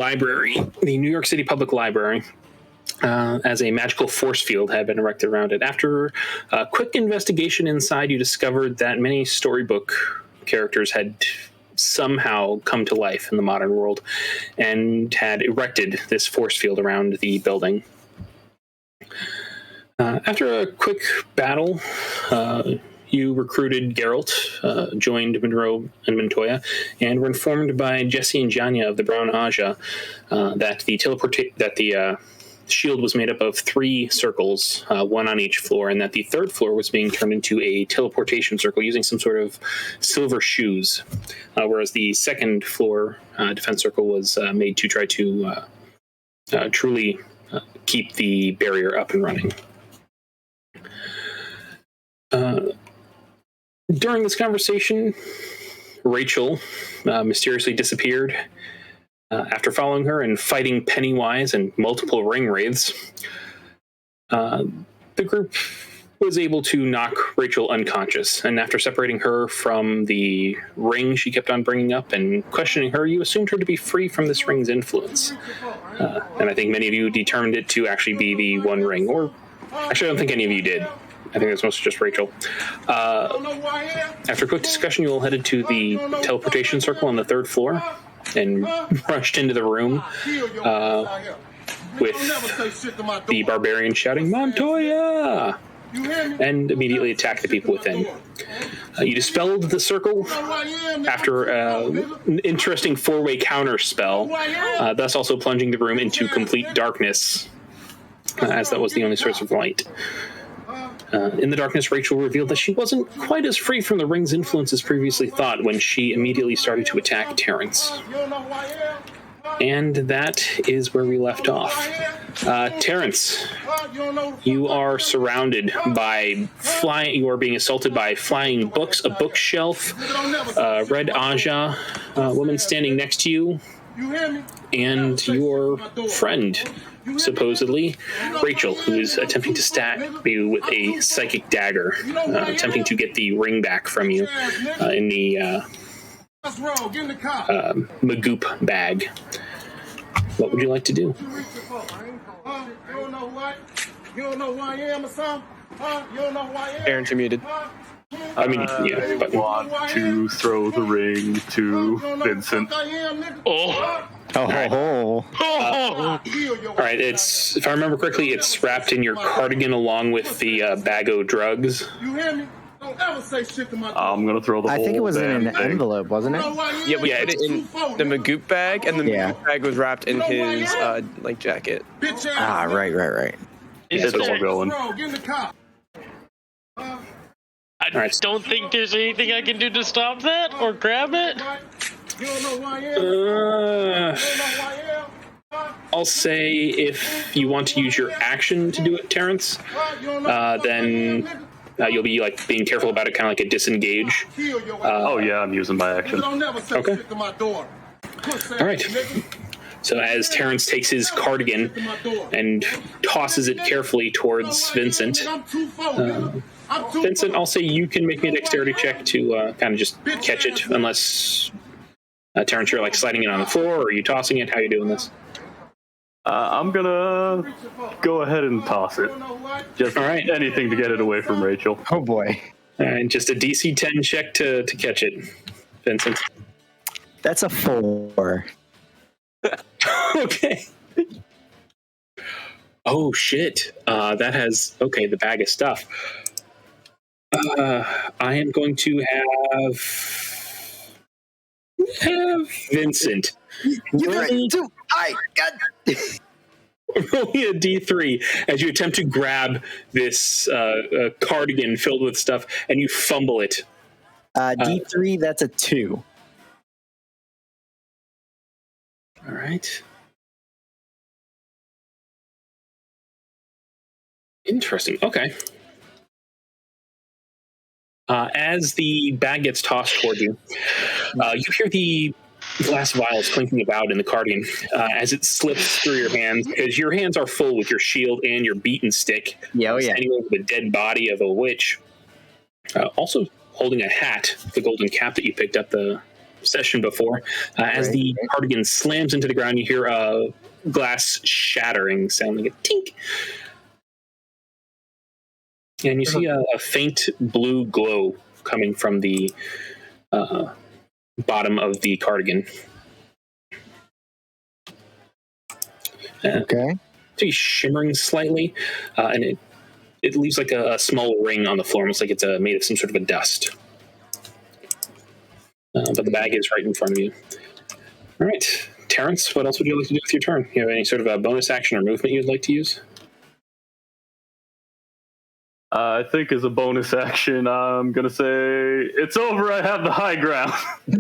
library, the New York City Public Library, as a magical force field had been erected around it. After a quick investigation inside, you discovered that many storybook characters had somehow come to life in the modern world and had erected this force field around the building. After a quick battle, you recruited Geralt, joined Monroe and Montoya, and were informed by Jesse and Janya of the Brown Aja that the shield was made up of 3 circles, one on each floor, and that the third floor was being turned into a teleportation circle using some sort of silver shoes, whereas the second floor defense circle was made to try to truly keep the barrier up and running. During this conversation, Rachel mysteriously disappeared. After following her and fighting Pennywise and multiple ring wraiths, the group was able to knock Rachel unconscious. And after separating her from the ring she kept on bringing up and questioning her, you assumed her to be free from this ring's influence. And I think many of you determined it to actually be the One Ring. Or actually, I don't think any of you did. I think that's mostly just Rachel. After a quick discussion, you all headed to the teleportation circle on the 3rd floor and rushed into the room with the barbarian shouting, "Montoya!" and immediately attacked the people within. You dispelled the circle after an interesting 4-way counter spell, thus also plunging the room into complete darkness, as that was the only source of light. In the darkness, Rachel revealed that she wasn't quite as free from the ring's influence as previously thought when she immediately started to attack Terrence. And that is where we left off. Terrence, you are surrounded by you are being assaulted by flying books, a bookshelf, a red Aja woman standing next to you, and your friend, supposedly, Rachel, who is attempting to stab you with a psychic dagger, attempting to get the ring back from you in the Magoop bag. What would you like to do? Aaron's muted. I mean, yeah. I want to throw the ring to Vincent. Oh. All right, it's, if I remember correctly, it's wrapped in your cardigan along with the bag of drugs. I'm gonna throw the whole I think it was in an thing. envelope, wasn't it? Yeah, we put it in the Magoop bag, and the Magoop bag was wrapped in his jacket. Ah, right. It's all going. I don't think there's anything I can do to stop that or grab it. I'll say if you want to use your action to do it, Terrence, then you'll be like being careful about it, kind of like a disengage. Oh yeah, I'm using my action. Okay. All right. So as Terrence takes his cardigan and tosses it carefully towards Vincent, Vincent, I'll say you can make me a dexterity check to kind of just catch it, unless Terrence, you're like sliding it on the floor, or are you tossing it? How are you doing this? I'm gonna go ahead and toss it. Just all right. Anything to get it away from Rachel. Oh boy. And just a DC 10 check to catch it, Vincent. That's a 4. Okay. Oh shit. That has the bag of stuff. I am going to have Vincent. Roll me a D3 as you attempt to grab this cardigan filled with stuff, and you fumble it. D3, that's a 2. All right. Interesting. Okay. As the bag gets tossed toward you, you hear the glass vials clinking about in the cardigan as it slips through your hands, because your hands are full with your shield and your beaten stick. Yeah, standing over the dead body of a witch. Also holding a hat, the golden cap that you picked up, the session before. As the cardigan slams into the ground, you hear a glass shattering sound like a tink. And you see a faint blue glow coming from the bottom of the cardigan. Okay. It's shimmering slightly, and it leaves like a small ring on the floor, almost like it's made of some sort of a dust. But the bag is right in front of you. All right, Terrence, what else would you like to do with your turn? You have any sort of a bonus action or movement you'd like to use? I think as a bonus action, I'm going to say, it's over, I have the high ground. Buy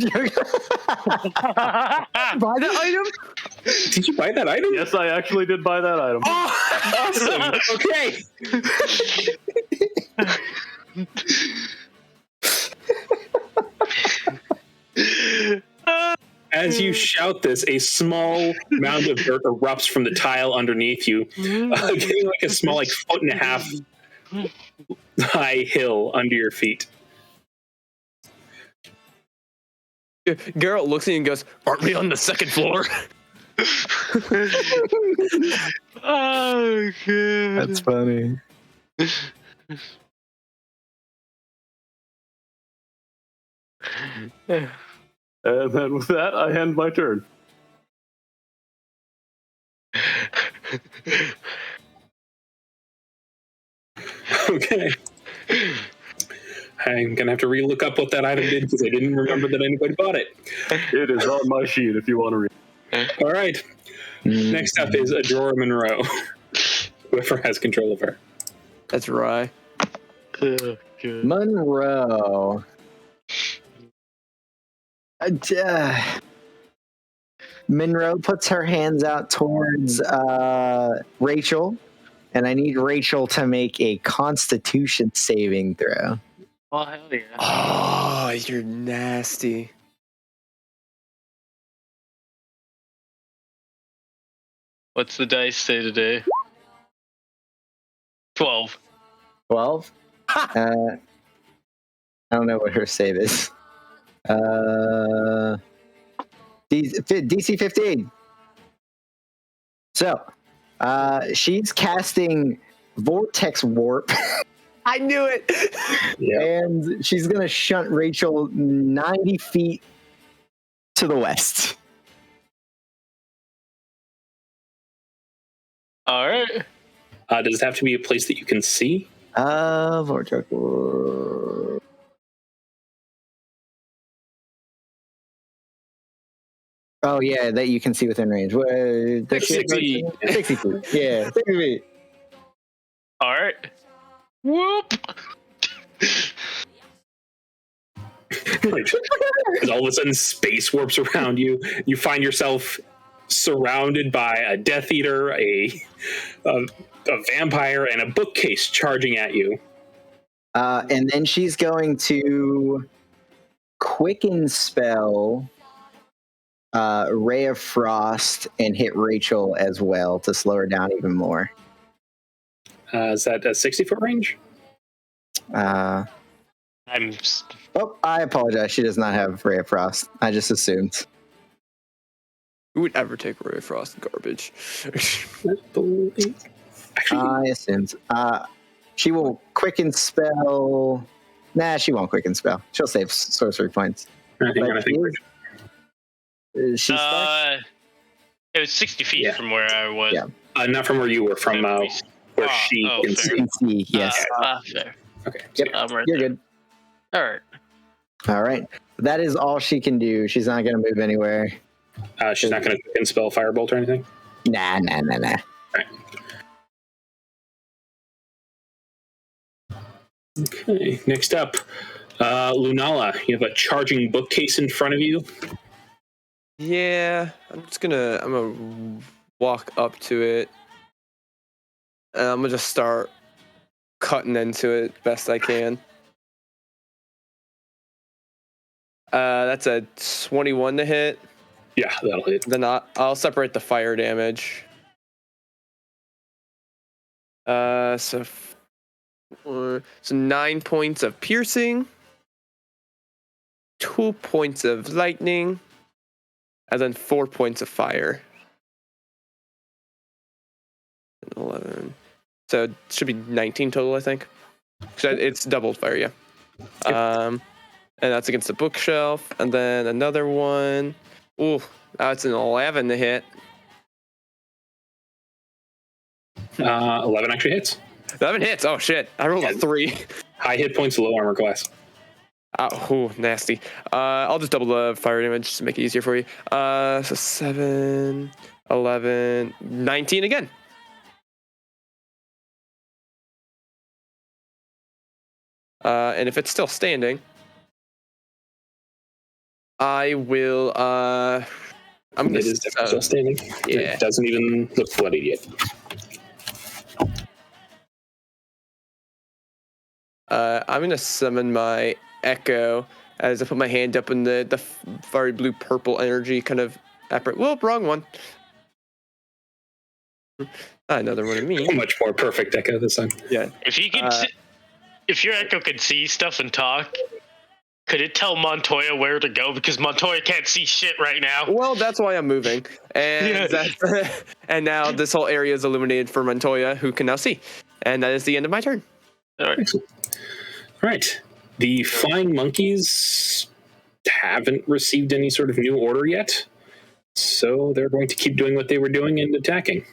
the item? Did you buy that item? Yes, I actually did buy that item. Awesome. Okay. As you shout this, a small mound of dirt erupts from the tile underneath you, getting like a small, like 1.5 foot high hill under your feet. Geralt looks at you and goes, "Aren't we on the second floor?" Oh, God. That's funny. And then with that, I end my turn. Okay. I'm going to have to re-look up what that item did because I didn't remember that anybody bought it. It is on my sheet if you want to read. All right. Next up is Adora Monroe. Whoever has control of her. That's Rye. Oh, God. Monroe. Monroe puts her hands out towards Rachel, and I need Rachel to make a Constitution saving throw. Oh, hell yeah. Oh, you're nasty. What's the dice say today? 12. 12. I don't know what her save is. DC 15. So, she's casting Vortex Warp. I knew it. And she's going to shunt Rachel 90 feet to the west. All right. Does it have to be a place that you can see? Vortex Warp. Oh, yeah, that you can see within range. 60. 60 feet. Yeah, 60 feet. All right. Whoop. As all of a sudden space warps around you, you find yourself surrounded by a Death Eater, a vampire, and a bookcase charging at you. And then she's going to quicken spell Ray of Frost and hit Rachel as well to slow her down even more. Is that a 60-foot range? I'm. Oh, I apologize. She does not have Ray of Frost. I just assumed. Who would ever take Ray of Frost garbage? Actually, I assumed. She will quicken spell. Nah, she won't quicken spell. She'll save sorcery points. I think She starts. It was 60 feet Yeah. from where I was. Yeah. not from where you were, from where she can fair. see. You can see, yes. Fair. Okay. Yep. I'm right You're there. good. All right. All right. That is all she can do. She's not going to move anywhere. She's not going to spell Firebolt or anything? Nah. Right. Okay, next up, Lunala. You have a charging bookcase in front of you. Yeah, I'm gonna walk up to it. And I'm gonna just start cutting into it best I can. That's a 21 to hit. Yeah, that'll hit. Then I'll separate the fire damage. So 9 points of piercing. 2 points of lightning, and then 4 points of fire. 11. So it should be 19 total, I think. So it's doubled fire, yeah. And that's against the bookshelf. And then another one. Ooh, that's an 11 to hit. 11 actually hits. 11 hits. Oh, shit. I rolled a 3. High hit points, low armor class. Oh, nasty. I'll just double the fire damage just to make it easier for you. So 7, 11, 19 again. And if it's still standing, I will. I'm gonna. It is definitely still standing. Yeah. It doesn't even look bloodied yet. I'm gonna summon my Echo as I put my hand up in the fiery blue purple energy kind of Well, wrong one. Another one of me. Much more perfect Echo this time. Yeah. If you could, if your Echo could see stuff and talk, could it tell Montoya where to go? Because Montoya can't see shit right now. Well, that's why I'm moving, and and now this whole area is illuminated for Montoya, who can now see, and that is the end of my turn. All right. Excellent. All right. The flying monkeys haven't received any sort of new order yet, so they're going to keep doing what they were doing and attacking.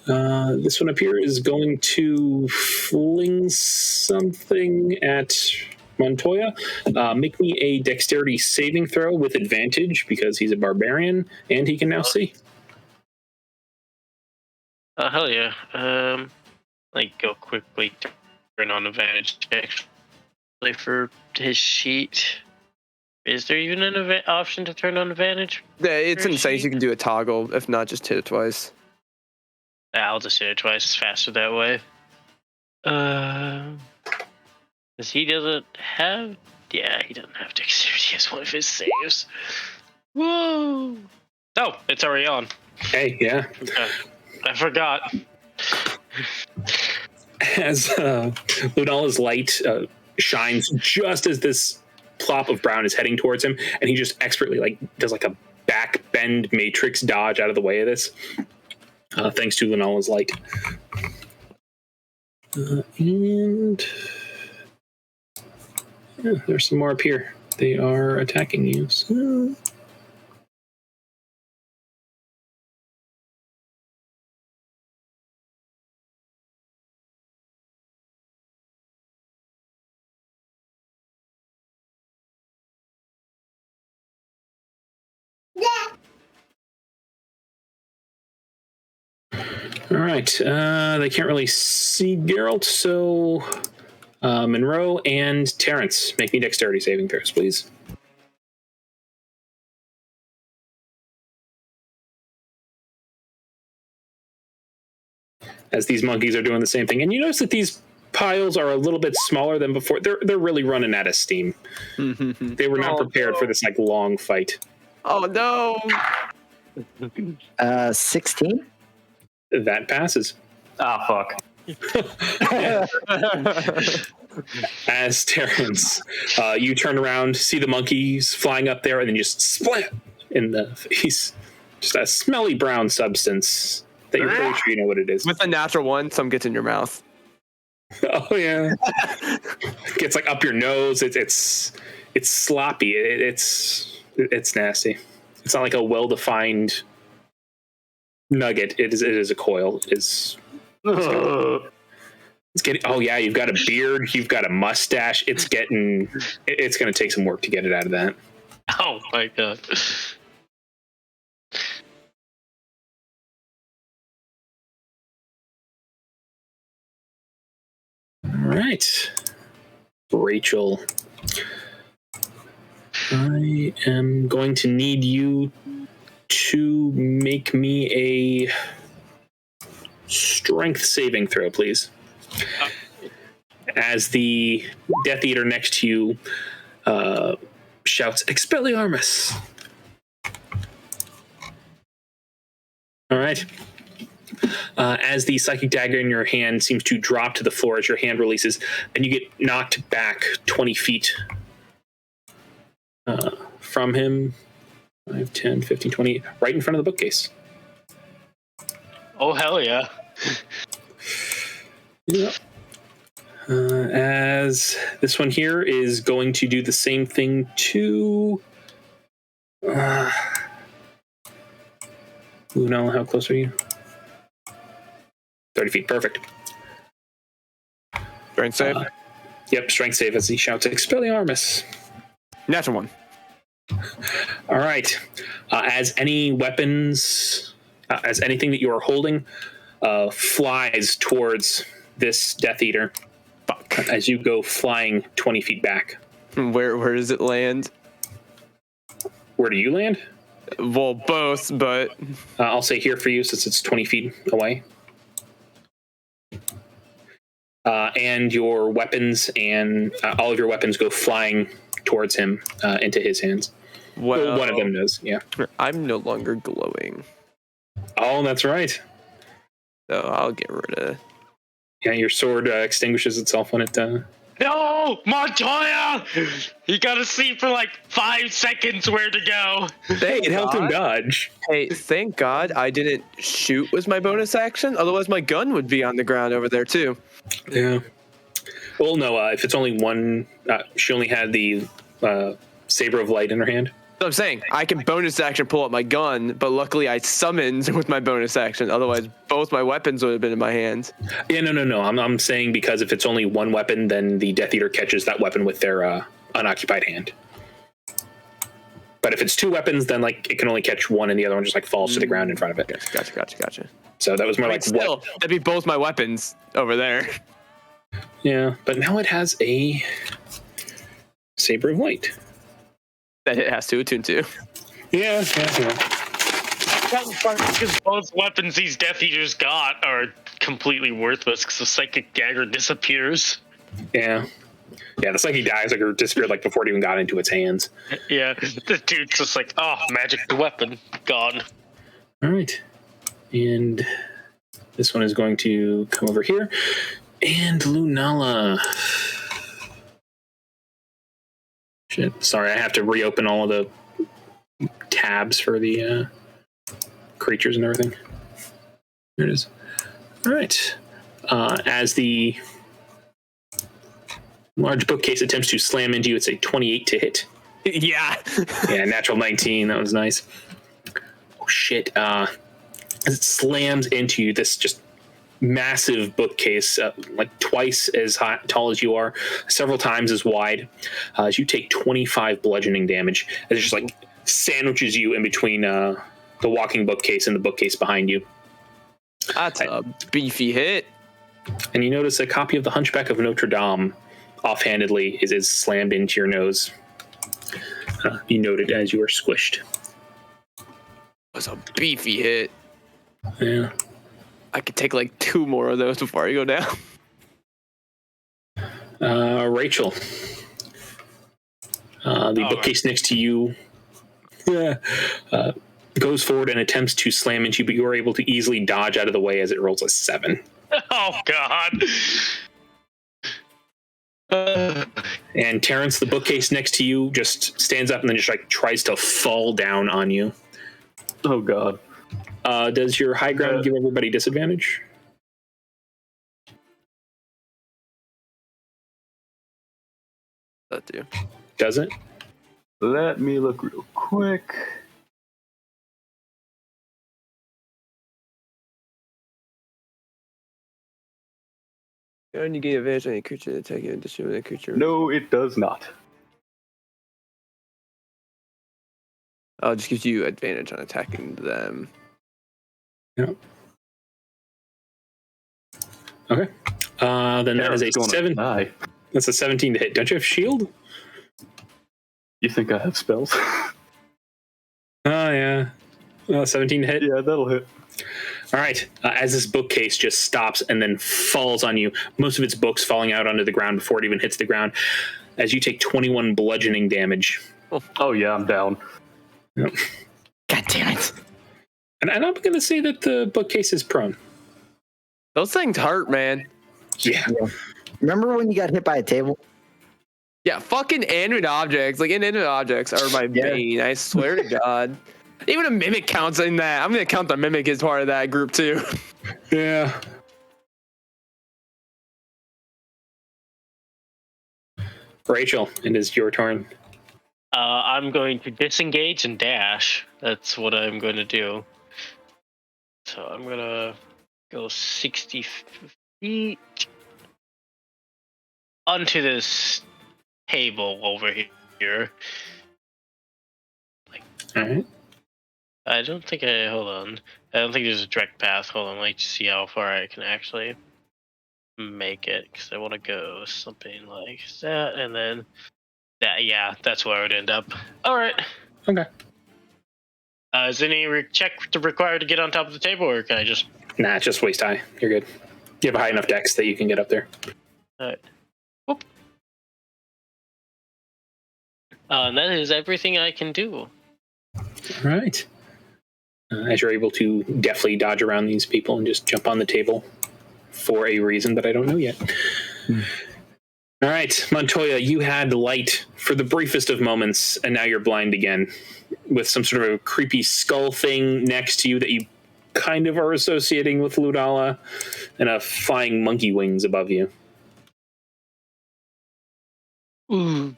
This one up here is going to fling something at Montoya. Make me a dexterity saving throw with advantage because he's a barbarian and he can now see. Hell yeah. Go quickly turn on advantage actually for his sheet. Is there even an option to turn on advantage? Yeah, it's insane. You can do a toggle. If not, just hit it twice. I'll just hit it twice. It's faster that way. Because he doesn't have... Yeah, he doesn't have dexterity as one of his saves. Whoa! Oh, it's already on. Hey, yeah. Okay. I forgot. As Lunala's light shines just as this plop of brown is heading towards him, and he just expertly does a back bend matrix dodge out of the way of this. Thanks to Lunala's light. And yeah, there's some more up here. They are attacking you. So... All right. They can't really see Geralt, so Monroe and Terrence, make me dexterity saving throws, please. As these monkeys are doing the same thing. And you notice that these piles are a little bit smaller than before. They're really running out of steam. They were not prepared for this long fight. Oh, no. 16? That passes. Ah, fuck. As Terrence, you turn around, see the monkeys flying up there, and then just splat in the face. Just a smelly brown substance that you're pretty sure you know what it is. With a natural one, some gets in your mouth. Oh yeah, gets up your nose. It's sloppy. It's nasty. It's not like a well-defined nugget. It is a coil. It's getting. Oh yeah, you've got a beard. You've got a mustache. It's going to take some work to get it out of that. Oh my god. All right, Rachel. I am going to need you to make me a strength saving throw, please. As the Death Eater next to you shouts, Expelliarmus! All right. As the psychic dagger in your hand seems to drop to the floor as your hand releases, and you get knocked back 20 feet from him. 5, 10, 15, 20, right in front of the bookcase. Oh, hell yeah. Yep. As this one here is going to do the same thing to... Lunala, how close are you? 30 feet, perfect. Strength save. Yep, strength save as he shouts, Expelliarmus. Natural one. All right. As any weapons, as anything that you are holding flies towards this Death Eater, as you go flying 20 feet back. Where does it land? Where do you land? Well, both, but I'll say here for you since it's 20 feet away. And your weapons and all of your weapons go flying towards him into his hands. Well, one of them does, yeah. I'm no longer glowing. Oh, that's right. So I'll get rid of... Yeah, your sword extinguishes itself when it... No! Montoya! You gotta see for like 5 seconds where to go. Hey, it helped him dodge. Hey, thank God I didn't shoot with my bonus action. Otherwise, my gun would be on the ground over there, too. Yeah. Well, no, if it's only one... she only had the Saber of Light in her hand. So I'm saying, I can bonus action pull up my gun, but luckily I summoned with my bonus action. Otherwise, both my weapons would have been in my hands. Yeah, no. I'm saying because if it's only one weapon, then the Death Eater catches that weapon with their unoccupied hand. But if it's 2 weapons, then like it can only catch one, and the other one just like falls to the ground in front of it. Gotcha. So that was more like still, what? that'd be both my weapons over there. Yeah, but now it has a Saber of Light. That it has to attune to. Yeah. Because both weapons these Death Eaters got are completely worthless because the Psychic Dagger disappears. Yeah, the Psychic Dagger disappeared like before it even got into its hands. Yeah, the dude's just like, oh, magic the weapon, gone. All right, and this one is going to come over here, and Lunala. Shit, sorry, I have to reopen all of the tabs for the creatures and everything. There it is. All right. As the large bookcase attempts to slam into you, it's a 28 to hit. Yeah. Yeah, natural 19. That was nice. Oh, shit. As it slams into you, this just massive bookcase, like twice as tall as you are, several times as wide, as you take 25 bludgeoning damage as it just like sandwiches you in between the walking bookcase and the bookcase behind you. That's a beefy hit. And you notice a copy of the Hunchback of Notre Dame offhandedly is slammed into your nose. You noted as you were squished. That's a beefy hit. Yeah. I could take like 2 more of those before I go down. Rachel. The bookcase next to you goes forward and attempts to slam into you, but you are able to easily dodge out of the way as it rolls a 7. Oh, God. And Terrence, the bookcase next to you, just stands up and then just like tries to fall down on you. Oh, God. Does your high ground give everybody disadvantage? That do. Does it? Let me look real quick. And you gain advantage on any creature attacking and distribute a creature. No, it does not. Oh, it just gives you advantage on attacking them. Yeah. Okay. Then that is a 7. That's a 17 to hit. Don't you have shield? You think I have spells? Oh, yeah. 17 to hit? Yeah, that'll hit. All right. As this bookcase just stops and then falls on you, most of its books falling out onto the ground before it even hits the ground, as you take 21 bludgeoning damage. Oh, yeah, I'm down. Yep. God damn it. And I'm going to say that the bookcase is prone. Those things hurt, man. Yeah. Remember when you got hit by a table? Yeah, fucking inanimate objects. Like, inanimate objects are my bane. I swear to God. Even a mimic counts in that. I'm going to count the mimic as part of that group, too. Yeah. Rachel, it is your turn. I'm going to disengage and dash. That's what I'm going to do. So I'm going to go 60 feet onto this table over here. All right. I don't think hold on. I don't think there's a direct path. Hold on, let me see how far I can actually make it, because I want to go something like that, and then that. Yeah, that's where I would end up. All right. Okay. Is any check required to get on top of the table, or can I just? Nah, it's just waist high. You're good. You have a high enough dex that you can get up there. All right. Whoop. And that is everything I can do. All right. As you're able to deftly dodge around these people and just jump on the table for a reason that I don't know yet. All right, Montoya, you had light for the briefest of moments, and now you're blind again, with some sort of a creepy skull thing next to you that you kind of are associating with Ludala, and a flying monkey wings above you. Ooh.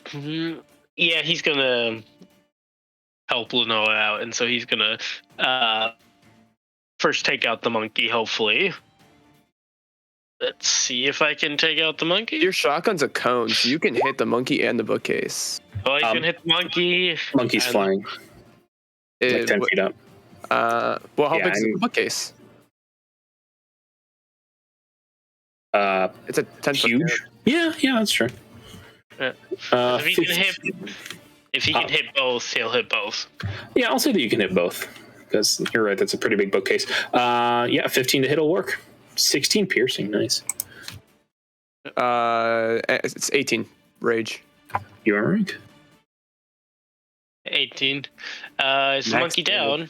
Yeah, he's gonna help Lunoa out, and so he's gonna first take out the monkey, hopefully. Let's see if I can take out the monkey. Your shotgun's a cone, so you can hit the monkey and the bookcase. Oh, I can hit the monkey. Monkey's flying, like 10 feet up. Well, how big is the bookcase? It's a 10 huge. Yeah, that's true. Yeah. If he can hit both, he'll hit both. Yeah, I'll say that you can hit both, because you're right, that's a pretty big bookcase. 15 to hit will work. 16 piercing, nice. It's 18 rage. You all right? 18. Is the monkey down?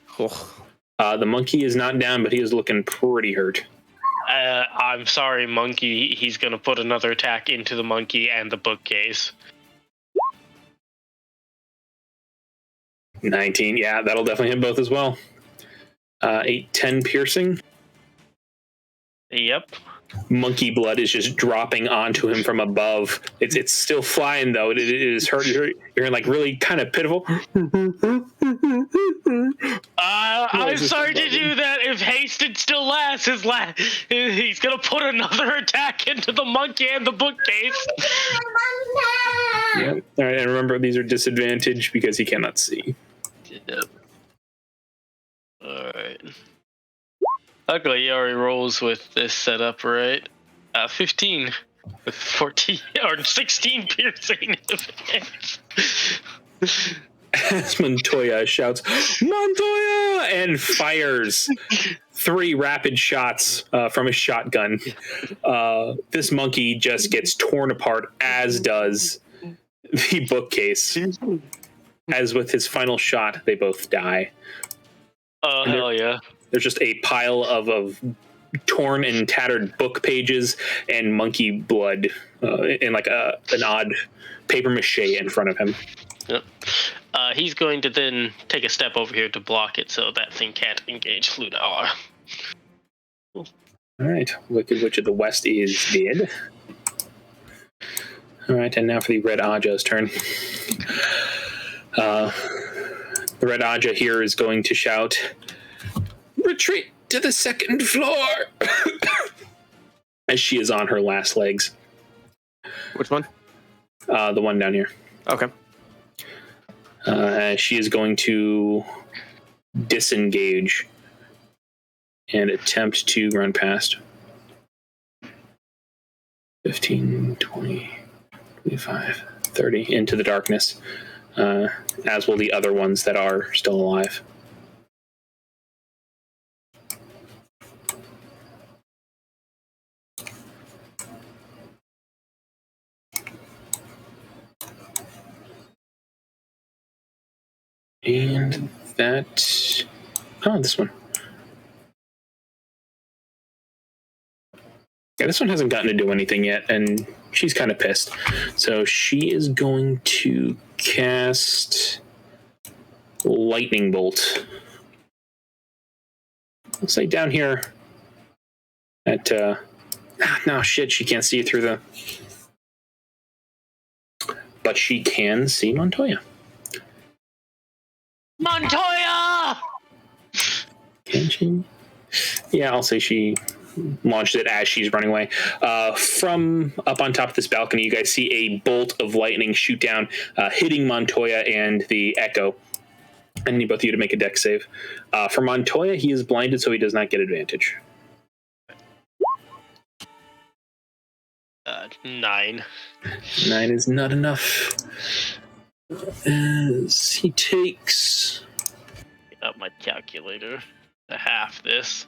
The monkey is not down, but he is looking pretty hurt. I'm sorry, monkey. He's going to put another attack into the monkey and the bookcase. 19, yeah, that'll definitely hit both as well. 8, 10 piercing. Yep. Monkey blood is just dropping onto him from above. It's still flying, though. It is hurt. You're like really kind of pitiful. I'm sorry to do that. If Hasted still lasts, he's going to put another attack into the monkey and the bookcase. Yeah. All right, and remember, these are disadvantaged because he cannot see. Yep. All right. Luckily, he already rolls with this setup, right? 15 with 14 or 16 piercing. As Montoya shouts, "Montoya!" and fires 3 rapid shots from his shotgun. This monkey just gets torn apart, as does the bookcase. As with his final shot, they both die. Oh, hell yeah. There's just a pile of torn and tattered book pages and monkey blood in like an odd paper mache in front of him. Yep. He's going to then take a step over here to block it so that thing can't engage Ludala. All right. Wicked Witch of the West is dead. All right, and now for the Red Aja's turn. The Red Aja here is going to shout, "Retreat to the 2nd floor!" as she is on her last legs. Which one? The one down here. Okay. She is going to disengage and attempt to run past. 15, 20, 25, 30 into the darkness, as will the other ones that are still alive. And that... Oh, this one. Yeah, this one hasn't gotten to do anything yet, and she's kind of pissed. So she is going to cast Lightning Bolt. Let's say down here at no shit, she can't see it through the, but she can see Montoya. Montoya! Can she? Yeah, I'll say she launched it as she's running away. From up on top of this balcony, you guys see a bolt of lightning shoot down, hitting Montoya and the Echo. I need both of you to make a dex save. For Montoya, he is blinded, so he does not get advantage. 9. 9 is not enough. As he takes... Get out my calculator to half this.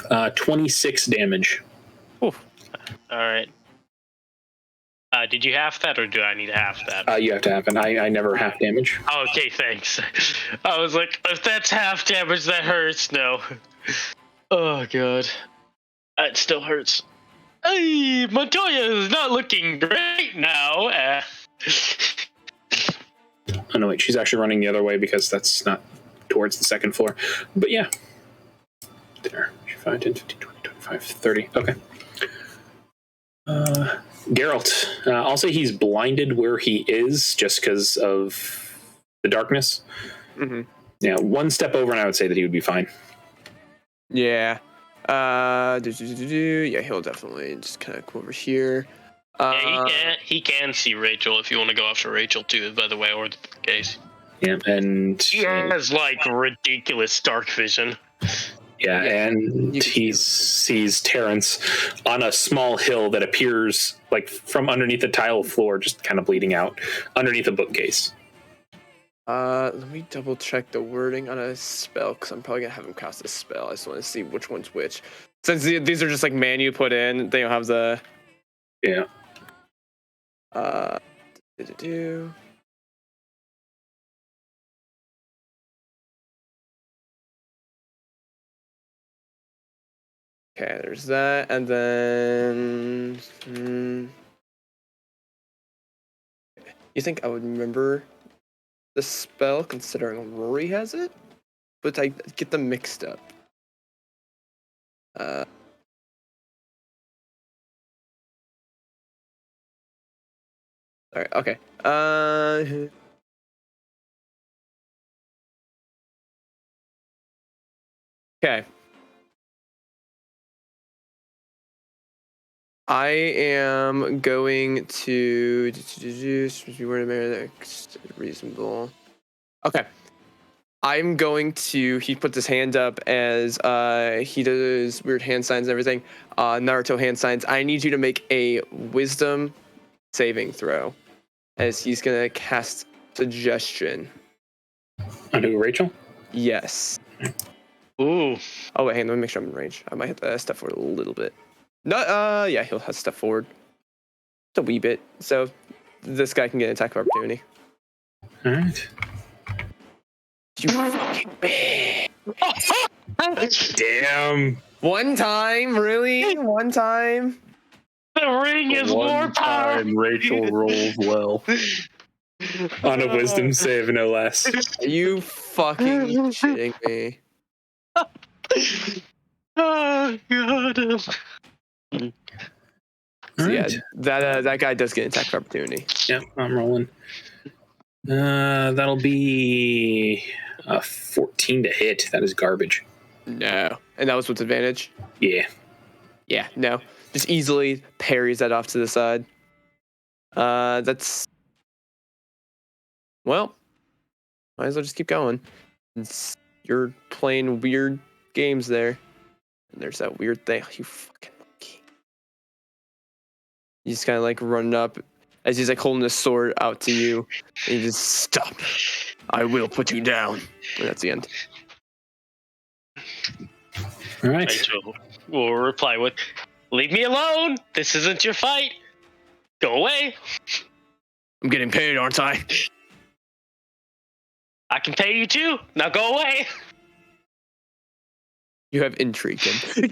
Uh, 26 damage. Oof. All right. Did you half that, or do I need to half that? You have to have it. I never half damage. Okay, thanks. I was like, if that's half damage, that hurts. No. Oh, God. It still hurts. Hey, Montoya is not looking great now. Oh, no, wait. She's actually running the other way because that's not towards the second floor. But yeah. There. 5, 10, 15, 20, 25, 30. Okay. Geralt. I'll say he's blinded where he is just because of the darkness. Mm-hmm. Yeah, one step over and I would say that he would be fine. Yeah. Yeah, he'll definitely just kind of go over here. Yeah, he can see Rachel if you want to go after Rachel too, by the way, or the case. Yeah, and He has like ridiculous dark vision. Yeah, and he sees Terrence on a small hill that appears like from underneath the tile floor, just kind of bleeding out underneath a bookcase. Let me double check the wording on a spell because I'm probably gonna have him cast a spell. I just want to see which one's which. Since these are just like menu put in, they don't have the. Yeah. Okay, there's that, and then. You think I would remember the spell considering Rory has it? But I get them mixed up. All right. Okay. Okay. I am going to reasonable. Okay. I'm going to. He puts his hand up as he does weird hand signs and everything. Naruto hand signs. I need you to make a wisdom saving throw, as he's gonna cast suggestion. On who, Rachel? Yes. Ooh. Oh wait, hang on, let me make sure I'm in range. I might have to step forward a little bit. No, yeah, he'll have to step forward just a wee bit, so this guy can get an attack of opportunity. All right. You fucking bitch. Damn. One time, really? One time? The ring is more powerful. Rachel rolls well. On a wisdom save, no less. Are you fucking shitting me? Oh, God. So yeah, that guy does get an attack of opportunity. Yeah, I'm rolling. That'll be a 14 to hit. That is garbage. No. And that was with advantage? Yeah. Yeah, no. Just easily parries that off to the side. That's... Well, might as well just keep going. You're playing weird games there. And there's that weird thing. You fucking monkey. You just kind of like run up as he's like holding his sword out to you. And you just stop. I will put you down. And that's the end. All right. Rachel will reply with, "Leave me alone. This isn't your fight." Go away. I'm getting paid, aren't I? I can pay you too. Now go away. You have intrigue him.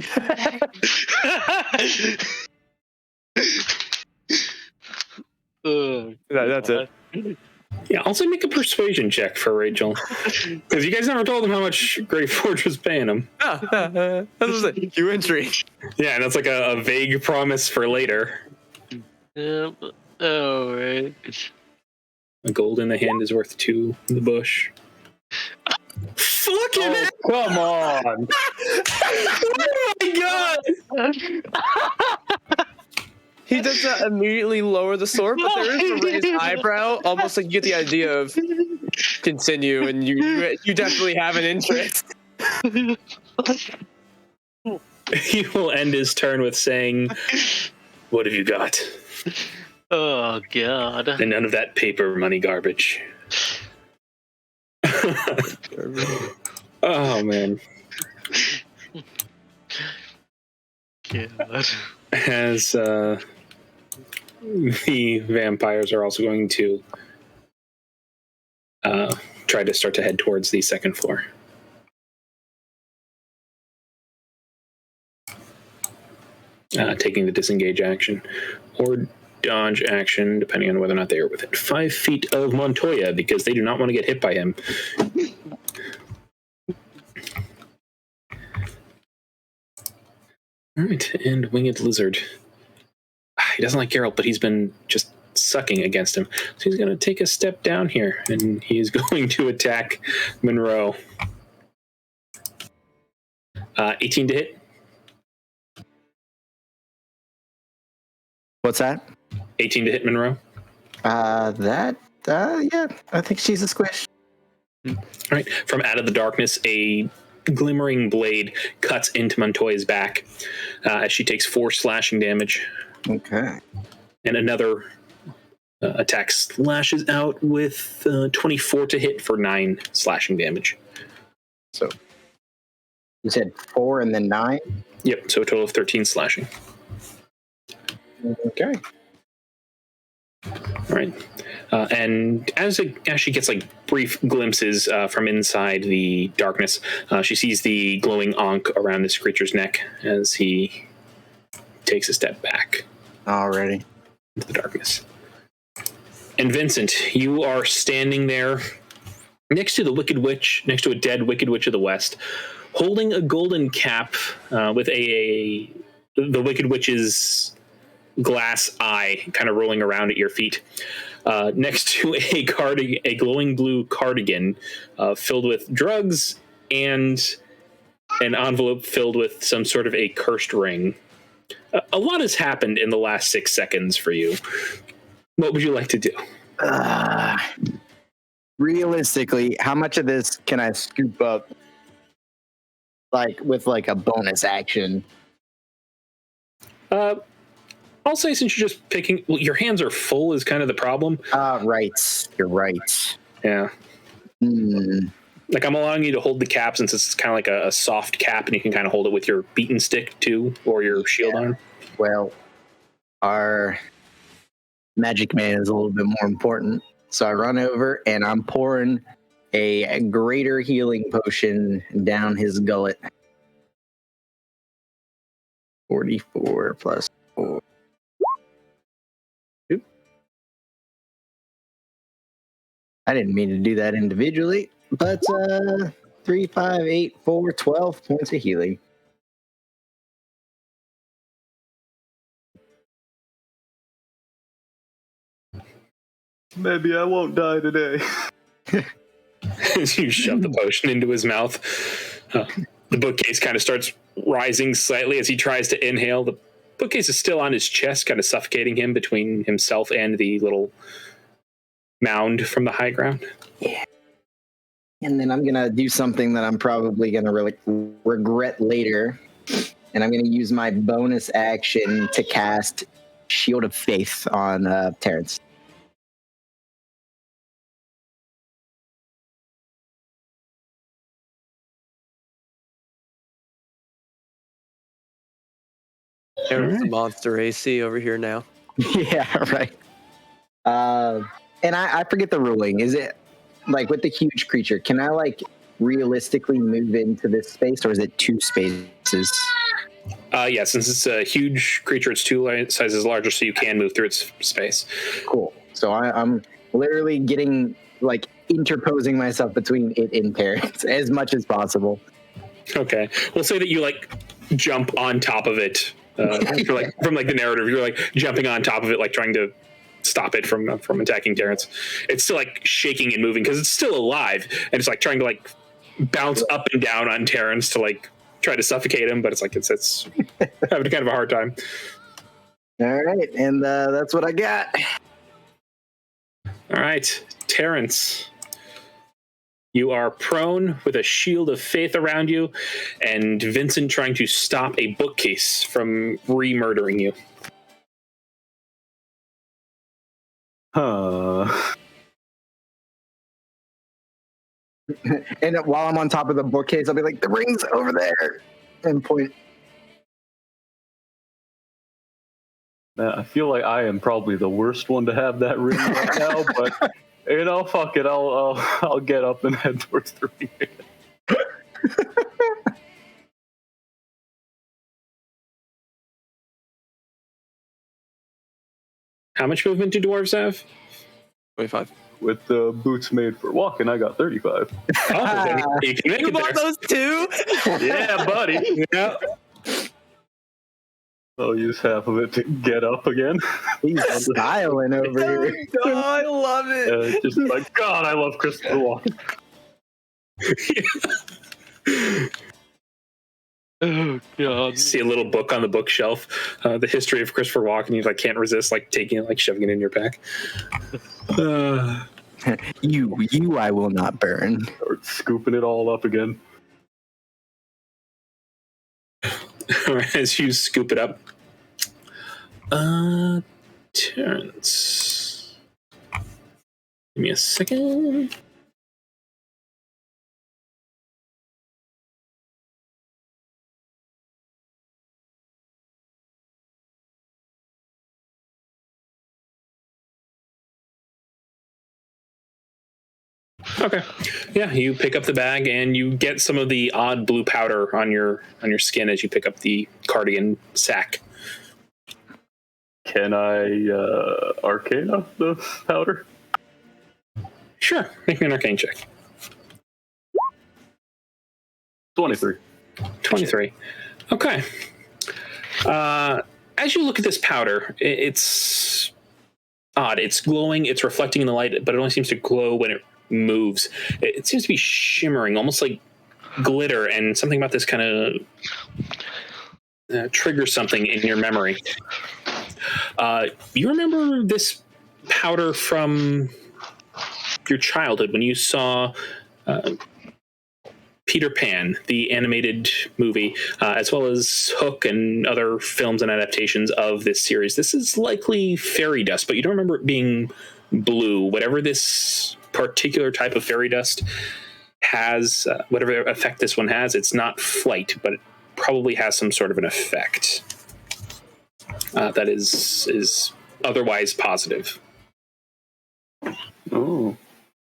That's it. Yeah, also make a persuasion check for Rachel. Because you guys never told him how much Grey Forge was paying him. That's it. You intrigue. Yeah, and that's like a vague promise for later. Oh, right. A gold in the hand is worth 2 in the bush. Fucking Oh, come on. oh my god! He does not immediately lower the sword, but there is a raised eyebrow, almost like you get the idea of continue, and you definitely have an interest. He will end his turn with saying, "What have you got?" Oh, God. And none of that paper money garbage. Oh man. God. As the vampires are also going to try to start to head towards the second floor. Taking the disengage action or dodge action, depending on whether or not they are within 5 feet of Montoya, because they do not want to get hit by him. All right, and Winged Lizard. He doesn't like Geralt, but he's been just sucking against him. So he's going to take a step down here, and he's going to attack Monroe. 18 to hit. What's that? 18 to hit Monroe. Yeah, I think she's a squish. All right, from out of the darkness, a glimmering blade cuts into Montoya's back as she takes 4 slashing damage. Okay. And another attack slashes out with 24 to hit for 9 slashing damage. So you said 4 and then 9? Yep, so a total of 13 slashing. Okay. All right. And as she gets like brief glimpses from inside the darkness, she sees the glowing ankh around this creature's neck as he takes a step back. Already. Into the darkness. And Vincent, you are standing there next to the Wicked Witch, next to a dead Wicked Witch of the West, holding a golden cap with the Wicked Witch's glass eye kind of rolling around at your feet. Next to a glowing blue cardigan filled with drugs and an envelope filled with some sort of a cursed ring. A lot has happened in the last 6 seconds for you. What would you like to do? Realistically, how much of this can I scoop up, like with like a bonus action? I'll say since you're just picking, well, your hands are full is kind of the problem. Right. You're right. Yeah. Hmm. Like I'm allowing you to hold the cap since it's kind of like a soft cap, and you can kind of hold it with your beaten stick too, or your shield arm. Well, our magic man is a little bit more important. So I run over and I'm pouring a greater healing potion down his gullet. 44 plus 4. Oop. I didn't mean to do that individually, but 3, 5, 8, 4, 12 points of healing. Maybe I won't die today. As you shove the potion into his mouth, the bookcase kind of starts rising slightly as he tries to inhale. The bookcase is still on his chest, kind of suffocating him between himself and the little mound from the high ground. Yeah. And then I'm going to do something that I'm probably going to really regret later. And I'm going to use my bonus action to cast Shield of Faith on Terrence. There's the monster AC over here now. Yeah, right. And I forget the ruling. Is it like with the huge creature? Can I like realistically move into this space, or is it 2 spaces? Yeah, since it's a huge creature, it's 2 sizes larger, so you can move through its space. Cool. So I'm literally getting like interposing myself between it and Terrence as much as possible. Okay, we'll say that you like jump on top of it. From like the narrative, you're like jumping on top of it, like trying to stop it from attacking Terrence. It's still like shaking and moving because it's still alive, and it's like trying to like bounce up and down on Terrence to like try to suffocate him, but it's like it's having kind of a hard time. All right, and that's what I got. All right, Terrence. You are prone with a shield of faith around you, and Vincent trying to stop a bookcase from re-murdering you. And while I'm on top of the bookcase, I'll be like, the ring's over there, and point. Man, I feel like I am probably the worst one to have that ring right now, but you know, fuck it. I'll get up and head towards the ring. How much movement do dwarves have? 25. With the boots made for walking, I got 35. Oh, then you can make You it bought there. those too? Yeah, buddy. Yeah. I'll use half of it to get up again. He's styling over here. Oh, I love it. Just like, God, I love Christopher Walken. Oh god. See a little book on the bookshelf, the history of Christopher Walken. You like can't resist like taking it, like shoving it in your pack. You, I will not burn. Or scooping it all up again. As you scoop it up, Terrence. Give me a second. Okay. Yeah, you pick up the bag and you get some of the odd blue powder on your skin as you pick up the cardigan sack. Can I arcana the powder? Sure. Make me an arcane check. 23. 23. Okay. As you look at this powder, it's odd. It's glowing, it's reflecting in the light, but it only seems to glow when it moves. It seems to be shimmering, almost like glitter, and something about this kind of triggers something in your memory. You remember this powder from your childhood when you saw Peter Pan, the animated movie, as well as Hook and other films and adaptations of this series. This is likely fairy dust, but you don't remember it being blue. Whatever this particular type of fairy dust has, whatever effect this one has, it's not flight, but it probably has some sort of an effect that is otherwise positive. Oh.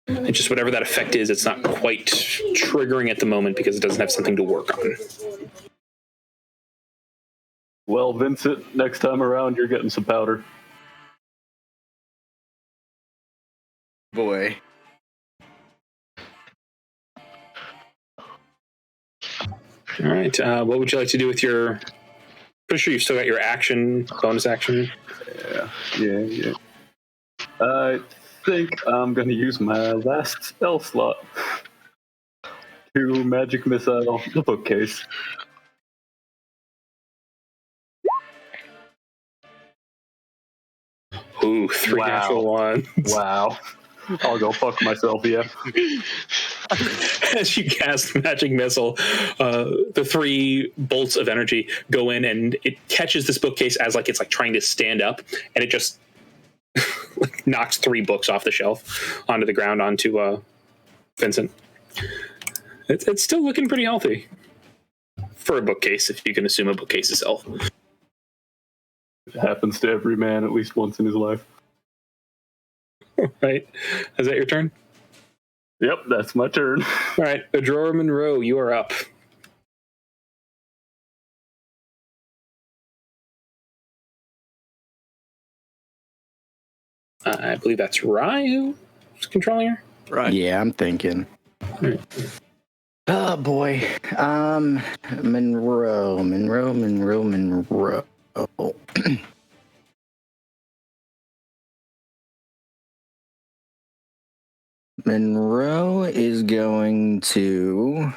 And just whatever that effect is, it's not quite triggering at the moment because it doesn't have something to work on. Well, Vincent, next time around, you're getting some powder. Boy. All right. What would you like to do with your... Pretty sure you've still got your action, bonus action. Yeah. I think I'm going to use my last spell slot to magic missile the bookcase. Ooh, 3 Wow. natural ones. Wow. I'll go fuck myself, yeah. As you cast magic missile, the 3 bolts of energy go in and it catches this bookcase as like it's like trying to stand up, and it just like knocks 3 books off the shelf onto the ground onto Vincent. It's still looking pretty healthy for a bookcase, if you can assume a bookcase is health. It happens to every man at least once in his life. Right? Is that your turn? Yep, that's my turn. All right, Adrora Monroe, you are up. I believe that's Rye who's controlling her. Right. Yeah, I'm thinking. Right. Oh boy. Monroe. Monroe is going to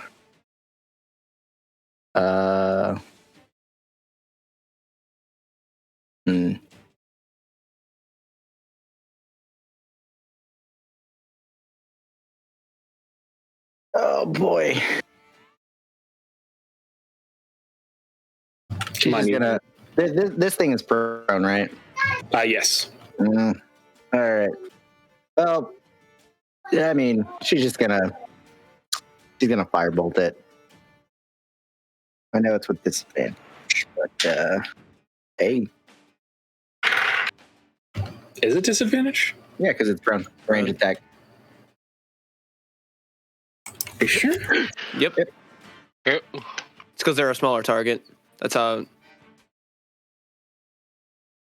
hmm. Oh boy. She's just gonna. This thing is prone, right? Yes. All right. Well, I mean, she's gonna firebolt it. I know it's with disadvantage, but hey, Is it disadvantage? yeah, because it's prone range attack. Are you sure? Yep. It's because they're a smaller target. That's how.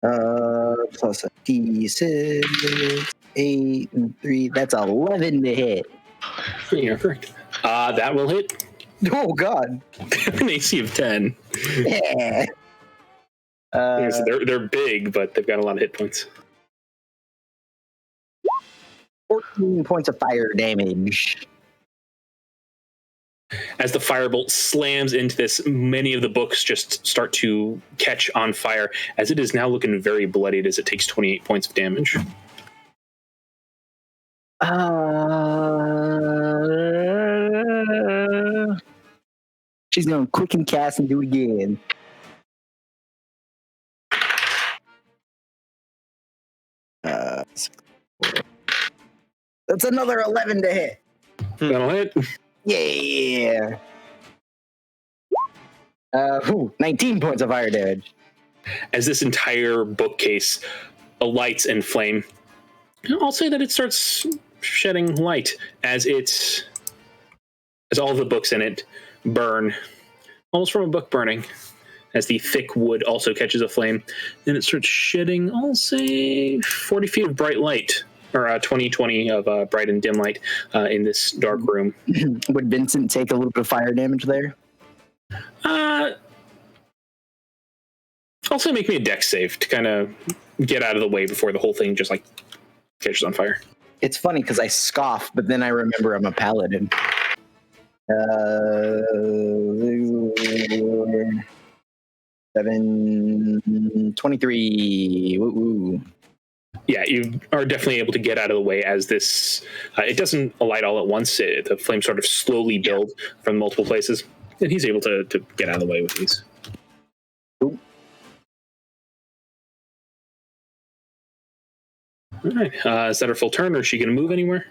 Plus a D6, 8, and 3. That's 11 to hit. You're correct. That will hit. Oh God. An AC of 10. Yeah. So they're big, but they've got a lot of hit points. 14 points of fire damage. As the firebolt slams into this, many of the books just start to catch on fire, as it is now looking very bloodied as it takes 28 points of damage. She's going to quicken cast and do it again. That's another 11 to hit. That'll hit. Yeah. 19 points of fire damage. As this entire bookcase alights in flame, I'll say that it starts shedding light as all the books in it burn, almost from a book burning. As the thick wood also catches a flame, then it starts shedding, I'll say, 40 feet of bright light, or 20 of bright and dim light in this dark room. Would Vincent take a little bit of fire damage there? Also make me a dex save to kind of get out of the way before the whole thing just like catches on fire. It's funny because I scoff, but then I remember I'm a paladin. 23. Woo-woo. Yeah, you are definitely able to get out of the way as this, it doesn't alight all at once. The flames sort of slowly build from multiple places, and he's able to get out of the way with these. Cool. All right, is that her full turn, or is she going to move anywhere?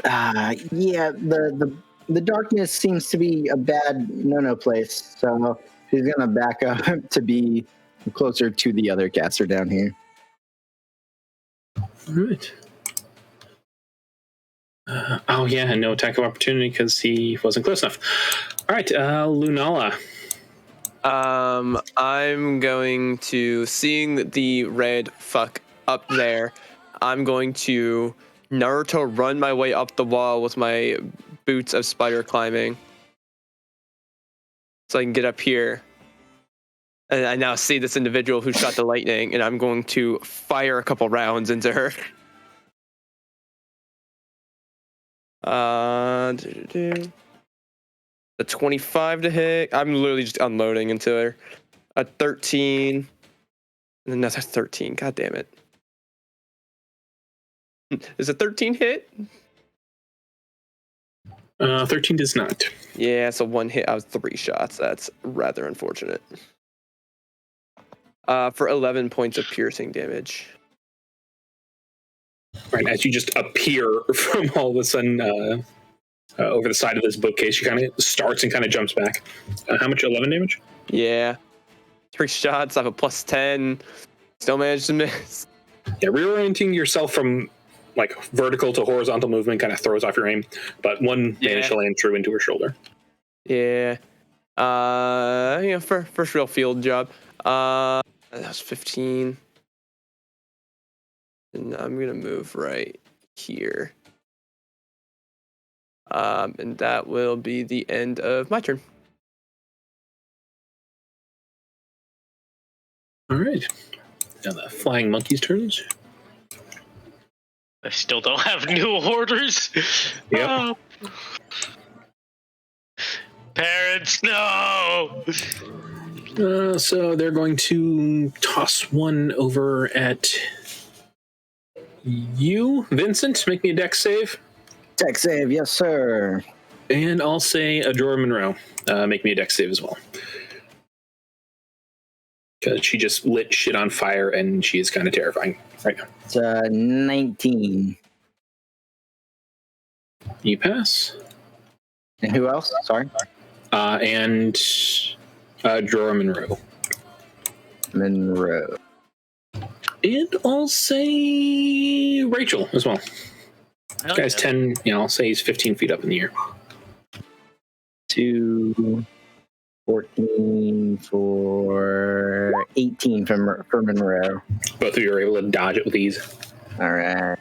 Yeah, the darkness seems to be a bad no place, so she's gonna back up to be closer to the other caster down here. All right. Oh yeah, no attack of opportunity because he wasn't close enough. All right, Lunala. I'm going to, seeing the red fuck up there, I'm going to Naruto run my way up the wall with my boots of spider climbing, so I can get up here. And I now see this individual who shot the lightning, and I'm going to fire a couple rounds into her. The 25 to hit. I'm literally just unloading into her. A 13. And another 13. God damn it. Is a 13 hit? 13 does not. Yeah, so one hit. I was 3 shots. That's rather unfortunate. For 11 points of piercing damage. Right, as you just appear from all of a sudden over the side of this bookcase, she kind of starts and kind of jumps back. How much? 11 damage? Yeah. 3 shots. I have a +10. Still managed to miss. Yeah, reorienting yourself from like vertical to horizontal movement kind of throws off your aim, but one managed to land true into her shoulder. Yeah. First real field job. That was 15. And I'm gonna move right here. And that will be the end of my turn. All right. Now the flying monkey's turns. I still don't have new orders. Yep. Oh. Parents, no! So they're going to toss one over at you, Vincent. Make me a dex save. Dex save, yes, sir. And I'll say Adora Monroe. Make me a dex save as well. Because she just lit shit on fire and she is kind of terrifying right now. It's 19. You pass. And who else? Sorry. And Adora Monroe. Monroe. And I'll say Rachel as well. Hell Guy's yeah. 10, I'll say he's 15 feet up in the air. 2, 14 for 18 for Monroe. Both of you are able to dodge it with ease. All right.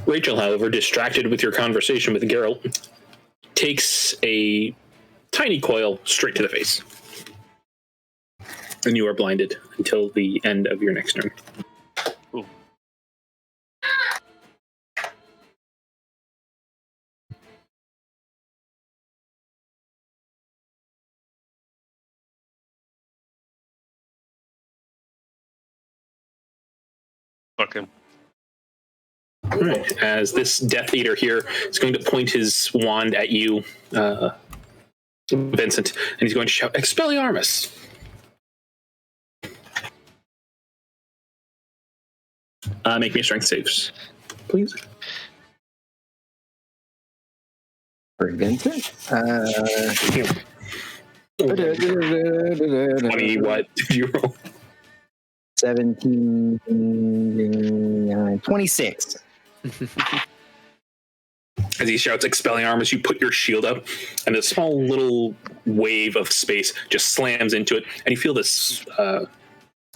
Rachel, however, distracted with your conversation with Geralt, takes a tiny coil straight to the face. And you are blinded until the end of your next turn. Ooh. Fuck him. All right. As this Death Eater here is going to point his wand at you, Vincent, and he's going to shout, Expelliarmus! Make me a strength saves, please. For Vincent? 20, what did you roll? 17, 26. As he shouts Expelliarmus, you put your shield up, and a small little wave of space just slams into it, and you feel this, the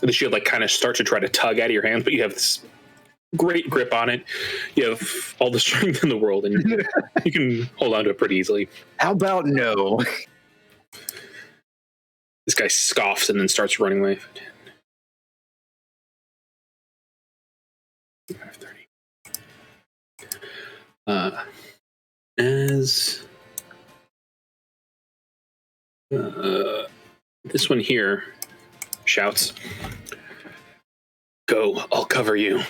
shield like kind of start to try to tug out of your hands, but you have this great grip on it. You have all the strength in the world, and you can hold on to it pretty easily. How about no? This guy scoffs and then starts running away. 5:30. As this one here shouts, "Go, I'll cover you."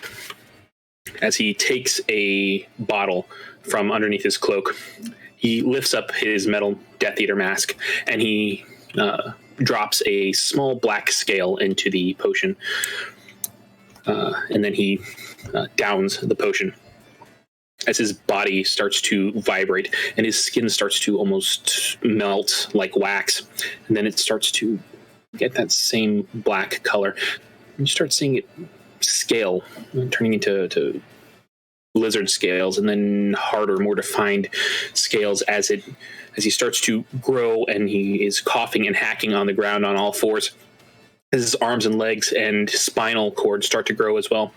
As he takes a bottle from underneath his cloak, he lifts up his metal Death Eater mask and he drops a small black scale into the potion. And then he downs the potion as his body starts to vibrate and his skin starts to almost melt like wax. And then it starts to get that same black color. And you start seeing it scale, turning into lizard scales, and then harder, more defined scales as he starts to grow, and he is coughing and hacking on the ground on all fours. As his arms and legs and spinal cord start to grow as well,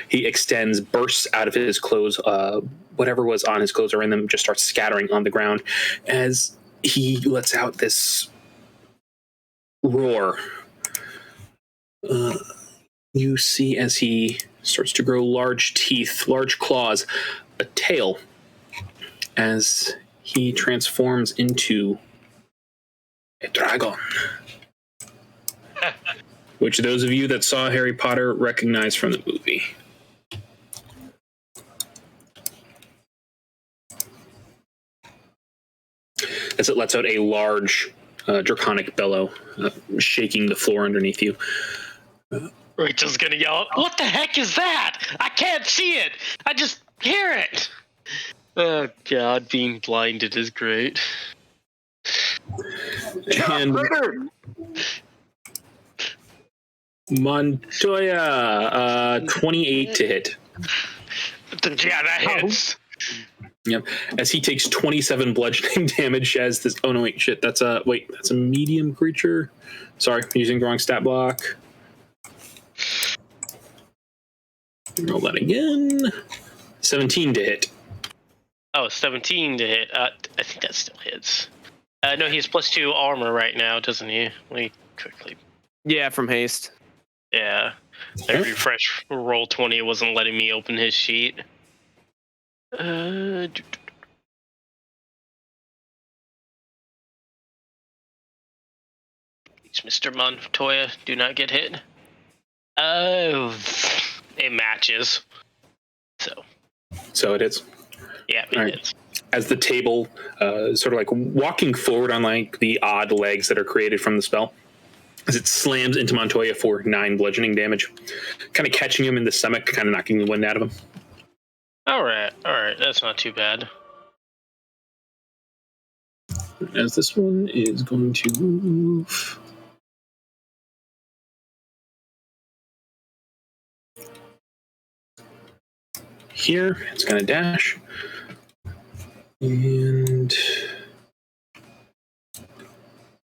he extends, bursts out of his clothes. Whatever was on his clothes or in them just starts scattering on the ground as he lets out this roar. You see as he starts to grow large teeth, large claws, a tail, as he transforms into a dragon. Which those of you that saw Harry Potter recognize from the movie. As it lets out a large draconic bellow, shaking the floor underneath you. Rachel's gonna yell, "What the heck is that? I can't see it! I just hear it!" Oh god, being blinded is great. And Montoya, 28 to hit. Yeah, that hits. Yep. As he takes 27 bludgeoning damage as this. Oh no, wait, shit. That's a medium creature. Sorry, I'm using the wrong stat block. Roll that again. 17 to hit. Oh, 17 to hit. I think that still hits. No, he has +2 armor right now, doesn't he? Let me quickly. Yeah, from haste. Yeah. I refresh roll 20. It wasn't letting me open his sheet. Please, Mr. Montoya, do not get hit. Oh, it matches. So it is. Yeah, it Right. hits. As the table, sort of like walking forward on like the odd legs that are created from the spell, as it slams into Montoya for 9 bludgeoning damage, kind of catching him in the stomach, kind of knocking the wind out of him. All right, that's not too bad. As this one is going to move. Here, it's going to dash. And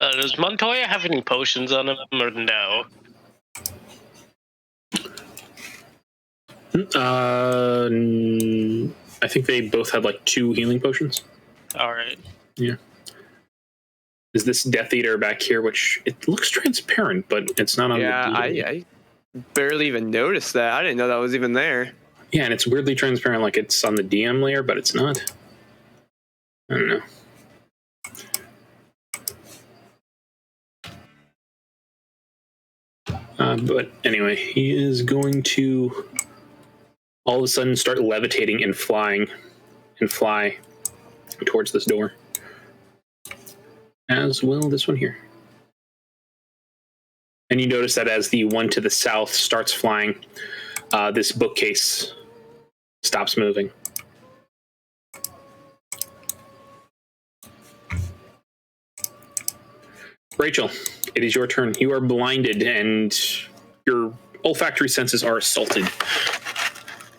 Does Montoya have any potions on him or no? I think they both have like 2 healing potions. All right. Yeah. Is this Death Eater back here, which it looks transparent, but it's not on the DM. I barely even noticed that. I didn't know that was even there. Yeah, and it's weirdly transparent, like it's on the DM layer, but it's not. I don't know. But anyway, he is going to all of a sudden start levitating and fly towards this door. As will this one here. And you notice that as the one to the south starts flying, this bookcase stops moving. Rachel, it is your turn. You are blinded and your olfactory senses are assaulted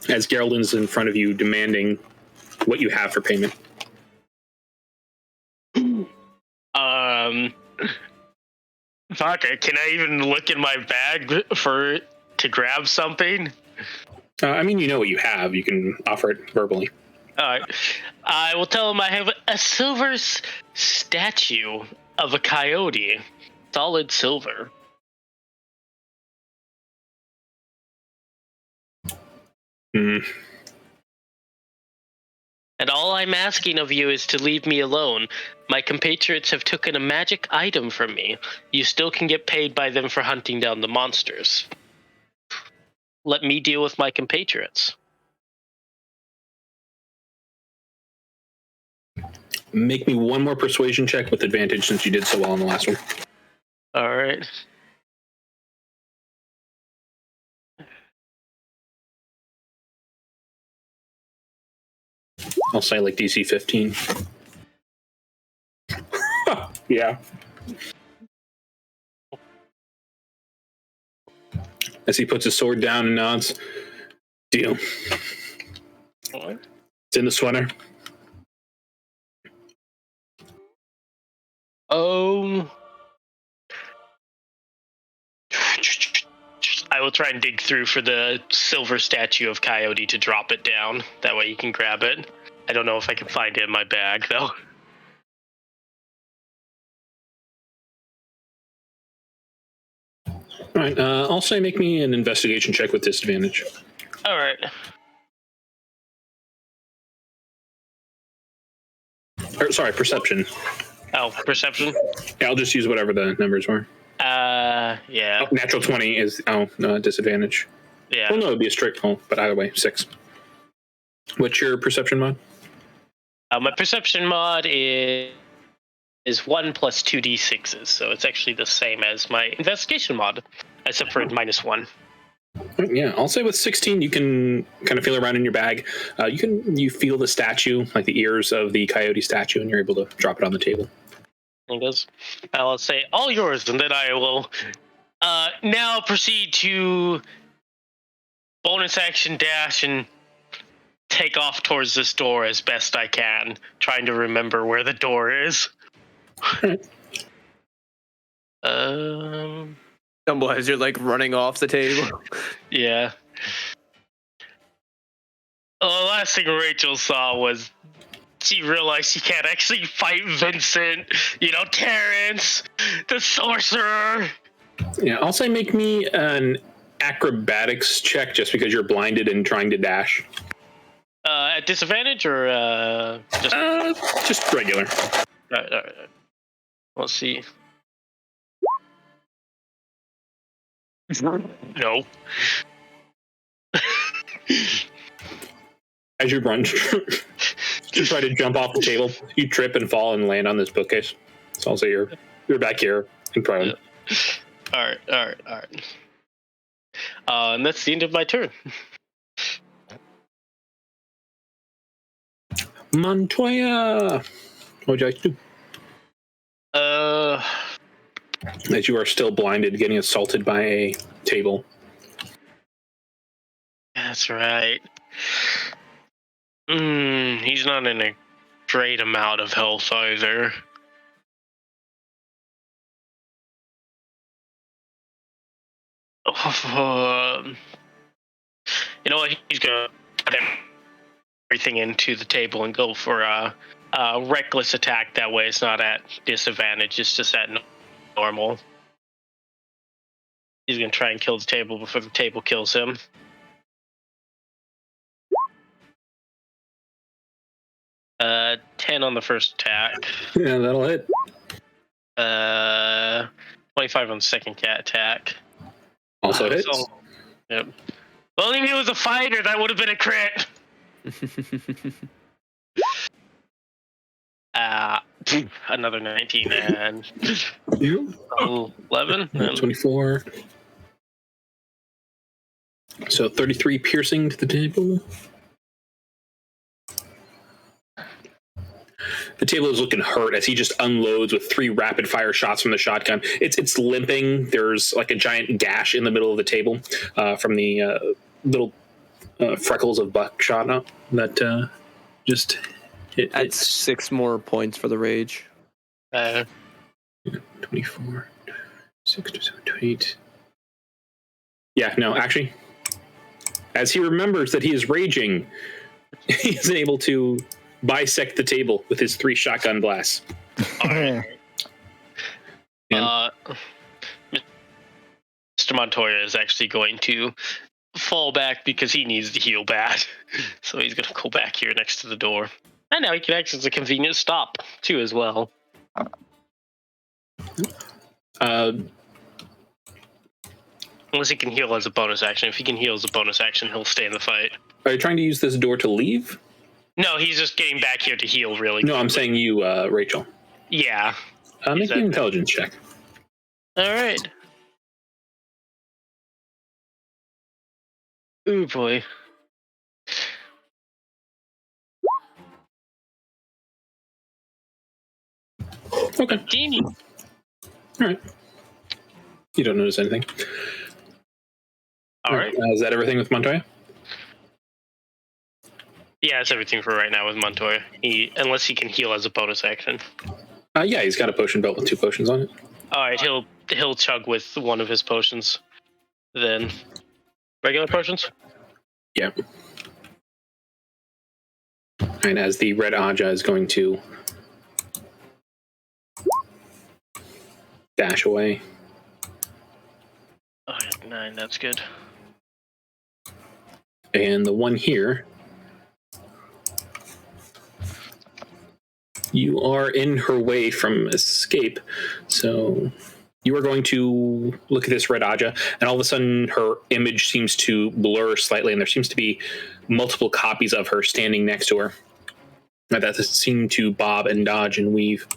as Geraldin's in front of you demanding what you have for payment. Fuck it. Can I even look in my bag to grab something? I mean, you know what you have. You can offer it verbally. All right. I will tell him I have a silver statue of a coyote. Solid silver. Mm. And all I'm asking of you is to leave me alone. My compatriots have taken a magic item from me. You still can get paid by them for hunting down the monsters. Let me deal with my compatriots. Make me one more persuasion check with advantage since you did so well on the last one. All right. I'll say like DC 15. Yeah. As he puts his sword down and nods. Deal. What? It's in the sweater. I will try and dig through for the silver statue of Coyote to drop it down. That way you can grab it. I don't know if I can find it in my bag, though. All right. I'll say make me an investigation check with disadvantage. All right. Or, sorry, perception. Oh, perception? Yeah, I'll just use whatever the numbers were. Yeah. Oh, natural 20 is disadvantage. Yeah. Well, no, it'd be a strict roll, but either way, 6. What's your perception mod? My perception mod is 1 plus 2d6s, so it's actually the same as my investigation mod, except for -1. Yeah, I'll say with 16, you can kind of feel around in your bag. You feel the statue, like the ears of the coyote statue, and you're able to drop it on the table. He goes, I'll say, all yours, and then I will now proceed to bonus action dash and take off towards this door as best I can, trying to remember where the door is. Stumble as you're like running off the table. Yeah. Well, the last thing Rachel saw was she realized she can't actually fight Vincent, Terrence, the sorcerer. Yeah, I'll say make me an acrobatics check just because you're blinded and trying to dash. At disadvantage or just regular. All right. Let's see. No. As you run to try to jump off the table, you trip and fall and land on this bookcase. So I'll say you're back here in prone. All right. And that's the end of my turn. Montoya, what would you like to do? As you are still blinded, getting assaulted by a table. That's right. He's not in a great amount of health either. You know what? He's gonna put everything into the table and go for a reckless attack. That way, it's not at disadvantage. It's just at normal. He's gonna try and kill the table before the table kills him. Uh, 10 on the first attack. Yeah, that'll hit. 25 on the second cat attack. Also hits. So, yep. Well, only if he was a fighter, that would have been a crit. Another 19 and 11. 24. So 33 piercing to the table. The table is looking hurt as he just unloads with 3 rapid fire shots from the shotgun. It's limping. There's like a giant gash in the middle of the table from the little freckles of buckshot that just hit. Add 6 more points for the rage. 24, 6, 7, 8. Yeah, no, actually, as he remembers that he is raging, he's able to bisect the table with his 3 shotgun blasts. Mr. Montoya is actually going to fall back because he needs to heal bad. So he's going to go back here next to the door. And now he can act as a convenient stop, too, as well. Unless he can heal as a bonus action. If he can heal as a bonus action, he'll stay in the fight. Are you trying to use this door to leave? No, he's just getting back here to heal, really. No, I'm saying you, Rachel. Yeah. Make an intelligence check. All right. Ooh, boy. Okay. 15. All right. You don't notice anything. All right. Is that everything with Montoya? Yeah, that's everything for right now with Montoya. Unless he can heal as a bonus action. Yeah, he's got a potion belt with 2 potions on it. All right, he'll chug with one of his potions. Then, regular potions. Yeah. And as the red Aja is going to dash away. Oh, 9. That's good. And the one here, you are in her way from escape. So you are going to look at this red Aja, and all of a sudden her image seems to blur slightly, and there seems to be multiple copies of her standing next to her that seem to bob and dodge and weave.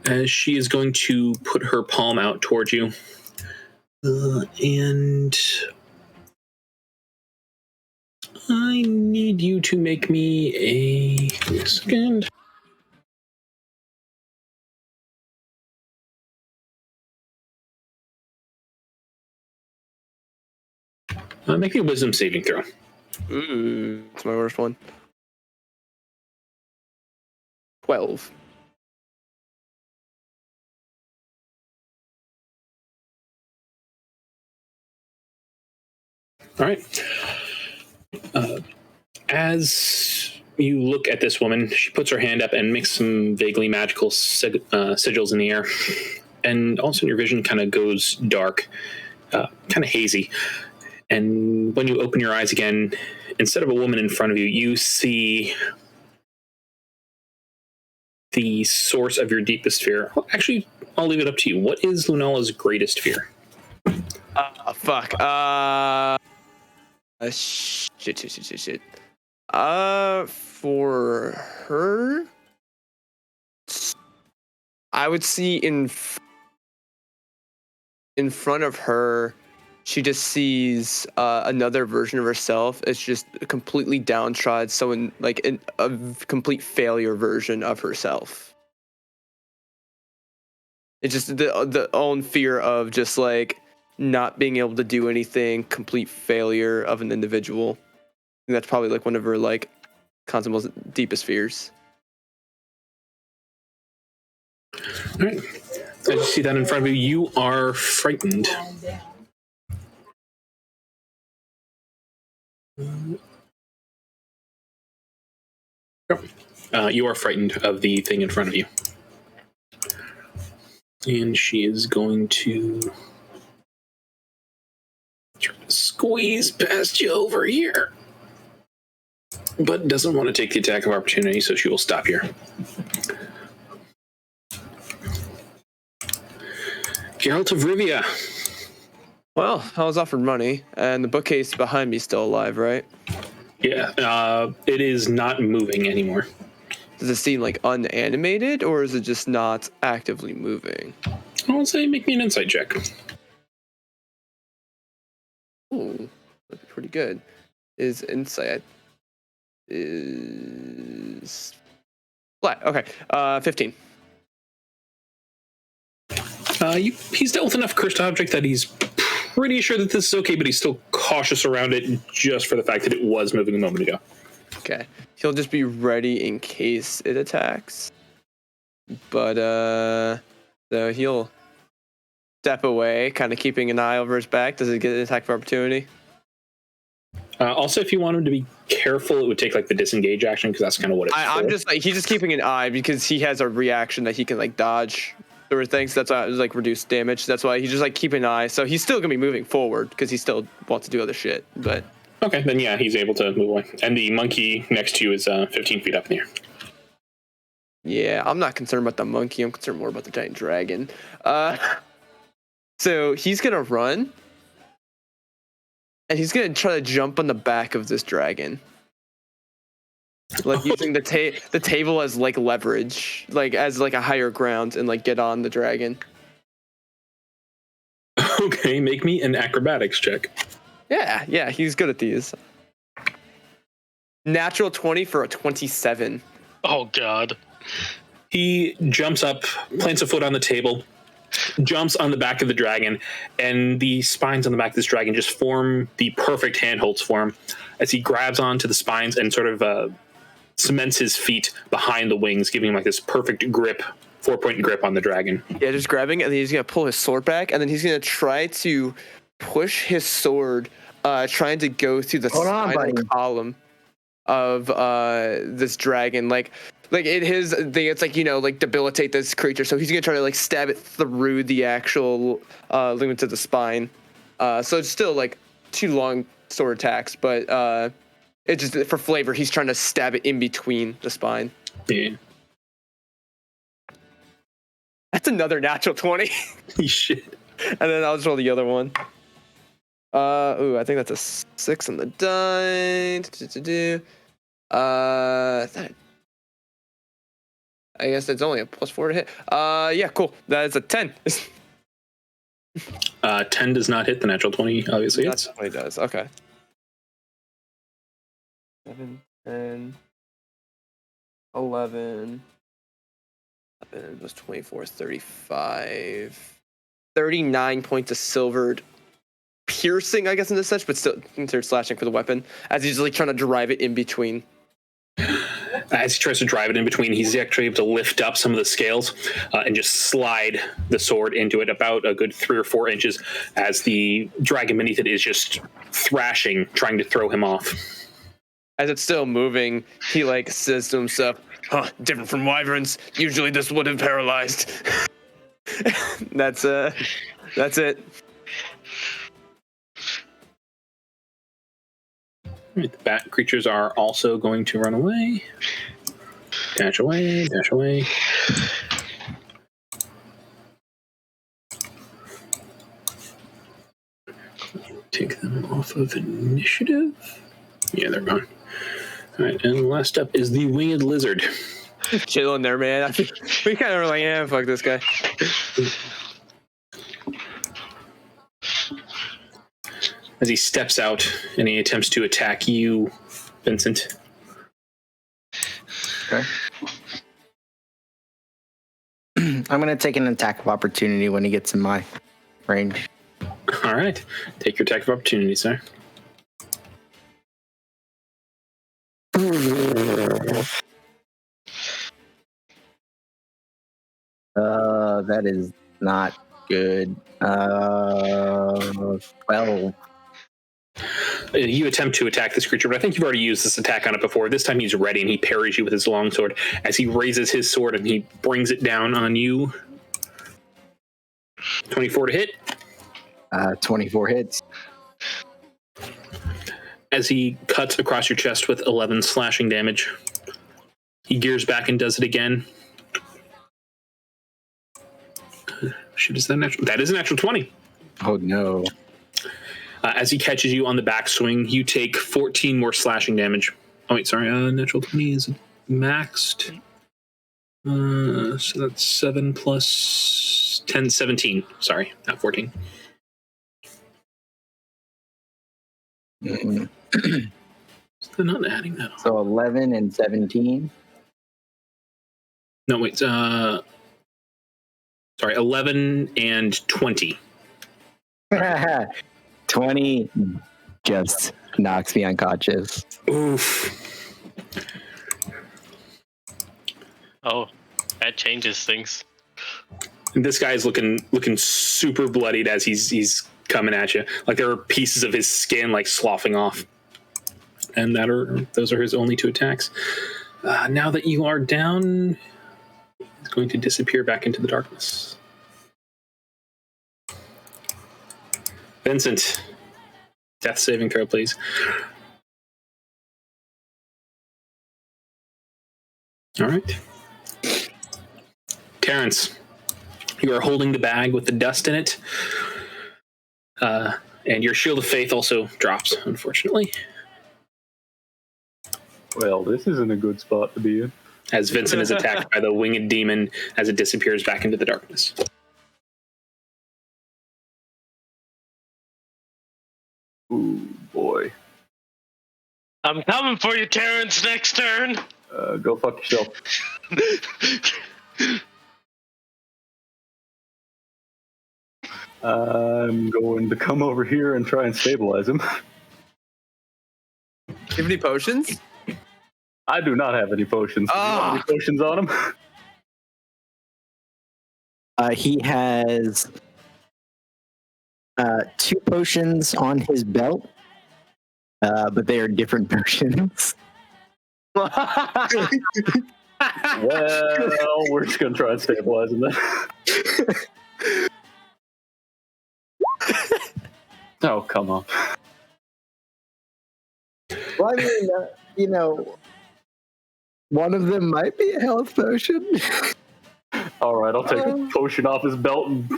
As she is going to put her palm out towards you. And I need you to make me a second. Make me a wisdom saving throw. Ooh, it's my worst one. 12. All right. As you look at this woman, she puts her hand up and makes some vaguely magical sigils in the air. And all of a sudden your vision kind of goes dark, kind of hazy. And when you open your eyes again, instead of a woman in front of you, you see the source of your deepest fear. Well, actually, I'll leave it up to you. What is Lunala's greatest fear? Fuck. Shit. For her, I would see in front of her, she just sees another version of herself. It's just a completely downtrodden, someone like a complete failure version of herself. It's just the own fear of just like not being able to do anything, complete failure of an individual. And that's probably like one of her like constant most deepest fears. All right. As you see that in front of you, you are frightened. You are frightened of the thing in front of you. And she is going to try to squeeze past you over here. But doesn't want to take the attack of opportunity, so she will stop here. Geralt of Rivia. Well, I was offered money, and the bookcase behind me is still alive, right? Yeah, it is not moving anymore. Does it seem like unanimated, or is it just not actively moving? I'll say make me an insight check. Ooh, that'd be pretty good. Is insight is flat? Okay, 15. He's dealt with enough cursed object that he's pretty sure that this is okay, but he's still cautious around it just for the fact that it was moving a moment ago. Okay, he'll just be ready in case it attacks. But so he'll step away, kind of keeping an eye over his back. Does it get an attack of opportunity? Also, if you want him to be careful, it would take like the disengage action because that's kind of what it's for. I'm just like he's just keeping an eye because he has a reaction that he can like dodge sort of things. That's why it was like reduced damage. That's why he's just like keeping an eye. So he's still gonna be moving forward because he still wants to do other shit. But okay, then yeah, he's able to move away. And the monkey next to you is 15 feet up in the air. Yeah, I'm not concerned about the monkey. I'm concerned more about the giant dragon. So he's gonna run, and he's gonna try to jump on the back of this dragon, like using the table as like leverage, like as like a higher ground, and like get on the dragon. Okay, make me an acrobatics check. Yeah, he's good at these. Natural 20 for a 27. Oh God. He jumps up, plants a foot on the table, jumps on the back of the dragon, and the spines on the back of this dragon just form the perfect handholds for him as he grabs onto the spines and sort of cements his feet behind the wings, giving him like this perfect grip, 4-point grip on the dragon. Yeah, just grabbing, and then he's gonna pull his sword back, and then he's gonna try to push his sword, trying to go through the spinal column of this dragon, like his thing. It's like, you know, like debilitate this creature. So he's gonna try to like stab it through the actual ligaments of the spine. So it's still like 2 long sword attacks, but it just for flavor, he's trying to stab it in between the spine. Yeah. That's another natural 20. Shit. And then I'll just roll the other one. I think that's a 6 on the die. I guess it's only a +4 to hit. Yeah, cool. That is a 10. 10 does not hit the natural 20, obviously. That's what it does. Okay. 7, 10, 11. 11 was 24, 35. 39 points of silvered piercing, I guess, in this sense, but still considered slashing for the weapon, as he's like trying to drive it in between. As he tries to drive it in between, he's actually able to lift up some of the scales and just slide the sword into it about a good 3 or 4 inches as the dragon beneath it is just thrashing, trying to throw him off. As it's still moving, he like says to himself, "Huh, different from wyverns. Usually this would have paralyzed." That's it. Right, the bat creatures are also going to run away. Dash away, dash away. Take them off of initiative. Yeah, they're gone. All right, and last up is the winged lizard. Just chilling there, man. We kind of were like, yeah, fuck this guy. As he steps out and he attempts to attack you, Vincent. Okay. I'm going to take an attack of opportunity when he gets in my range. All right, take your attack of opportunity, sir. That is not good. 12. You attempt to attack this creature, but I think you've already used this attack on it before. This time he's ready and he parries you with his longsword as he raises his sword and he brings it down on you. 24 to hit. 24 hits. As he cuts across your chest with 11 slashing damage. He gears back and does it again. Shoot, is that natural? That is a natural 20. Oh, no. As he catches you on the backswing, you take 14 more slashing damage. Oh, wait, sorry. Natural 20 is maxed. So that's 7 plus 10, 17. Sorry, not 14. Mm. They're not adding that on. So 11 and 17. No, wait. Sorry, 11 and 20. 20 just knocks me unconscious. Oof. Oh, that changes things. And this guy's looking super bloodied as he's coming at you. Like there are pieces of his skin like sloughing off. And those are his only 2 attacks. Now that you are down, he's going to disappear back into the darkness. Vincent, death saving throw, please. All right. Terrence, you are holding the bag with the dust in it. And your shield of faith also drops, unfortunately. Well, this isn't a good spot to be in. As Vincent is attacked by the winged demon as it disappears back into the darkness. Ooh, boy. I'm coming for you, Terrence, next turn. Go fuck yourself. I'm going to come over here and try and stabilize him. You have any potions? I do not have any potions. Do you have any potions on him? He has 2 potions on his belt, but they are different versions. Well, we're just going to try and stabilize him then. Oh, come on. Well, I mean, one of them might be a health potion. All right, I'll take a potion off his belt and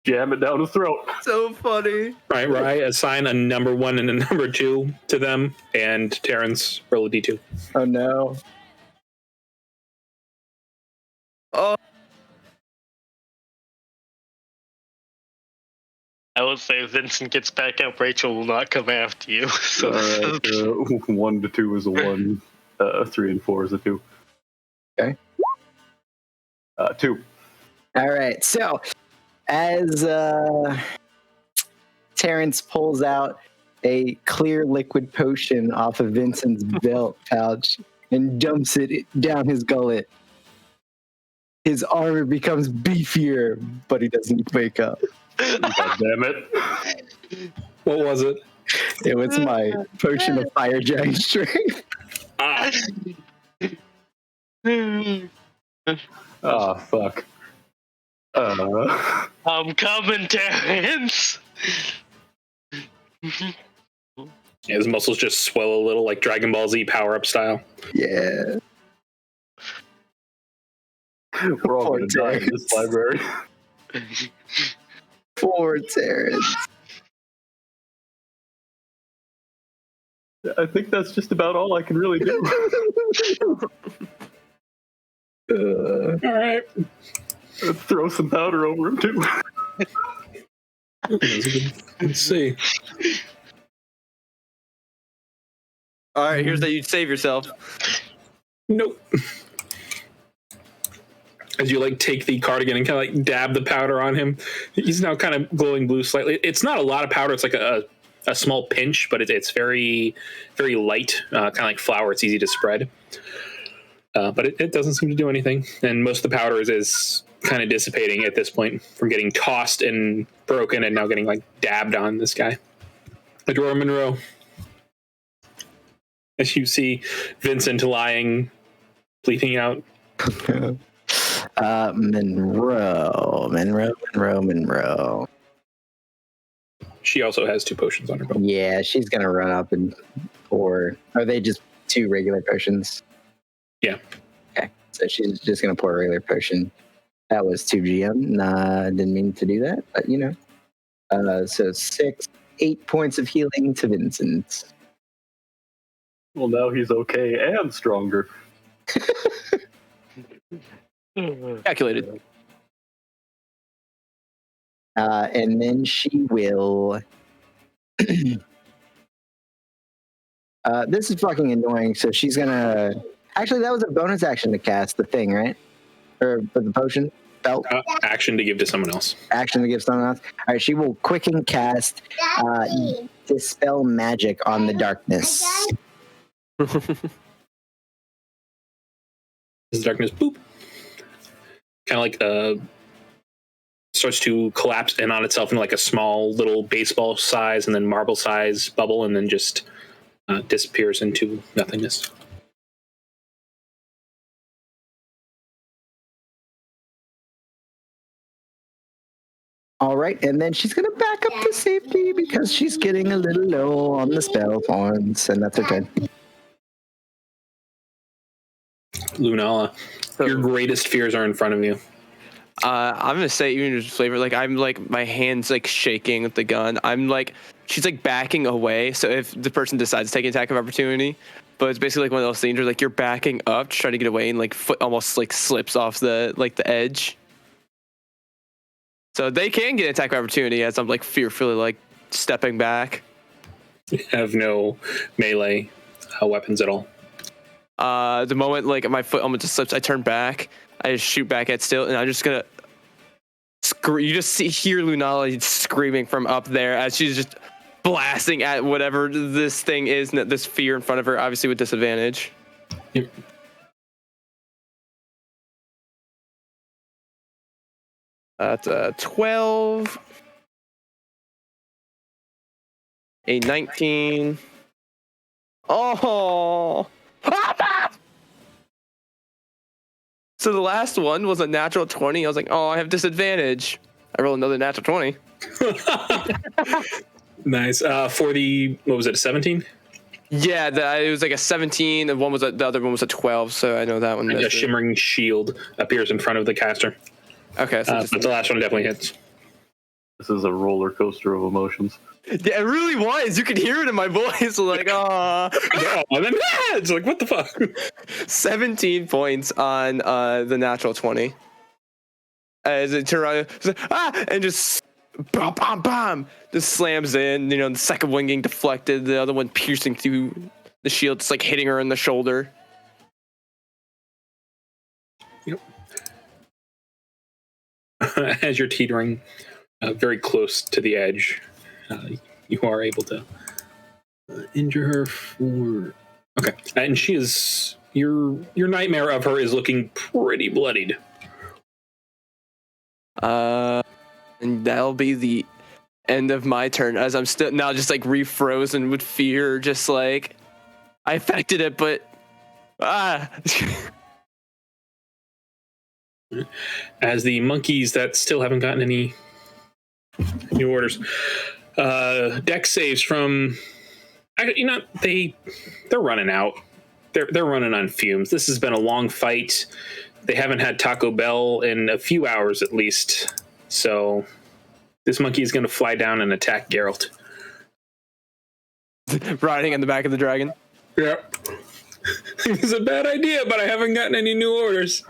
jam it down his throat. So funny. Right, Rye, assign a number 1 and a number 2 to them, and Terrence, roll a d2. Oh, no. Oh, I will say if Vincent gets back up, Rachel will not come after you. So All right, 1 to 2 is a 1. 3 and 4 is a 2. Okay. 2. All right. So, as Terrence pulls out a clear liquid potion off of Vincent's belt pouch and dumps it down his gullet. His armor becomes beefier, but he doesn't wake up. God damn it. What was it? It was my potion of fire giant strength. Ah, Oh, fuck. I'm coming, Terrence. yeah, his muscles just swell a little, like Dragon Ball Z power-up style. Yeah. We're all Poor gonna die in this library. Poor Terrence. I think that's just about all I can really do. All right. Throw some powder over him, too. Let's see. All right, here's how you save yourself. Nope. As you like take the cardigan and kind of like dab the powder on him, he's now kind of glowing blue slightly. It's not a lot of powder. It's like a small pinch, but it's very, very light, kind of like flour. It's easy to spread. But it doesn't seem to do anything. And most of the powder is kind of dissipating at this point from getting tossed and broken and now getting like dabbed on this guy. Adora Monroe. As you see Vincent lying, bleeding out. Monroe. She also has 2 potions on her belt. Yeah, she's gonna run up and pour. Are they just 2 regular potions? Yeah. Okay, so she's just gonna pour a regular potion. That was 2 GM. Nah, didn't mean to do that, but you know. So 8 points of healing to Vincent. Well, now he's okay and stronger. Calculated. And then she will. This is fucking annoying. So she's gonna. Actually, that was a bonus action to cast the thing, right? Or for the potion belt. Action to give to someone else. Action to give someone else. All right, she will quicken cast dispel magic on the darkness. As the darkness, boop, kind of like starts to collapse in on itself in like a small little baseball size and then marble size bubble, and then just disappears into nothingness. All right, and then she's gonna back up to safety because she's getting a little low on the spell points, and that's her turn. Lunala, your greatest fears are in front of you. I'm gonna say even just flavor, like I'm like my hands like shaking with the gun. I'm like she's like backing away. So if the person decides to take an attack of opportunity, but it's basically like one of those things where like you're backing up to try to get away and like foot almost like slips off the edge. So they can get an attack of opportunity as I'm like fearfully like stepping back. You have no melee weapons at all. The moment like my foot almost just slips, I turn back. I just shoot back at still, and I'm just gonna you just hear Lunala screaming from up there as she's just blasting at whatever this thing is, this fear in front of her, obviously with disadvantage. Yep. That's a 12, a 19. Oh! So the last one was a natural 20. I was like, oh, I have disadvantage. I roll another natural 20. Nice. For the, what was it, 17? Yeah, it was like a 17. And the other one was a 12. So I know that one. A shimmering shield appears in front of the caster. Okay, so but the last one definitely hits. This is a roller coaster of emotions. Yeah, it really was. You could hear it in my voice. Like, ah. And then it's like, what the fuck? 17 points on the natural 20. As it turns around, and just bam, bam, bam, just slams in. You know, the second one getting deflected, the other one piercing through the shield, just like hitting her in the shoulder. Yep. As you're teetering very close to the edge, you are able to injure her for... Okay. And she is... Your nightmare of her is looking pretty bloodied. And that'll be the end of my turn, as I'm still now just like refrozen with fear, just like I affected it, but As the monkeys that still haven't gotten any new orders, dex saves from... they're running out. They're running on fumes. This has been a long fight. They haven't had Taco Bell in a few hours at least. So this monkey is going to fly down and attack Geralt. riding on the back of the dragon. Yep. It's a bad idea, but I haven't gotten any new orders.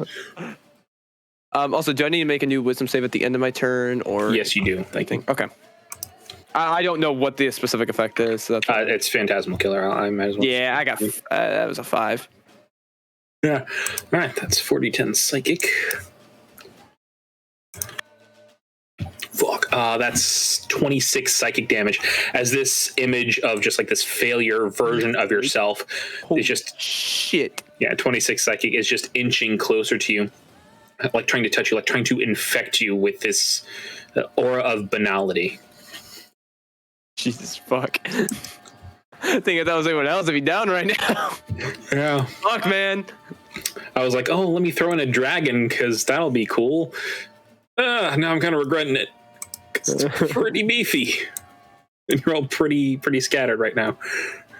Also, do I need to make a new wisdom save at the end of my turn, or Yes, you do. Thank you. Okay. I don't know what the specific effect is. So that's It's Phantasmal Killer. I might as well. yeah, I got that was a 5. Yeah. All right, that's 40-10 psychic. Fuck. That's 26 psychic damage. As this image of just like this failure version of yourself is just... shit. Yeah, 26 psychic is just inching closer to you. Like trying to touch you, like trying to infect you with this aura of banality. Jesus fuck. I think if that was anyone else, I'd be down right now. Yeah. Fuck, man. I was like, oh, let me throw in a dragon because that'll be cool. Now I'm kind of regretting it. 'Cause it's pretty beefy. And you're all pretty scattered right now.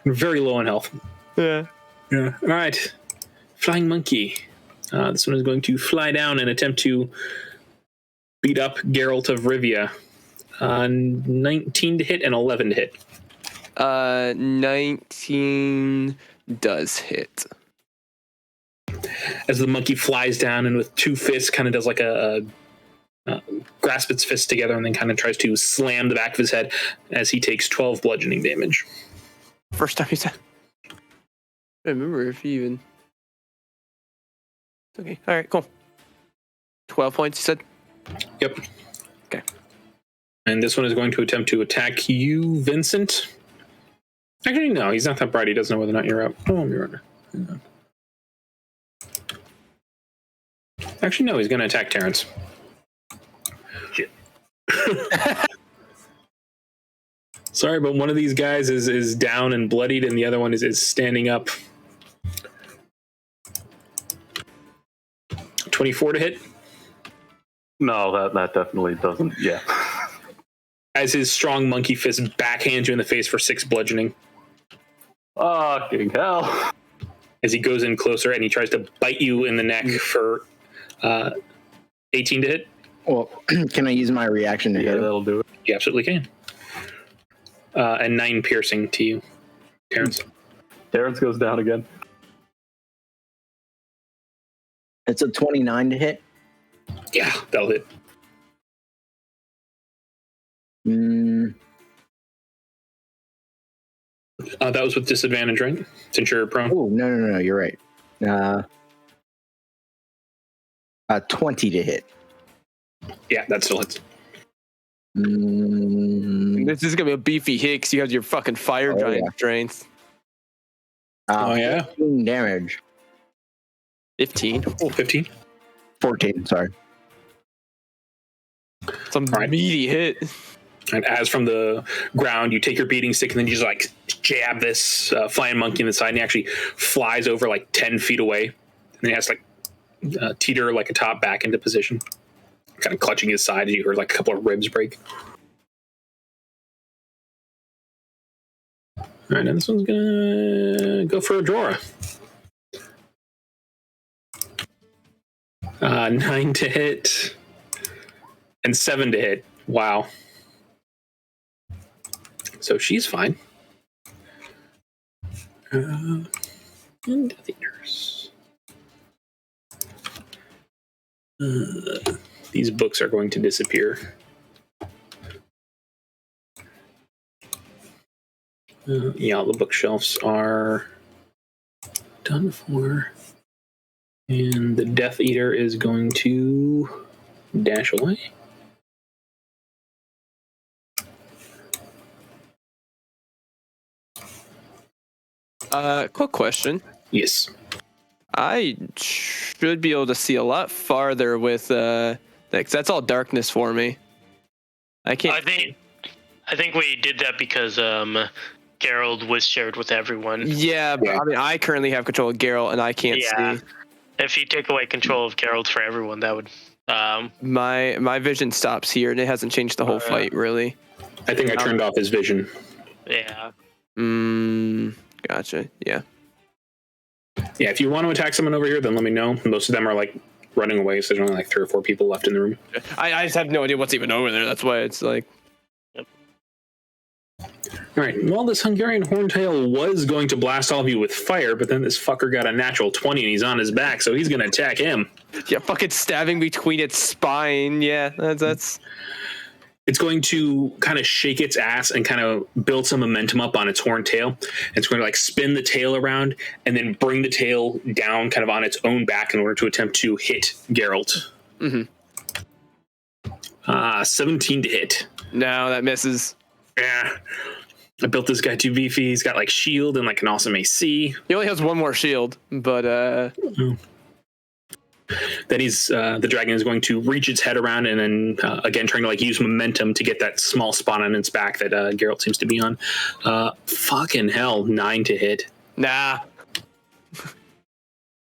Very low in health. Yeah. Yeah. All right. Flying monkey. This one is going to fly down and attempt to beat up Geralt of Rivia. 19 to hit and 11 to hit. 19 does hit. As the monkey flies down and with two fists kind of does like a grasp its fists together and then kind of tries to slam the back of his head as he takes 12 bludgeoning damage. First time you said. I remember if you even. Okay. All right. Cool. 12 points. You said. Yep. Okay. And this one is going to attempt to attack you, Vincent. Actually, no, he's not that bright. He doesn't know whether or not you're up. Oh, you're under. Yeah. Actually, no, he's going to attack Terrence. Shit. Sorry, but one of these guys is down and bloodied, and the other one is standing up. 24 to hit. No, that definitely doesn't. Yeah. As his strong monkey fist backhands you in the face for 6 bludgeoning. Fucking hell. As he goes in closer and he tries to bite you in the neck for 18 to hit. Well, can I use my reaction to Yeah, hit him? that'll do it. You absolutely can. And 9 piercing to you, Terrence. Terrence goes down again. It's a 29 to hit. Yeah, that'll hit. That was with disadvantage, right? Since you're prone. Oh, no, you're right. 20 to hit. Yeah, that still hits. This is gonna be a beefy hit 'cause you have your fucking fire giant strength. Oh, yeah? 15 damage. 15. Oh, 15. 14, sorry. Some right. meaty hit. And as from the ground, you take your beating stick and then you just like jab this flying monkey in the side, and he actually flies over like 10 feet away. And then he has to like teeter like a top back into position, kind of clutching his side as you heard like a couple of ribs break. All right, now this one's gonna go for a Drora. 9 to hit and 7 to hit. Wow. So she's fine. And Death Eaters. These books are going to disappear. Yeah, all the bookshelves are done for. And the Death Eater is going to dash away. Quick question. Yes. I should be able to see a lot farther with that's all darkness for me. I can't. I think we did that because Gerald was shared with everyone. Yeah, but I mean, I currently have control of Geralt, and I can't see. If you take away control of Gerald for everyone, that would. My vision stops here, and it hasn't changed the whole fight really. I think I turned off his vision. Yeah. Gotcha. Yeah. Yeah, if you want to attack someone over here, then let me know. Most of them are like running away, so there's only like 3 or 4 people left in the room. I just have no idea what's even over there. That's why it's like. All right. Well, this Hungarian Horntail was going to blast all of you with fire, but then this fucker got a natural 20 and he's on his back, so he's going to attack him. Yeah, fucking stabbing between its spine. Yeah, that's. It's going to kind of shake its ass and kind of build some momentum up on its horn tail. It's going to like spin the tail around and then bring the tail down kind of on its own back in order to attempt to hit Geralt. 17 to hit. No, that misses. Yeah. I built this guy too beefy. He's got like shield and like an awesome AC. He only has 1 more shield, but Then the dragon is going to reach its head around and then again trying to like use momentum to get that small spot on its back that Geralt seems to be on. Fucking hell, 9 to hit. Nah.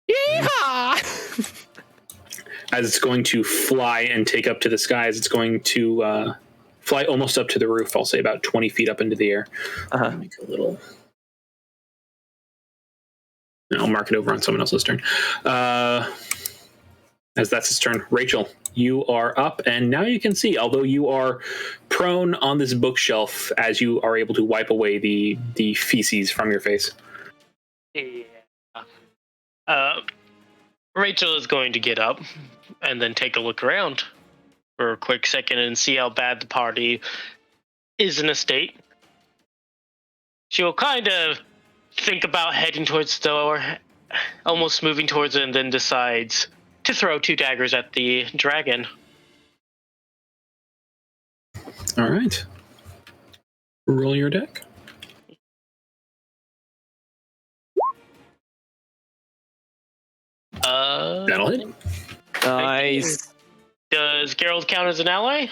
Yeehaw! As it's going to fly and take up to the skies, it's going to fly almost up to the roof. I'll say about 20 feet up into the air. Make a little. I'll mark it over on someone else's turn. As that's its turn. Rachel, you are up, and now you can see, although you are prone on this bookshelf, as you are able to wipe away the feces from your face. Yeah. Rachel is going to get up and then take a look around for a quick second and see how bad the party is in a state. She'll kind of think about heading towards the door, almost moving towards it, and then decides to throw 2 daggers at the dragon. All right. Roll your deck. That'll hit. Nice. Does Gerald count as an ally?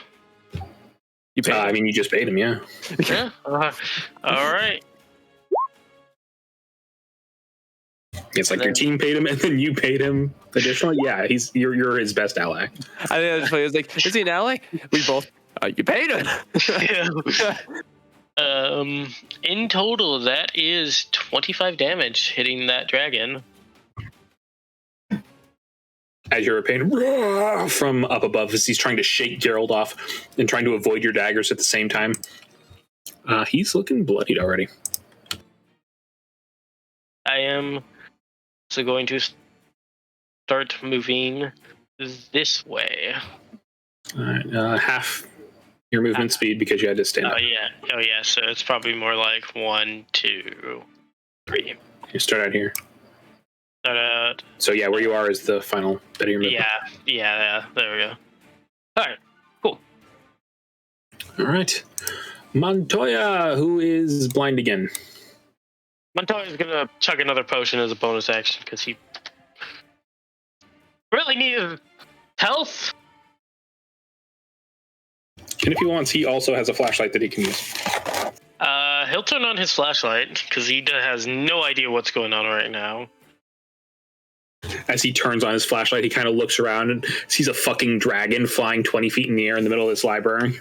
You paid I mean, you just paid him, yeah. Yeah. All right. It's like your team paid him, and then you paid him additionally. Yeah, you're his best ally. I think that's funny. It was like, is he an ally? We both. You paid him. In total, that is 25 damage hitting that dragon. As you're paying from up above, as he's trying to shake Gerald off and trying to avoid your daggers at the same time. He's looking bloodied already. I am also going to start moving this way. All right, half your movement speed because you had to stand up. Oh yeah. So it's probably more like 1, 2, 3. You start out here. Start out. So yeah, where you are is the final bit of your movement. Yeah. There we go. All right. Cool. All right. Montoya, who is blind again. Montoya's gonna chug another potion as a bonus action because he really needed health. And if he wants, he also has a flashlight that he can use. He'll turn on his flashlight because he has no idea what's going on right now. As he turns on his flashlight, he kind of looks around and sees a fucking dragon flying 20 feet in the air in the middle of this library.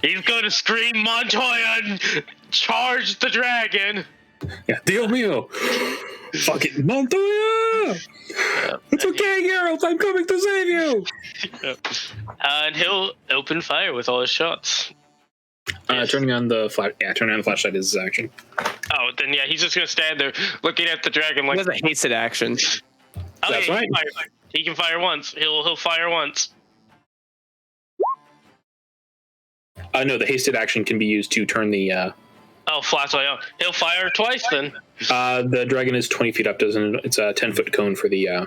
He's going to scream Montoya and charge the dragon. Yeah, Dio mio! Fucking Montoya! It's okay, Geralt, I'm coming to save you! And he'll open fire with all his shots. Turning on the flashlight is his action. Oh, then yeah, he's just gonna stand there looking at the dragon like. He has a hasted action. Oh, That's yeah, right. He can fire once. He'll fire once. No, the hasted action can be used to turn the. Flashlight on. He'll fire twice then. The dragon is 20 feet up, doesn't it? It's a 10-foot cone for the.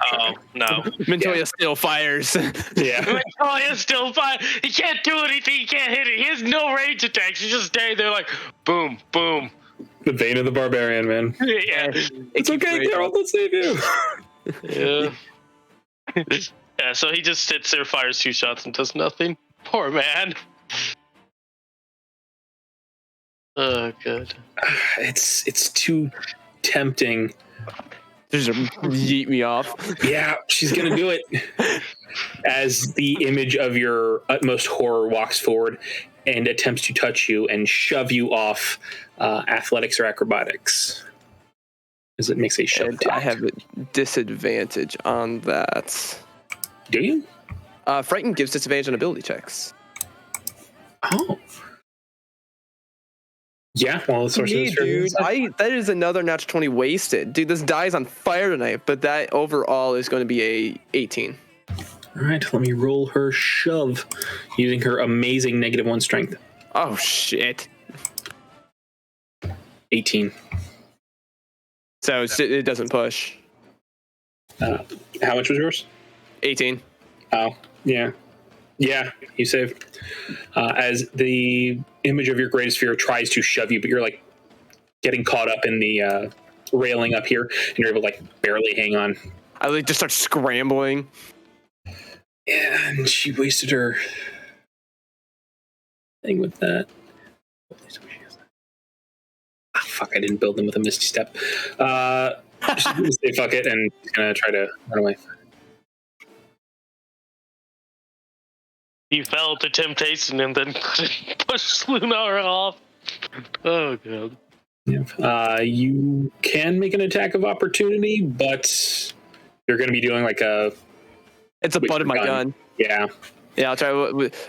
No. Montoya still fires. Yeah. Montoya still fire. He can't do anything. He can't hit it. He has no range attacks. He's just standing there like, boom, boom, The vein of the barbarian, man. Yeah. It's okay, Geralt, I'll save you. Yeah. Yeah, so he just sits there, fires 2 shots, and does nothing. Poor man. Oh, good. It's too tempting. Just yeet me off. Yeah, she's gonna do it. As the image of your utmost horror walks forward and attempts to touch you and shove you off athletics or acrobatics. As it makes a shove And attack. I have a disadvantage on that. Do you? Frighten gives disadvantage on ability checks. Oh. Yeah, well, the source Me, of dude, that is another natural 20 wasted. Dude, this die is on fire tonight, but that overall is going to be a 18. All right, let me roll her shove using her amazing -1 strength. Oh, shit. 18. So it doesn't push. How much was yours? 18. Oh, yeah. Yeah, you saved. As the image of your greatest fear tries to shove you, but you're like getting caught up in the railing up here, and you're able to like barely hang on. I like just start scrambling. And she wasted her thing with that. Ah, fuck, I didn't build them with a Misty Step. She's gonna say fuck it, and she's gonna try to run away. He fell to temptation and then couldn't push Lunar off. Oh, God. Yeah. You can make an attack of opportunity, but you're going to be doing like a... It's a butt of my gun. Yeah. Yeah, I'll try.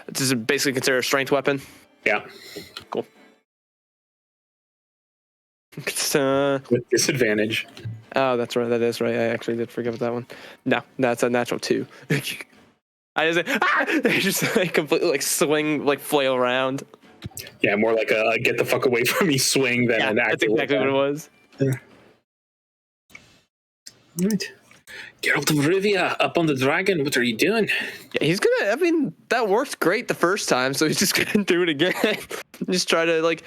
This is basically considered a strength weapon. Yeah. Cool. With disadvantage. Oh, that's right. That is right. I actually did forget about that one. No, that's a natural 2. I just like completely like swing, like flail around. Yeah, more like a get the fuck away from me swing than an that's actual exactly what it was. Yeah. Right. Geralt of Rivia up on the dragon. What are you doing? Yeah, he's gonna. I mean, that worked great the first time, so he's just gonna do it again. Just try to like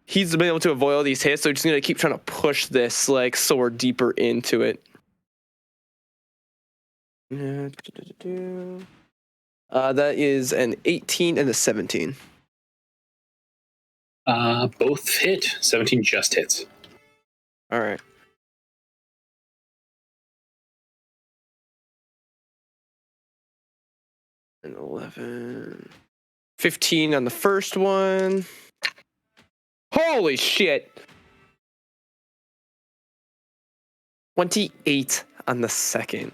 he's been able to avoid all these hits, so he's just gonna keep trying to push this like sword deeper into it. That is an 18 and a 17. Both hit. 17 just hits. All right. And 11. 15 on the first one. Holy shit. 28 on the second.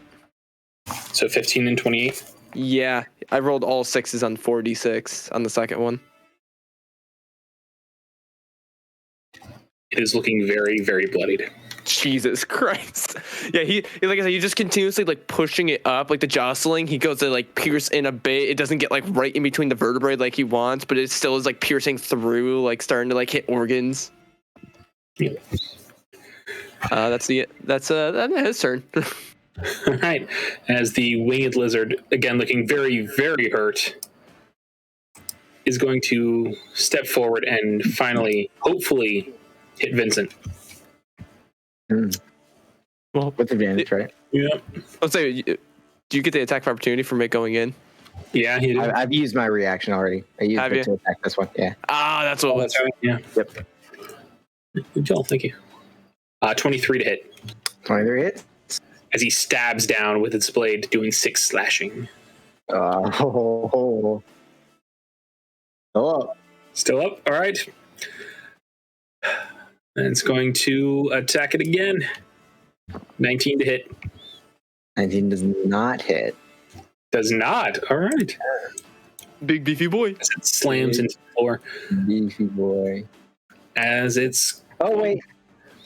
So 15 and 28. Yeah, I rolled all 6s on 4d6 on the second one. It is looking very, very bloodied. Jesus Christ. Yeah, he like I said, he just continuously like pushing it up, like the jostling. He goes to like pierce in a bit. It doesn't get like right in between the vertebrae like he wants, but it still is like piercing through, like starting to like hit organs. Yeah. That's his turn. All right. As the winged lizard, again looking very, very hurt, is going to step forward and finally, hopefully, hit Vincent. Well, With advantage, right? Yeah. let's say, do you get the attack of opportunity from it going in? Yeah, he did. I've used my reaction already. I used Have it you? to attack this one. Yeah. Ah, that's what it was. That's right. Yeah. Yep. Good job. Thank you. 23 to hit. 23 hits. As he stabs down with its blade, doing 6 slashing. Oh. Hello. Still up. All right. And it's going to attack it again. 19 to hit. 19 does not hit. Does not. All right. Big beefy boy. As it slams into the floor. Beefy boy. As it's... Oh, wait.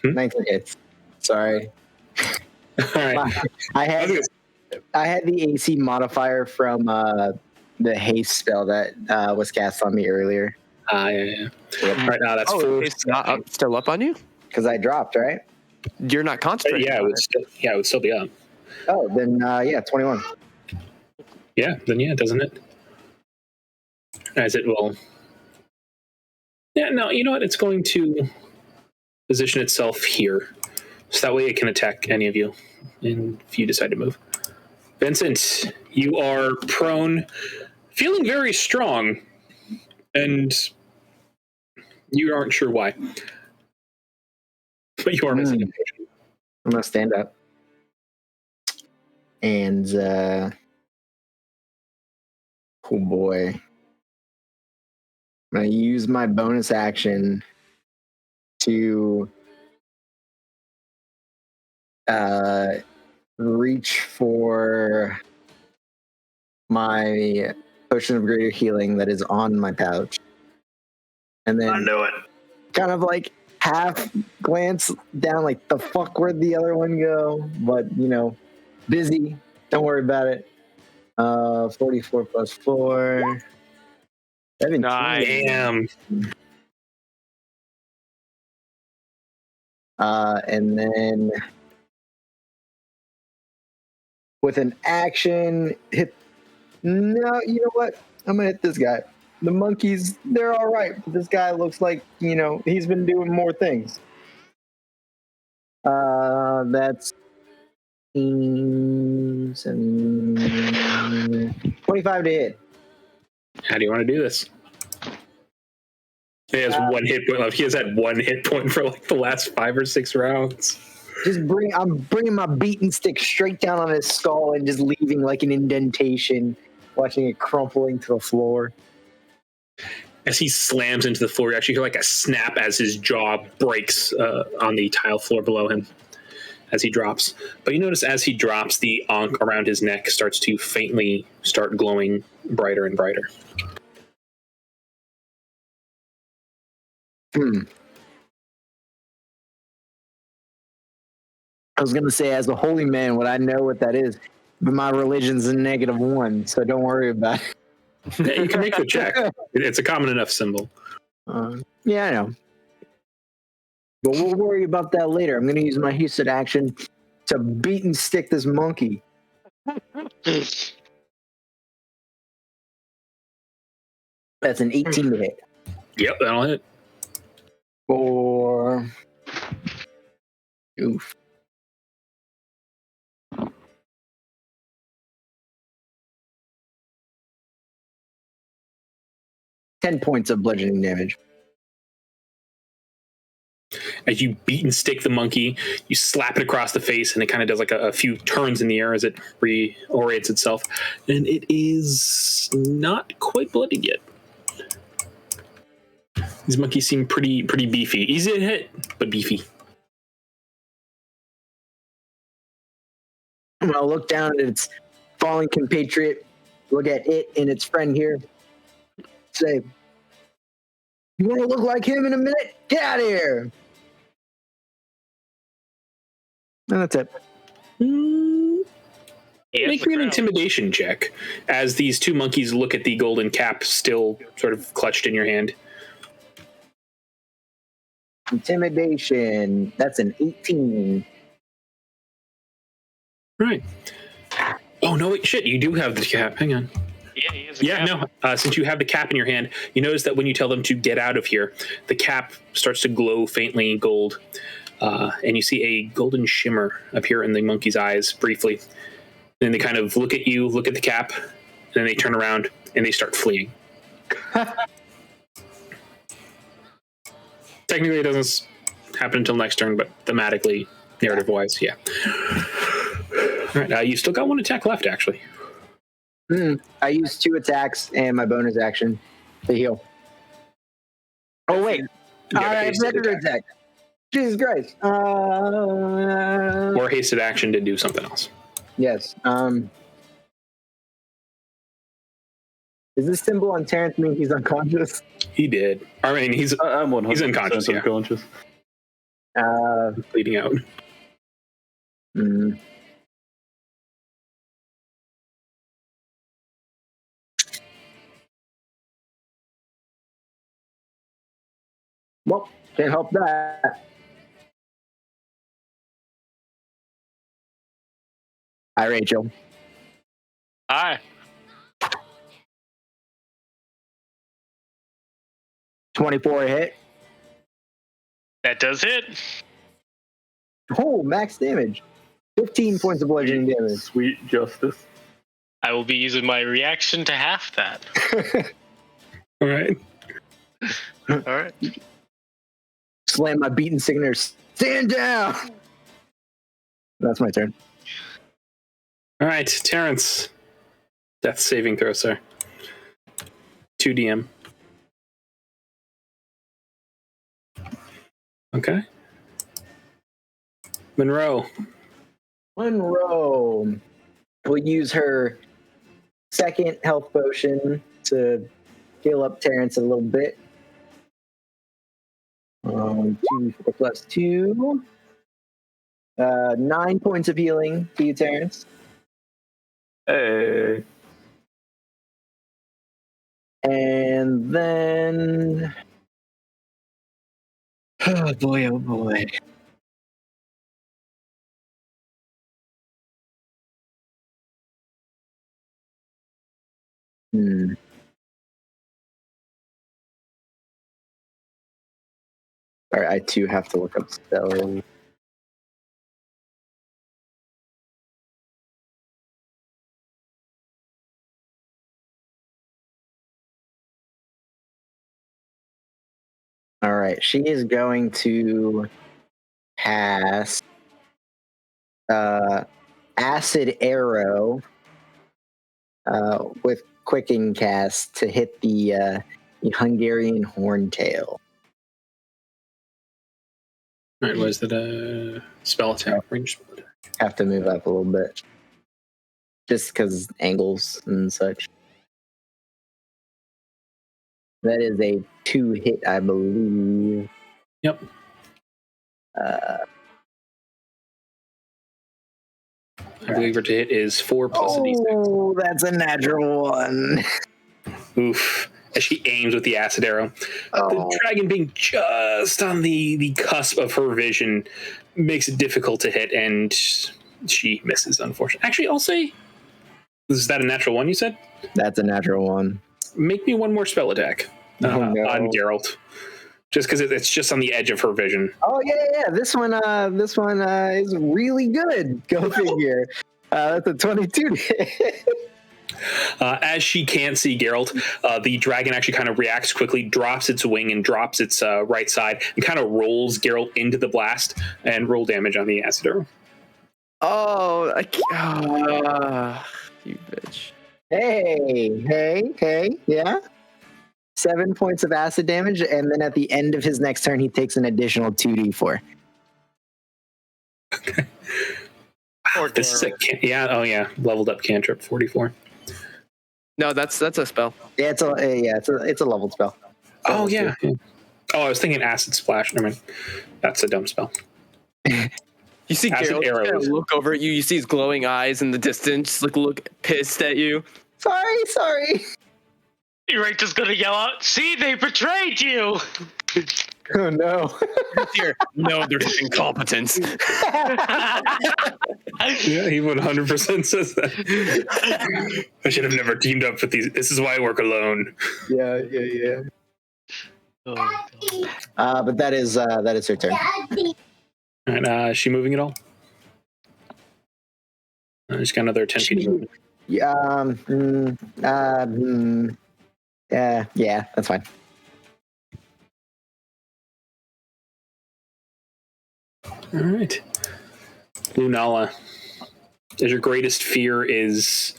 19 hits. Sorry. All right. I had the AC modifier from the haste spell that was cast on me earlier. Yeah. All right, now that's 4. It's not still up on you? Because I dropped, right? You're not concentrating. Yeah, it would still be up. Oh, then, 21. Yeah, then yeah, doesn't it? As it will. Yeah, no, you know what? It's going to position itself here. So that way it can attack any of you if you decide to move. Vincent, you are prone, feeling very strong, and you aren't sure why. But you are missing a potion. I'm gonna stand up. And oh boy. I'm gonna use my bonus action to reach for my potion of greater healing that is on my pouch. And then I know it. kind of like half glance down, like the fuck, where'd the other one go? But busy. Don't worry about it. 44 plus 4. 17. Nice. Damn. And then with an action, hit. No, you know what? I'm gonna hit this guy. The monkeys, they're all right. But this guy looks like he's been doing more things. That's 25 to hit. How do you want to do this? He has 1 hit point left. He has had 1 hit point for like the last 5 or 6 rounds. I'm bringing my beating stick straight down on his skull and just leaving like an indentation, watching it crumpling to the floor. As he slams into the floor, you actually hear like a snap as his jaw breaks on the tile floor below him as he drops. But you notice as he drops, the ankh around his neck starts to faintly start glowing brighter and brighter. I was going to say, as a holy man, would I know what that is? But my religion's a -1, so don't worry about it. Yeah, you can make the check. It's a common enough symbol. Yeah, I know. But we'll worry about that later. I'm going to use my hasted action to beat and stick this monkey. That's an 18 to hit. Yep, that'll hit. For... Oof. $10 points of bludgeoning damage. As you beat and stick the monkey, you slap it across the face, and it kind of does like a few turns in the air as it reorients itself. And it is not quite bloodied yet. These monkeys seem pretty beefy. Easy to hit, but beefy. I'm going to look down at its fallen compatriot, look at it and its friend here, say, "You want to look like him in a minute? Get out of here!" And that's it. Make me an intimidation check as these 2 monkeys look at the golden cap still sort of clutched in your hand. Intimidation. That's an 18. Right. Oh, no, wait, shit, you do have the cap. Hang on. Yeah, he has a Yeah, cap. no. Since you have the cap in your hand, you notice that when you tell them to get out of here, the cap starts to glow faintly gold. And you see a golden shimmer appear in the monkey's eyes briefly. Then they kind of look at you, look at the cap, and then they turn around and they start fleeing. Technically, it doesn't happen until next turn, but thematically, narrative-wise, yeah. All right, you still got 1 attack left, actually. I used 2 attacks and my bonus action to heal. Oh, wait. You All have a right, hasted regular attack. Jesus Christ. Or hasted action to do something else. Yes. Is this symbol on Terrence mean he's unconscious? He did. I mean, he's I'm 100% He's unconscious, yeah. unconscious. bleeding out. Well, can't help that. Hi, Rachel. Hi. 24 hit. That does hit. Oh, max damage. 15 points of bludgeoning damage. Sweet justice. I will be using my reaction to half that. All right. All right. Slam my beaten signature. Stand down. That's my turn. All right, Terrence. Death saving throw, sir. 2 DM. Okay. Monroe. Monroe will use her second health potion to heal up Terrence a little bit. 2d4 plus 2. 9 points of healing to you, Terrence. Hey. And then... Oh boy, oh boy. All right, I too have to look up spells. All right, she is going to cast Acid Arrow with Quicken Cast to hit the Hungarian Horntail. All right, was that a spell attack? Range spell attack. Have to move up a little bit. Just because angles and such. That is a 2 hit, I believe. Yep. I believe her to hit is 4 plus a d6. Oh, that's a natural one. Oof. As she aims with the acid arrow. Oh. The dragon being just on the cusp of her vision makes it difficult to hit, and she misses, unfortunately. Actually, I'll say, is that a natural one you said? That's a natural one. Make me one more spell attack on Geralt. Just because it's just on the edge of her vision. Oh yeah. This one is really good. Go figure. That's a 22 to hit. As she can't see Geralt, the dragon actually kind of reacts quickly, drops its wing and drops its right side, and kind of rolls Geralt into the blast and roll damage on the acid arrow. Oh, I can't. You bitch. Hey, yeah. 7 points of acid damage, and then at the end of his next turn, he takes an additional 2d4. Okay. Wow, this is leveled up cantrip, 44. No, that's a spell. Yeah, it's a leveled spell. Oh yeah. Oh, I was thinking acid splash. Never mind. That's a dumb spell. You see Acid Geralt arrows. kind of look over at you. You see his glowing eyes in the distance, look pissed at you. Sorry. You're just gonna yell out, "See, they betrayed you!" Oh no. Here, no, there's incompetence. Yeah, he 100% says that. I should have never teamed up with these. This is why I work alone. Yeah. Oh, But that is her turn. All right, is she moving at all? She's got another 10 feet of movement. Yeah, that's fine. All right. Lunala, as your greatest fear is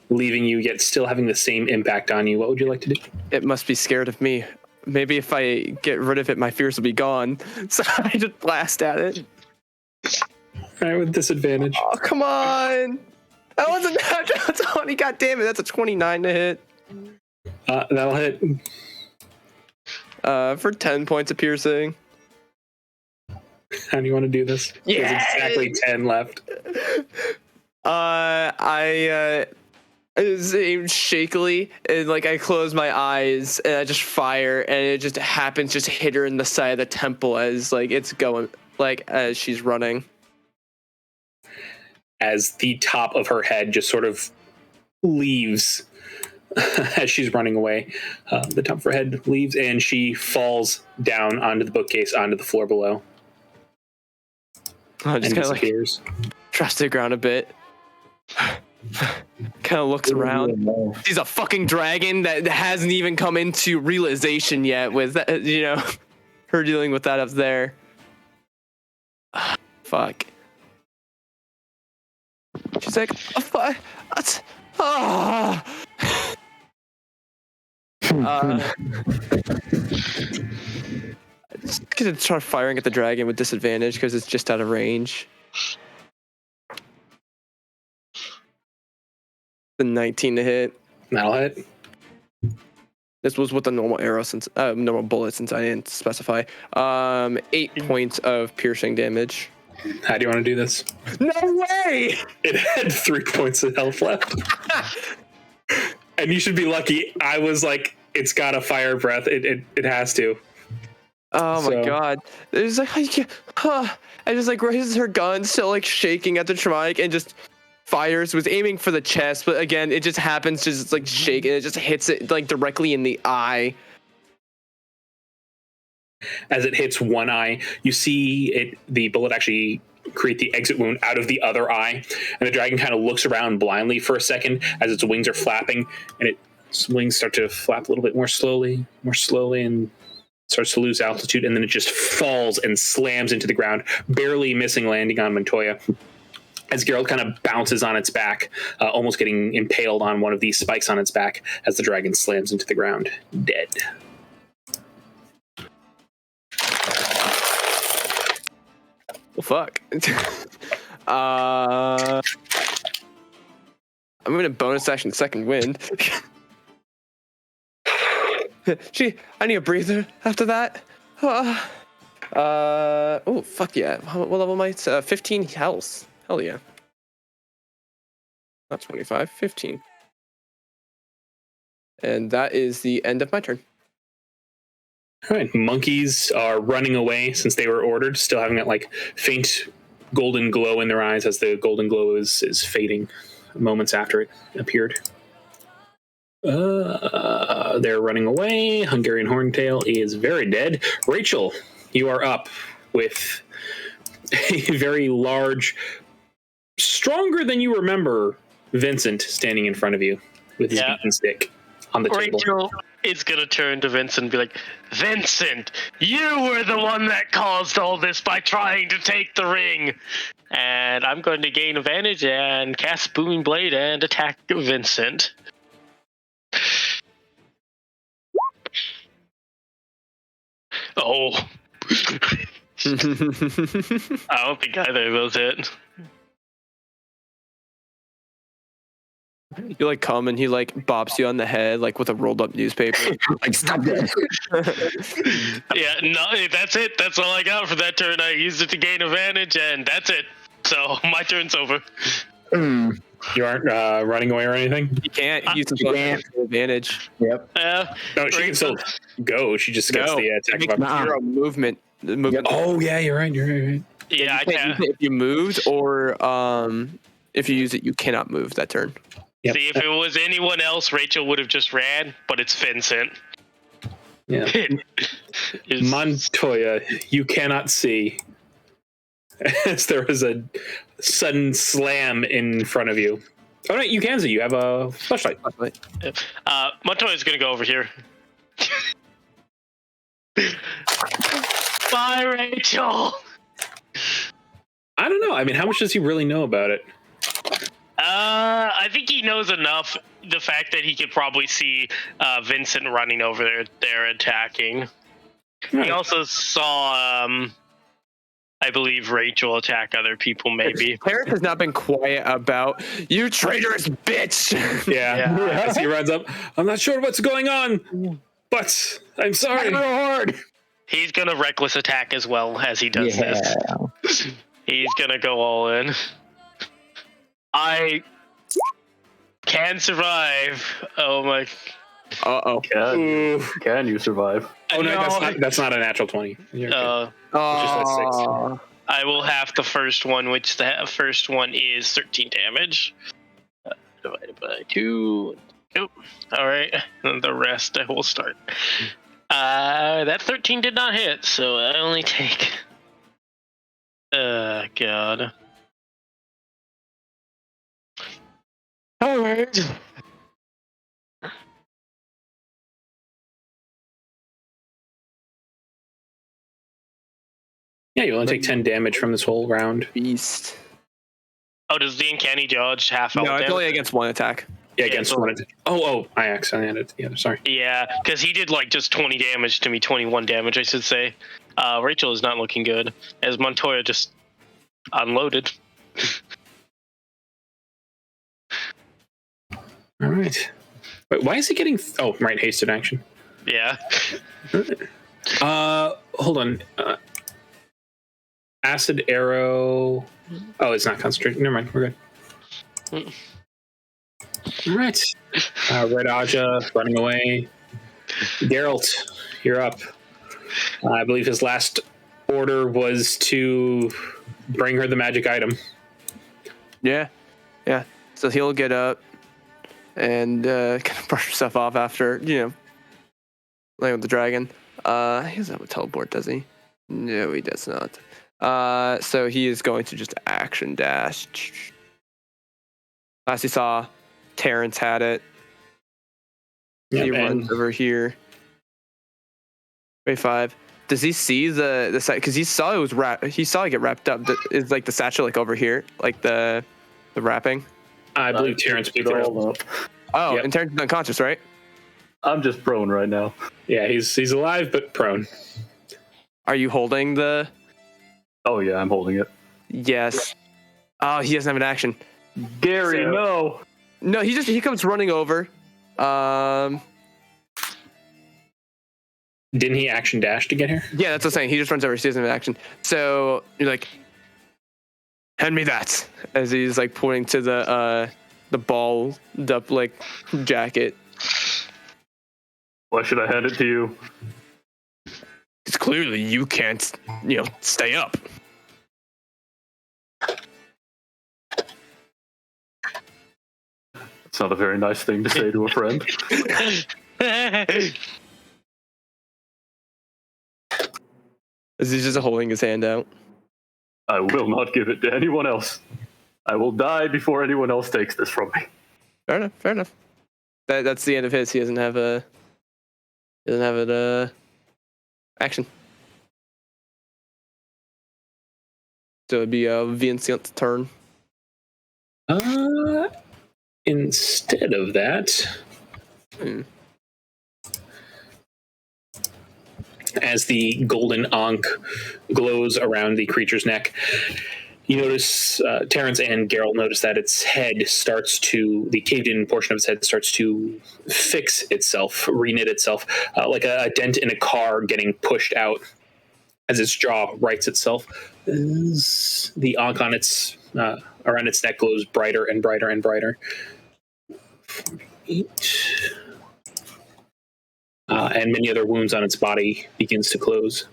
leaving you, yet still having the same impact on you, what would you like to do? It must be scared of me. Maybe if I get rid of it, my fears will be gone. So I just blast at it. All right, with disadvantage. Oh, come on. That wasn't that's 20. God damn it. That's a 29 to hit. That'll hit. For 10 points of piercing. How do you want to do this? Yeah. There's exactly 10 left. I aim shakily, and I close my eyes and I just fire, and it just happens just hit her in the side of the temple as it's going as she's running. As the top of her head just sort of leaves as she's running away. The top of her head leaves, and she falls down onto the bookcase, onto the floor below, I and just kind of like disappears. drops to the ground a bit. Kind of looks around. She's a fucking dragon that hasn't even come into realization yet with that, her dealing with that up there. Fuck. She's like, oh, fuck. Just gonna try firing at the dragon with disadvantage because it's just out of range. The 19 to hit. That'll hit. This was with the normal arrow normal bullet since I didn't specify. 8 points of piercing damage. How do you want to do this? No way! It had 3 points of health left. And you should be lucky. I was like, it's got a fire breath. It has to. Oh my god. It's like, I just like raises her gun, still like shaking at the traumatic, and just fires, was aiming for the chest, but again, it just happens to just like shake, and it just hits it like directly in the eye. As it hits one eye, you see the bullet actually create the exit wound out of the other eye, and the dragon kind of looks around blindly for a second as its wings are flapping, and its wings start to flap a little bit more slowly, and starts to lose altitude, and then it just falls and slams into the ground, barely missing landing on Montoya. As Geralt kind of bounces on its back, almost getting impaled on one of these spikes on its back as the dragon slams into the ground, dead. Well, fuck. I'm gonna bonus action second wind. I need a breather after that. Oh, fuck yeah. What level am I? 15 health. Hell yeah. Not 25, 15. And that is the end of my turn. All right, monkeys are running away since they were ordered, still having that like faint golden glow in their eyes as the golden glow is fading moments after it appeared. They're running away. Hungarian Horntail is very dead. Rachel, you are up with a very large, stronger than you remember, Vincent standing in front of you with his beaten stick on the table. Rachel is going to turn to Vincent and be like, Vincent, you were the one that caused all this by trying to take the ring. And I'm going to gain advantage and cast Booming Blade and attack Vincent. Oh. I don't think either of those hit. You like come and he like bops you on the head like with a rolled up newspaper. Like, stop that. Yeah, no, that's it. That's all I got for that turn. I used it to gain advantage, and that's it. So my turn's over. You aren't running away or anything? You can't use the advantage. Yep. No, she can still go. She just gets the attack of opportunity. Zero movement. Oh, yeah, you're right. Yeah, I can. If you moved or if you use it, you cannot move that turn. Yep. See, if it was anyone else, Rachel would have just ran, but it's Vincent. Yeah. Montoya, you cannot see. As there is a sudden slam in front of you. Oh, no, you can see. You have a flashlight. Montoya's going to go over here. Bye, Rachel. I don't know. I mean, how much does he really know about it? I think he knows enough. The fact that he could probably see Vincent running over there attacking. Right. He also saw, I believe, Rachel attack other people, maybe. Paris has not been quiet about you traitorous bitch. Yeah. As he runs up, I'm not sure what's going on, but I'm sorry. Hard. He's going to reckless attack as well as he does this. He's going to go all in. I can survive. Oh my. Uh-oh. Can you survive? Oh, no, that's not a natural 20. You're okay. Just a 6. I will have the first one, which the first one is 13 damage. Divided by 2. Nope. All right. The rest I will start. That 13 did not hit, so I only take. God. All right. Yeah, you only take 10 damage from this whole round. Beast. Oh, does the uncanny dodge half No, out it's damage? only against one attack. Yeah, against so- one. I accidentally added the other. Sorry. Yeah, because he did like just 20 damage to me, 21 damage, I should say. Rachel is not looking good, as Montoya just unloaded. All right. Wait, why is he getting? Oh, right, hasted action. Yeah. Hold on. Acid arrow. Oh, it's not concentrating. Never mind. We're good. All right. Red Aja running away. Geralt, you're up. I believe his last order was to bring her the magic item. Yeah. So he'll get up and kind of brush himself off after, playing with the dragon. He doesn't have a teleport, does he? No, he does not. So he is going to just action dash. Last he saw, Terrence had it. He runs over here. Wave 5. Does he see the side? Because he saw it was he saw it get wrapped up. Is like the satchel like over here, like the wrapping? I believe Terrence picked it all up. up. Oh, Yep. and Terrence is unconscious, right? I'm just prone right now. Yeah, he's alive but prone. Are you holding the? Oh yeah, I'm holding it. Yes. Oh, he doesn't have an action. Gary, So- no. No, he comes running over. Didn't he action dash to get here? Yeah, that's what I'm saying. He just runs over. He doesn't have an action. So you're like, hand me that, as he's like pointing to the balled up like jacket. Why should I hand it to you? It's clearly you can't, stay up. It's not a very nice thing to say to a friend. As he's just holding his hand out. I will not give it to anyone else. I will die before anyone else takes this from me. Fair enough. That's the end of his. He doesn't have it. Action. So it'd be Vincent's turn. Instead of that, as the golden ankh glows around the creature's neck, you notice, Terrence and Geralt notice that its head the caved-in portion of its head starts to fix itself, reknit itself, like a dent in a car getting pushed out as its jaw rights itself. As the ankh on its around its neck glows brighter and brighter and brighter. 8. And many other wounds on its body begins to close.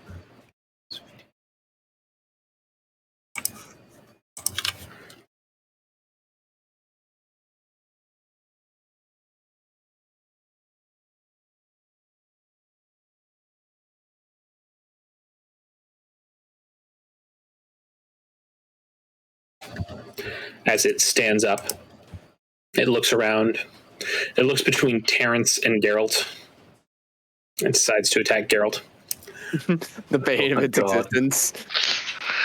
As it stands up, it looks around. It looks between Terrence and Geralt and decides to attack Geralt. The bane Oh of my its God. existence.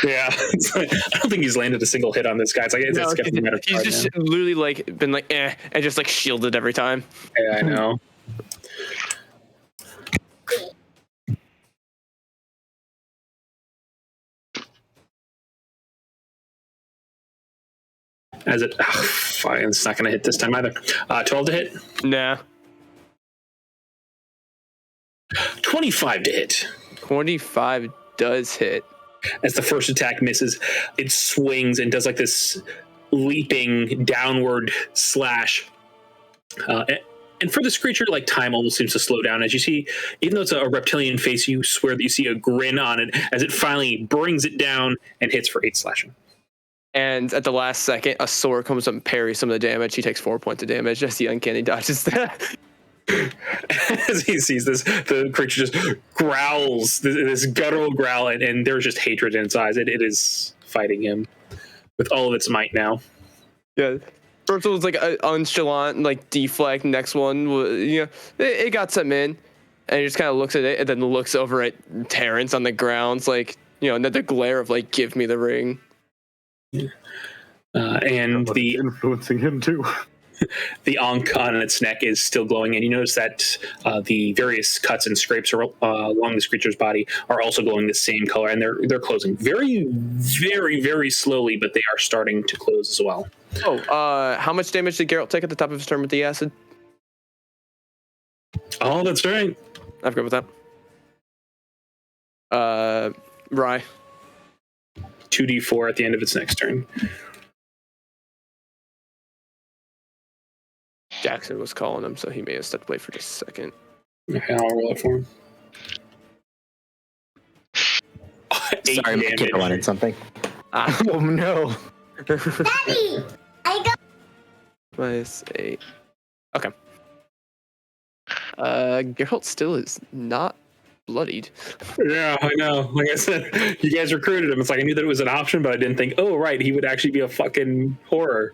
Yeah, I don't think he's landed a single hit on this guy. It's like it's getting a matter of He's pride just literally like been like and just like shielded every time. now. Yeah, I know. As it, fine, it's not going to hit this time either. 12 to hit, Nah. 25 to hit. 25 does hit. As the first attack misses, it swings and does like this leaping downward slash. And for this creature, like time almost seems to slow down as you see, even though it's a reptilian face, you swear that you see a grin on it as it finally brings it down and hits for 8 slashing. And at the last second, a sword comes up and parries some of the damage. He takes 4 points of damage as he uncanny dodges that. As he sees this, the creature just growls, this guttural growl, and there's just hatred in its eyes. It is fighting him with all of its might now. Yeah. First one was like a nonchalant, like deflect. Next one, it got some in, and he just kind of looks at it, and then looks over at Terrence on the ground, like, another glare of like, give me the ring. And But the it's influencing him too. the ankh on its neck is still glowing, and you notice that the various cuts and scrapes along this creature's body are also glowing the same color, and they're closing very, very, very slowly, but they are starting to close as well. How much damage did Geralt take at the top of his turn with the acid? Oh, that's right. I forgot about that. Rye. 2d4 at the end of its next turn. Jackson was calling him, so he may have stepped away for just a second. Okay, I'll roll it for him. Sorry, my kid wanted something. Oh no. Daddy, I got Minus 8. Okay. Geralt still is not bloodied. Yeah, I know. Like I said, you guys recruited him. It's like I knew that it was an option, but I didn't think, oh, right, he would actually be a fucking horror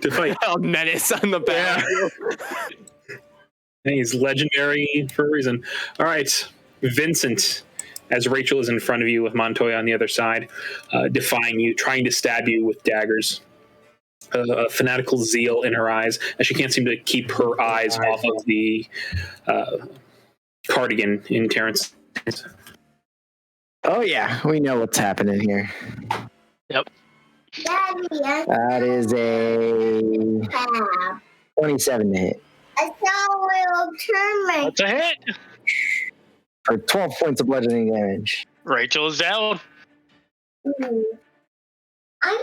to fight. A menace on the back. And he's legendary for a reason. All right, Vincent, as Rachel is in front of you with Montoya on the other side, defying you, trying to stab you with daggers. A fanatical zeal in her eyes, as she can't seem to keep her eyes off of the cardigan in Terrence. Oh yeah, we know what's happening here. Yep. Daddy, That is a I 27 to hit saw a little tournament. That's a hit. for 12 points of bludgeoning damage. Rachel is down. I'm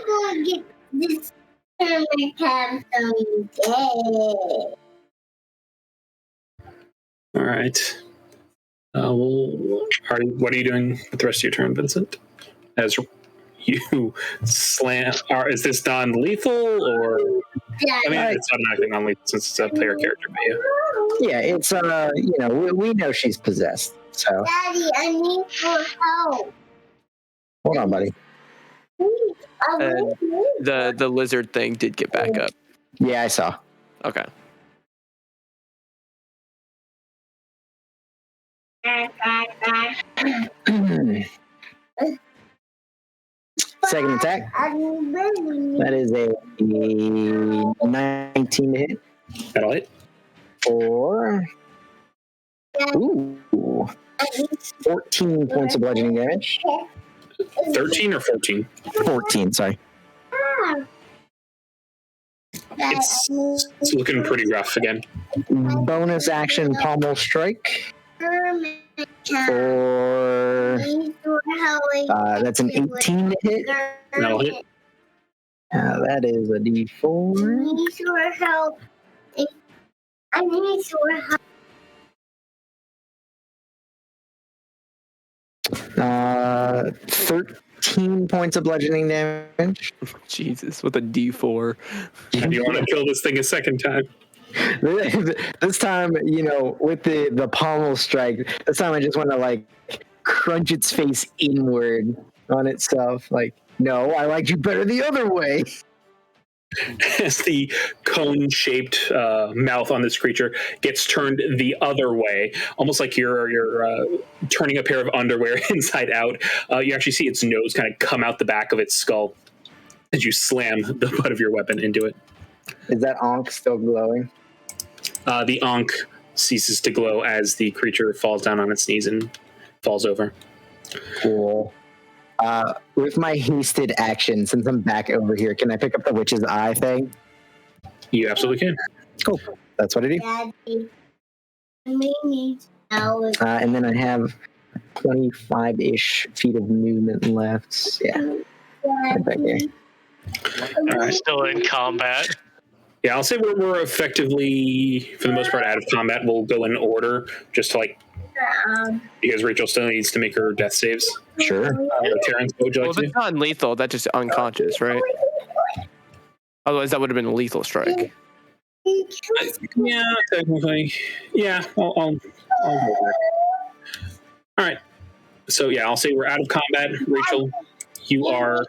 going to get this tournament have some day. All right. What are you doing with the rest of your turn, Vincent? As you slam, is this non-lethal or? I mean, it's automatically non-lethal since it's a player character, but yeah. Yeah, it's we know she's possessed. So Daddy, I need your help. hold on, buddy. Please, I And need the lizard thing did get back up. Yeah, I saw. Okay. Second attack. That is a 19 to hit. That'll hit. Or 14 points of bludgeoning damage. 13 or 14? 14, sorry. It's looking pretty rough again. Bonus action pommel strike. For that's an 18 to hit. That'll hit. That is a D4. I need your help. I need your help. 13 points of bludgeoning damage. Jesus, with a D4. Do you want to kill this thing a second time? This time, with the pommel strike, this time I just want to like crunch its face inward on itself. Like, no, I liked you better the other way. As the cone-shaped mouth on this creature gets turned the other way, almost like you're turning a pair of underwear inside out, you actually see its nose kind of come out the back of its skull as you slam the butt of your weapon into it. Is that Ankh still glowing? The Ankh ceases to glow as the creature falls down on its knees and falls over. Cool. With my hasted action, since I'm back over here, can I pick up the witch's eye thing? You absolutely can. Cool. That's what I do. Daddy, Mimi, And then I have 25-ish feet of movement left. Yeah, right back there. Still in combat. Yeah, I'll say we're effectively, for the most part, out of combat. We'll go in order, just to because Rachel still needs to make her death saves. Sure. Terrence, what would you Well, like if to it's not lethal, that's just unconscious, right? Otherwise, that would have been a lethal strike. Yeah, technically. Yeah, I'll go there. All right. So yeah, I'll say we're out of combat. Rachel, you are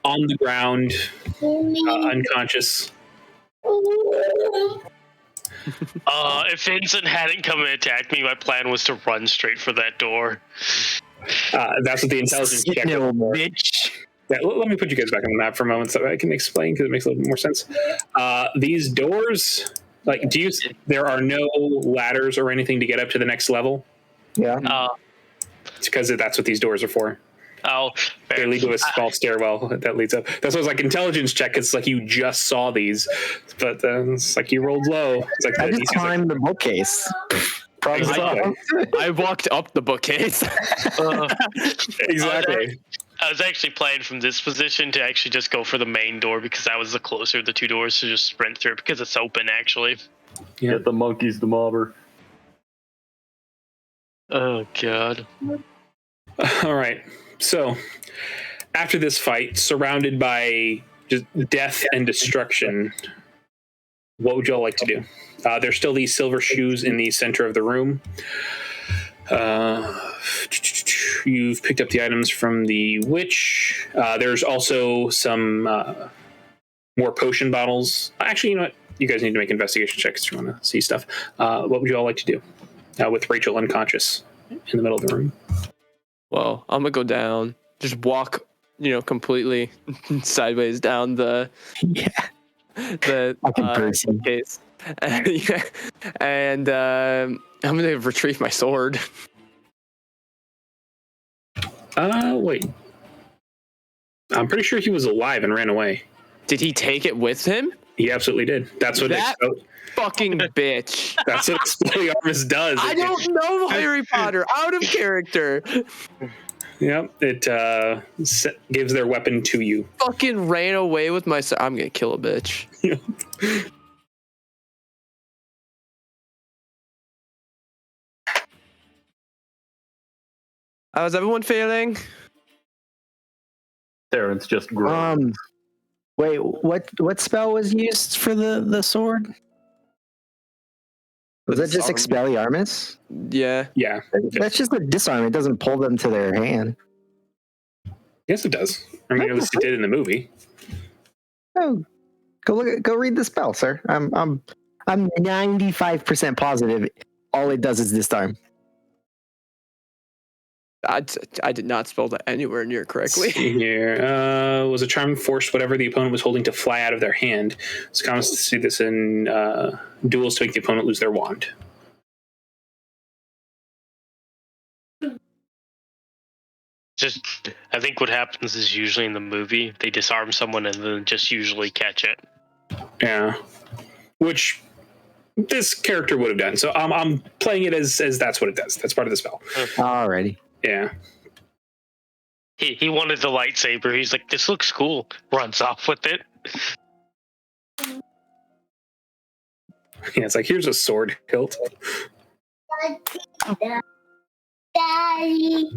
on the ground, unconscious. If Vincent hadn't come and attacked me, my plan was to run straight for that door. That's what the intelligence check is for. bitch. Yeah, let me put you guys back on the map for a moment so I can explain because it makes a little bit more sense. These doors, like, there are no ladders or anything to get up to the next level? Yeah. It's because that's what these doors are for. Oh, They lead to a small stairwell that leads up. That's why it's like intelligence check. It's like you just saw these, but it's like you rolled low. It's like I just climbed the bookcase. Problem Exactly. solved. I walked up the bookcase. Exactly. I was actually planning from this position to actually just go for the main door because that was the closer of the two doors to just sprint through because it's open actually. Yeah. Get the monkeys, the mobber. Oh god. All right. So, after this fight, surrounded by just death and destruction, what would y'all like to do? There's still these silver shoes in the center of the room. You've picked up the items from the witch. There's also some more potion bottles. Actually, you know what? You guys need to make investigation checks if you want to see stuff. What would you all like to do with Rachel unconscious in the middle of the room? Well, I'm gonna go down, just walk, completely sideways down the case, and I'm gonna retrieve my sword. Wait. I'm pretty sure he was alive and ran away. Did he take it with him? He absolutely did. That's what Fucking bitch. That's what Expelliarmus does. I don't know Harry Potter. Out of character. Yep. It gives their weapon to you. Fucking ran away with my sword. I'm gonna kill a bitch. How's everyone feeling? Terrence just groaned. Wait, what spell was used for the sword? Was that just Expelliarmus? Yeah. Yeah. That's just a disarm. It doesn't pull them to their hand. Yes, it does. I mean, at least it did in the movie. Oh, go read the spell, sir. I'm 95% positive. All it does is disarm. I did not spell that anywhere near correctly. Here was a charm forced whatever the opponent was holding to fly out of their hand. It's common to see this in duels to make the opponent lose their wand. Just, I think what happens is usually in the movie they disarm someone and then just usually catch it. Yeah, which this character would have done. So I'm playing it as that's what it does. That's part of the spell. Alrighty. Yeah. He wanted the lightsaber. He's like, this looks cool. Runs off with it. Yeah, it's like, here's a sword hilt. Daddy.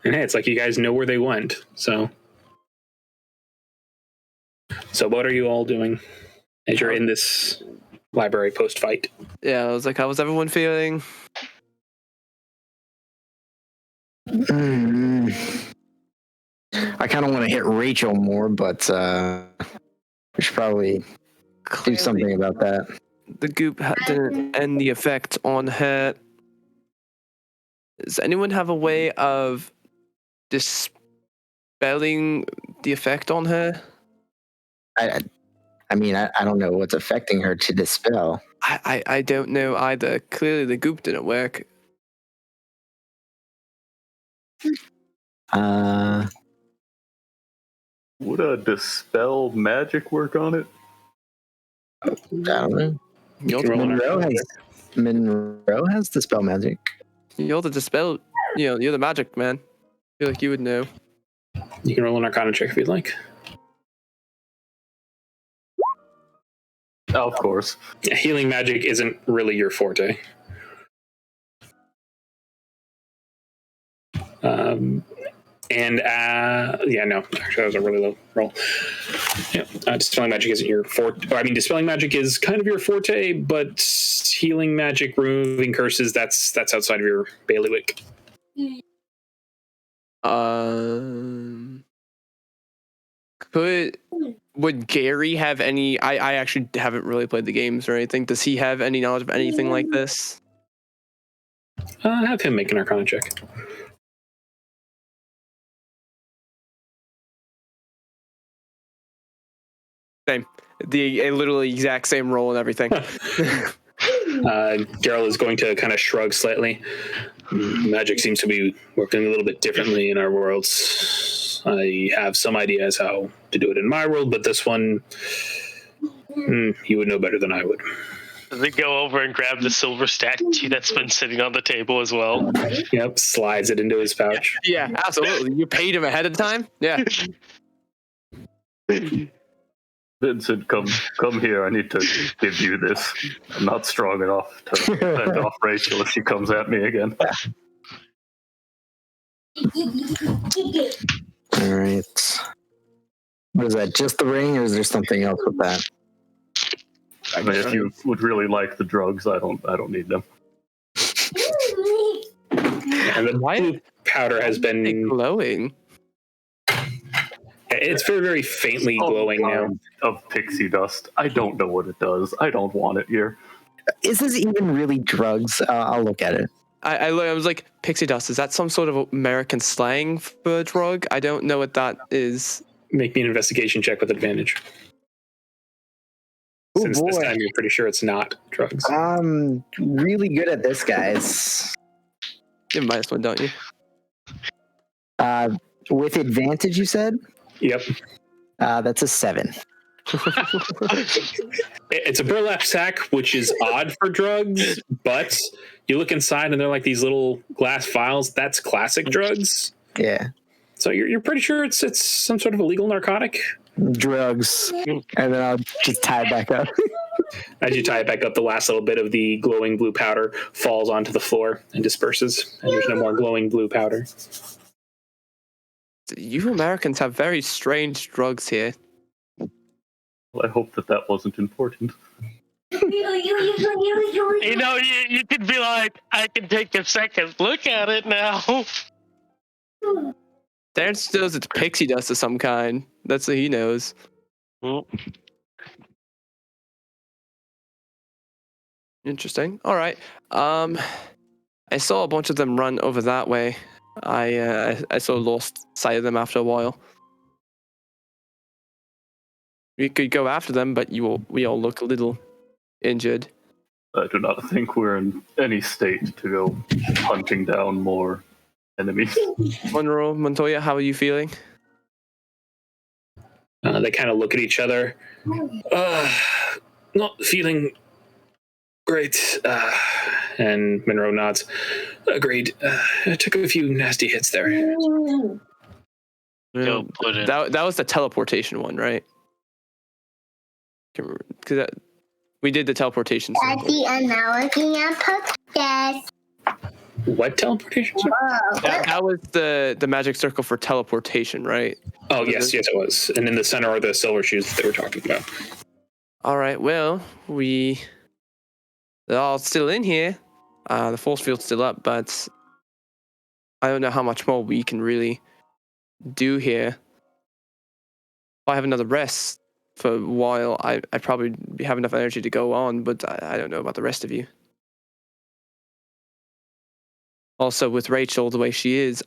And hey, it's like you guys know where they went. So what are you all doing as you're in this library post-fight? Yeah, I was like, how was everyone feeling? I kind of want to hit Rachel more, but we should probably do something about that. The goop didn't end the effect on her. Does anyone have a way of dispelling the effect on her? I mean, I don't know what's affecting her to dispel. I don't know either. Clearly the goop didn't work. Would a dispel magic work on it? I don't know. You're Monroe has dispel magic. the dispel. You're the magic man. I feel like you would know. You can roll an Arcana check if you'd like. Oh, of course. Yeah, healing magic isn't really your forte. And no, actually that was a really low roll. Yeah, dispelling magic isn't your forte. I mean, dispelling magic is kind of your forte, but healing magic, removing curses, that's outside of your bailiwick. Would Gary have any? I actually haven't really played the games or anything. Does he have any knowledge of anything like this? Have him make an Arcana check. Same. The literally exact same roll and everything. Geralt is going to kind of shrug slightly. Magic seems to be working a little bit differently in our worlds. I have some ideas how to do it in my world, but this one, you would know better than I would. Does he go over and grab the silver statue that's been sitting on the table as well? Yep, slides it into his pouch. Yeah, absolutely. You paid him ahead of time? Yeah. Vincent, come here. I need to give you this. I'm not strong enough to fend off Rachel if she comes at me again. All right. What is that? Just the ring, or is there something else with that? I mean, if you would really like the drugs, I don't need them. And the blue powder has been glowing. It's very, very faintly glowing now. Of pixie dust. I don't know what it does. I don't want it here. Is this even really drugs? I'll look at it. I was like, pixie dust, is that some sort of American slang for a drug? I don't know what that is. Make me an investigation check with advantage. Ooh, Since this boy. time you're pretty sure it's not drugs. I'm really good at this, guys. You have -1, don't you? With advantage, you said? Yep. That's a 7. It's a burlap sack, which is odd for drugs, but you look inside and they're like these little glass vials. That's classic drugs. Yeah. So you're pretty sure it's some sort of illegal narcotic? Drugs. And then I'll just tie it back up. As you tie it back up, the last little bit of the glowing blue powder falls onto the floor and disperses, and there's no more glowing blue powder. You Americans have very strange drugs here. Well, I hope that wasn't important. You know, you could be like, I can take a second look at it now. Terrence knows it's pixie dust of some kind. That's what he knows. Interesting. All right. I saw a bunch of them run over that way. I sort of lost sight of them after a while. We could go after them, but we all look a little injured. I do not think we're in any state to go hunting down more enemies. Montoya, how are you feeling? They kind of look at each other. Not feeling great. And Monroe nods. Agreed. I took a few nasty hits there. Go put it. That was the teleportation one, right? Because we did the teleportation. Daddy, I'm now looking at podcasts. What teleportation? Whoa. That was the magic circle for teleportation, right? Oh, yes, it was. And in the center are the silver shoes that they were talking about. All right, well, they're all still in here. The force field's still up, but I don't know how much more we can really do here. If I have another rest for a while, I probably have enough energy to go on, but I don't know about the rest of you. Also, with Rachel, the way she is,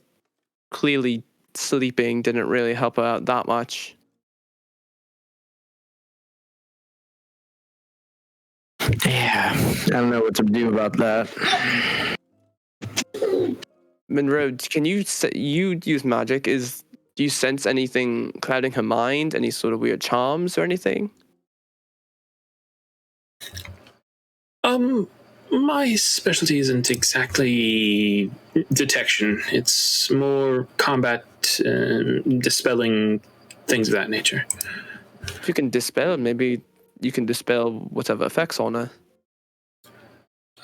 clearly sleeping didn't really help her out that much. Yeah. I don't know what to do about that. Monroe, can you use magic? Do you sense anything clouding her mind? Any sort of weird charms or anything? My specialty isn't exactly detection. It's more combat, dispelling, things of that nature. If you can dispel, maybe you can dispel whatever effects on her.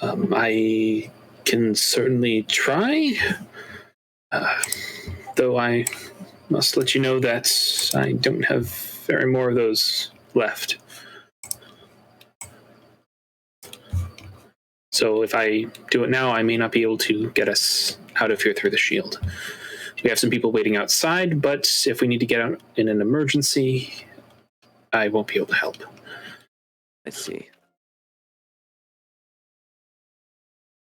I can certainly try. though I must let you know that I don't have very more of those left. So if I do it now, I may not be able to get us out of here through the shield. We have some people waiting outside, but if we need to get out in an emergency, I won't be able to help. I see.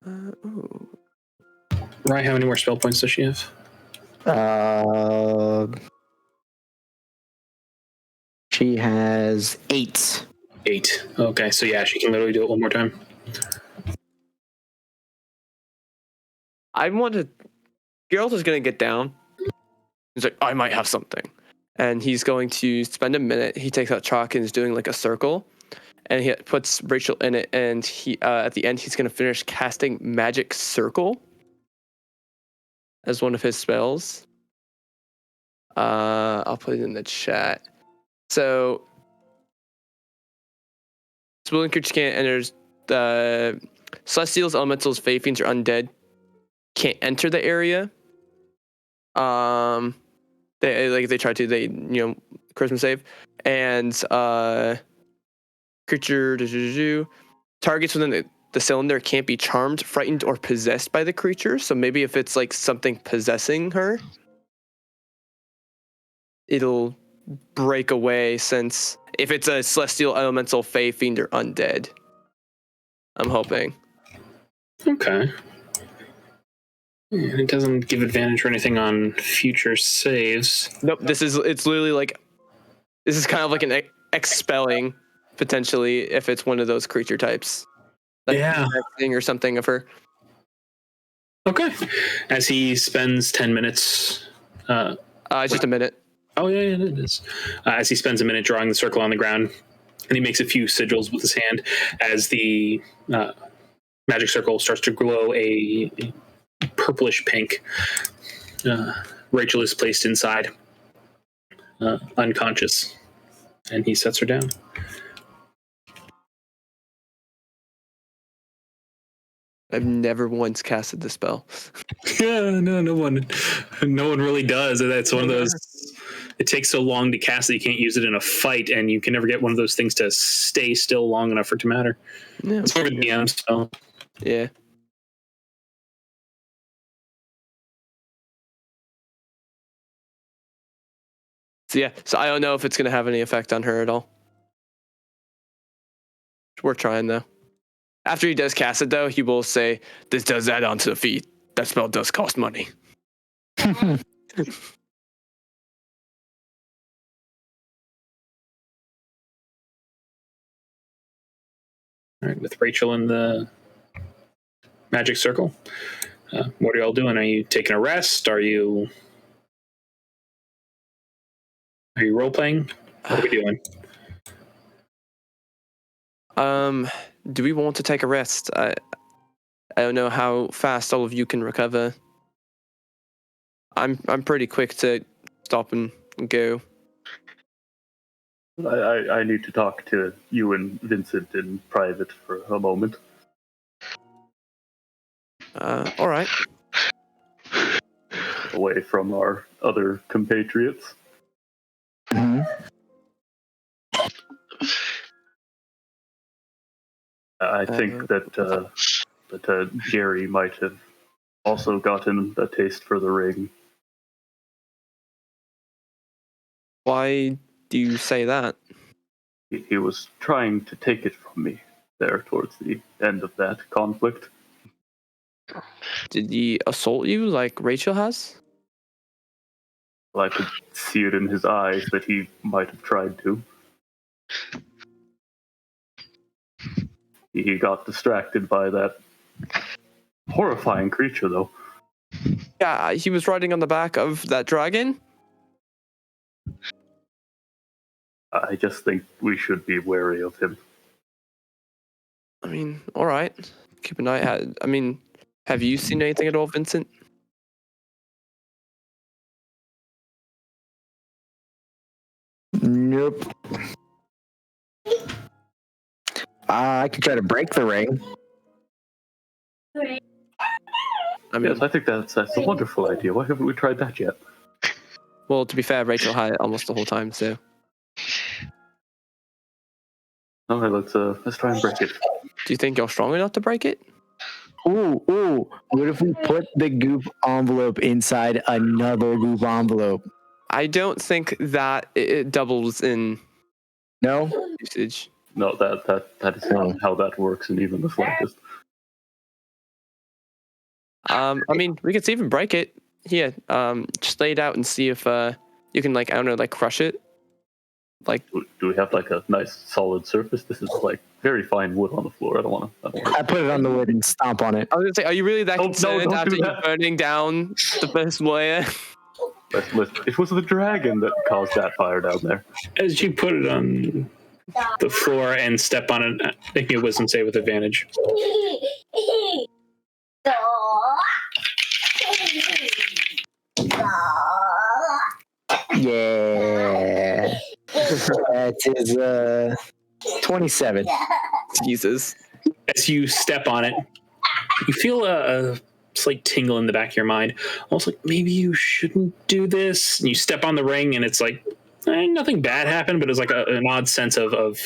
Ooh. Rye, how many more spell points does she have? She has 8. 8. Okay, so yeah, she can literally do it one more time. I want to. Geralt is going to get down. He's like, I might have something. And he's going to spend a minute. He takes out chalk and is doing like a circle. And he puts Rachel in it. And he at the end, he's going to finish casting Magic Circle as one of his spells. I'll put it in the chat. So, Swirling creatures can't enter. Celestials, Elementals, Fae Fiends, or Undead can't enter the area. They try to, charisma save, and creature targets within the cylinder can't be charmed, frightened, or possessed by the creature. So maybe if it's like something possessing her, it'll break away. Since if it's a celestial, elemental, Fae, Fiend, or undead, I'm hoping. Okay. And it doesn't give advantage or anything on future saves. Nope. It's literally like, this is kind of like an expelling potentially if it's one of those creature types. Like possessing or something of her. Okay. As he spends 10 minutes. It's just a minute. Oh, yeah, it is. As he spends a minute drawing the circle on the ground, and he makes a few sigils with his hand as the magic circle starts to glow a purplish pink. Rachel is placed inside, unconscious, and he sets her down. I've never once casted the spell. Yeah, no one really does. That's one of those. It takes so long to cast that you can't use it in a fight, and you can never get one of those things to stay still long enough for it to matter. Yeah. It's more of a DM spell. Yeah. So I don't know if it's going to have any effect on her at all. We're trying, though. After he does cast it, though, he will say, this does add on to the feat. That spell does cost money. All right, with Rachel in the magic circle, what are y'all doing? Are you taking a rest? Are you role playing? What are we doing? Do we want to take a rest? I don't know how fast all of you can recover. I'm pretty quick to stop and go. I need to talk to you and Vincent in private for a moment. All right. Away from our other compatriots. Mm-hmm. I think that Jerry might have also gotten a taste for the ring. Why do you say that? He was trying to take it from me there towards the end of that conflict. Did he assault you like Rachel has? Well, I could see it in his eyes that he might have tried to. He got distracted by that horrifying creature, though. Yeah, he was riding on the back of that dragon. I just think we should be wary of him. I mean, all right. Keep an eye out. I mean, have you seen anything at all, Vincent? Nope. I could try to break the ring. I mean, Yes, I think that's a wonderful idea. Why haven't we tried that yet? Well, to be fair, Rachel had it almost the whole time, so. Okay, let's try and break it. Do you think you're strong enough to break it? Ooh. What if we put the goop envelope inside another goop envelope? I don't think that it doubles in No? usage. No, that is not how that works in even the slightest. I mean, we could see if we can break it. Here, just lay it out and see if you can, like, I don't know, like, crush it. Like, Do we have like a nice solid surface? This is like very fine wood on the floor. I don't want to. I put it on the wood and stomp on it. I was gonna say, are you really that Oh, no, concerned don't after do you that. burning down the first layer? It was the dragon that caused that fire down there. As you put it on the floor and step on it, make me a wisdom save with advantage. Yeah. That is 27. Jesus. As you step on it, you feel a slight tingle in the back of your mind, almost like maybe you shouldn't do this. And you step on the ring, and it's like nothing bad happened, but it was like an odd sense of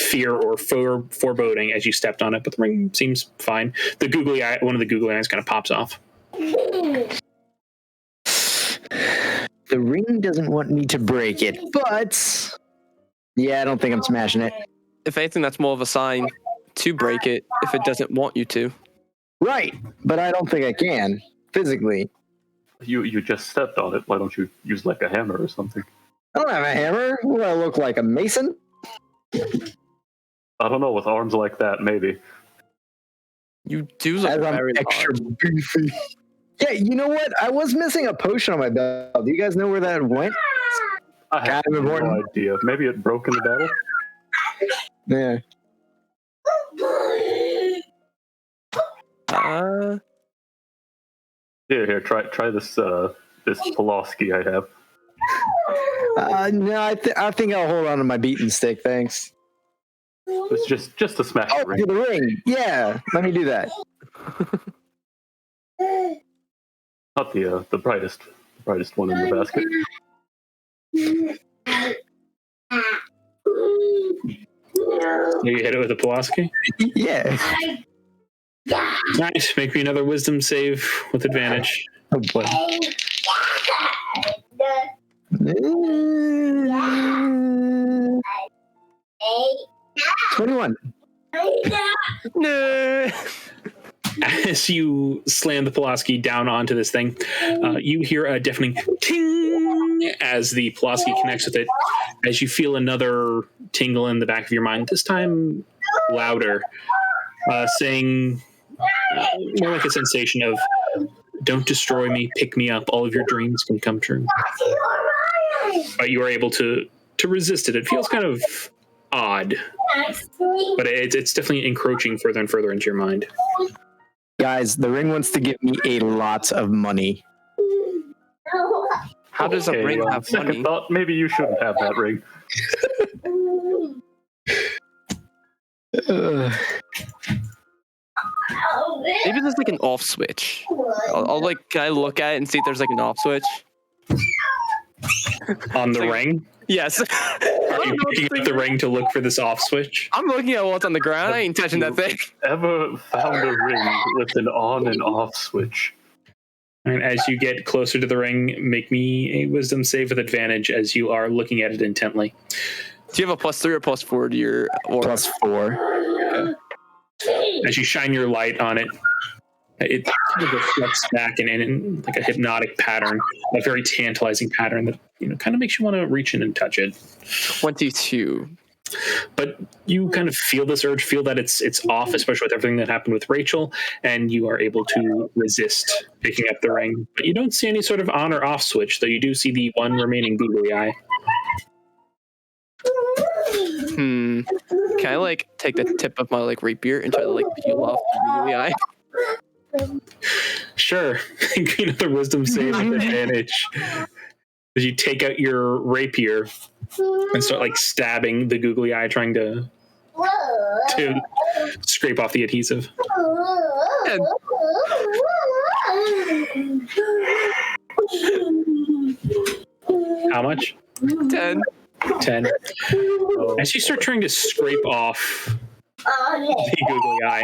fear or foreboding as you stepped on it. But the ring seems fine. The googly eye, one of the googly eyes, kind of pops off. The ring doesn't want me to break it, but yeah, I don't think I'm smashing it. If anything, that's more of a sign to break it if it doesn't want you to. Right, but I don't think I can physically. You just stepped on it. Why don't you use like a hammer or something? I don't have a hammer. What do I look like, a mason? I don't know. With arms like that, maybe. You do look As I'm very extra large. beefy. Yeah, you know what? I was missing a potion on my belt. Do you guys know where that went? I have Kind of no important. idea. Maybe it broke in the battle. Yeah. Here. Try this this Pulaski I have. No, I think I'll hold on to my beaten stick. Thanks. It's just to smash Oh, the ring. for the ring. Yeah, let me do that. Not the brightest one in the basket. You hit it with a Pulaski. Yeah. Nice. Make me another wisdom save with advantage. Oh boy. 21. No. As you slam the Pulaski down onto this thing, you hear a deafening ting as the Pulaski connects with it. As you feel another tingle in the back of your mind, this time louder, saying more like a sensation of, "Don't destroy me, pick me up. All of your dreams can come true." But you are able to resist it. It feels kind of odd, but it's definitely encroaching further and further into your mind. Guys, the ring wants to give me a lot of money. How does a ring have second money? thought, maybe you shouldn't have that ring. Maybe there's like an off switch. I'll like, can I look at it and see if there's like an off switch? On the ring? Yes. Are you picking up the ring to look for this off switch? I'm looking at what's on the ground. I ain't touching that thing. Ever found a ring with an on and off switch? And as you get closer to the ring, make me a wisdom save with advantage as you are looking at it intently. Do you have a +3 or +4 to your aura? +4. As you shine your light on it, it kind of reflects back in like a hypnotic pattern, a very tantalizing pattern that kind of makes you want to reach in and touch it. 22. But you kind of feel this urge, feel that it's off, especially with everything that happened with Rachel, and you are able to resist picking up the ring. But you don't see any sort of on or off switch, though you do see the one remaining googly eye. Can I like take the tip of my like rapier and try to like peel off the googly eye? Sure. Make me another wisdom save with advantage. As you take out your rapier and start like stabbing the googly eye, trying to scrape off the adhesive. how much? 10. 10. As you start trying to scrape off the googly eye,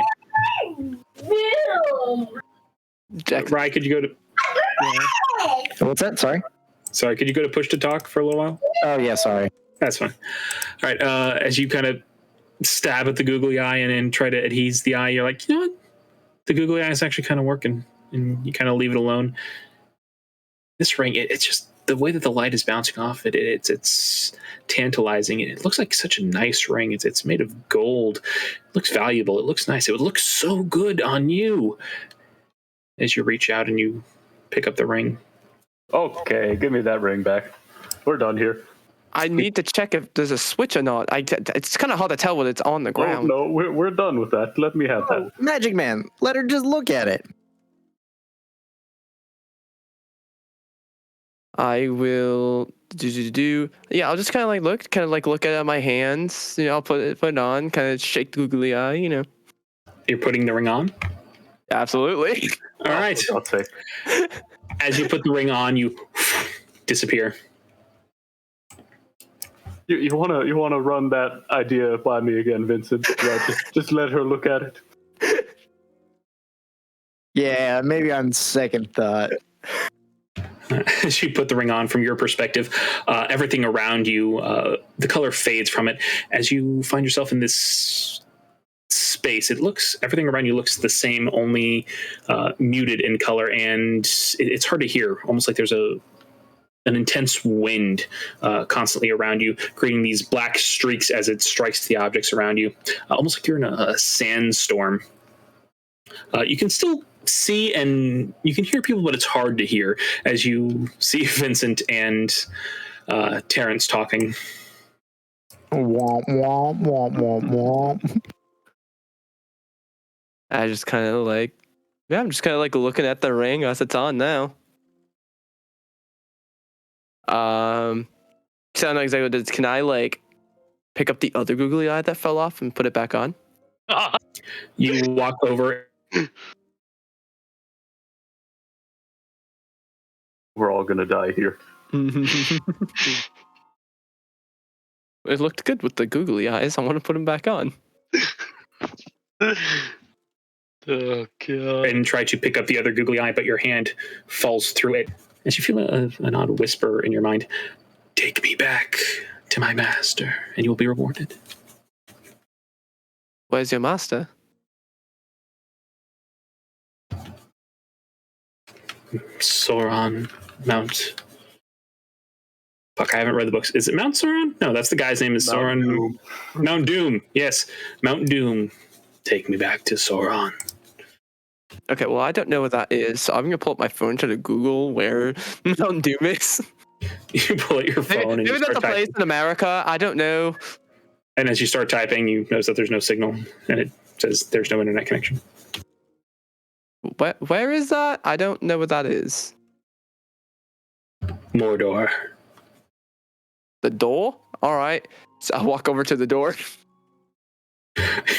Jackson. Rye, could you go to? What's that? Sorry. Sorry, could you go to push to talk for a little while? Oh yeah, sorry. That's fine. All right. As you kind of stab at the googly eye and then try to adhese the eye, you're like, you know what? The googly eye is actually kind of working, and you kind of leave it alone. This ring, it's just the way that the light is bouncing off it. It's tantalizing. It looks like such a nice ring. It's made of gold. It looks valuable. It looks nice. It would look so good on you. As you reach out and you pick up the ring. Okay, give me that ring back. We're done here. I need to check if there's a switch or not. It's kind of hard to tell when it's on the Oh, ground. no, we're done with that. Let me have that. Magic Man, let her just look at it. I will do. Yeah, I'll just kind of like look at my hands. You know, I'll put it on, kind of shake the googly eye. You know. You're putting the ring on? Absolutely. All right. I'll say. As you put the ring on, you disappear. You wanna run that idea by me again, Vincent? Yeah, just let her look at it. Yeah, maybe on second thought. As you put the ring on, from your perspective, everything around you, the color fades from it. As you find yourself in this space, everything around you looks the same, only muted in color, and it's hard to hear. Almost like there's an intense wind constantly around you, creating these black streaks as it strikes the objects around you, almost like you're in a sandstorm. You can still see and you can hear people, but it's hard to hear as you see Vincent and Terrence talking. Womp, womp, womp, womp, womp. I just kind of like, yeah, I'm just kind of like looking at the ring as it's on now. So I don't know exactly what it is. Can I like pick up the other googly eye that fell off and put it back on? You walk over. We're all gonna die here. It looked good with the googly eyes. I want to put them back on. Oh god. And try to pick up the other googly eye, but your hand falls through it. As you feel an odd whisper in your mind, "Take me back to my master, and you will be rewarded." Where's your master? Sauron, Mount. Fuck, I haven't read the books. Is it Mount Sauron? No, that's the guy's name is Sauron. Doom. Mount Doom. Yes, Mount Doom. Take me back to Sauron. Okay, well, I don't know what that is, so I'm going to pull up my phone to Google where Mount Doom is. You pull out your phone and Maybe you that's start a place typing. in America. I don't know. And as you start typing, you notice that there's no signal, and it says there's no internet connection. Where is that? I don't know what that is. Mordor. The door? All right. So I'll walk over to the door.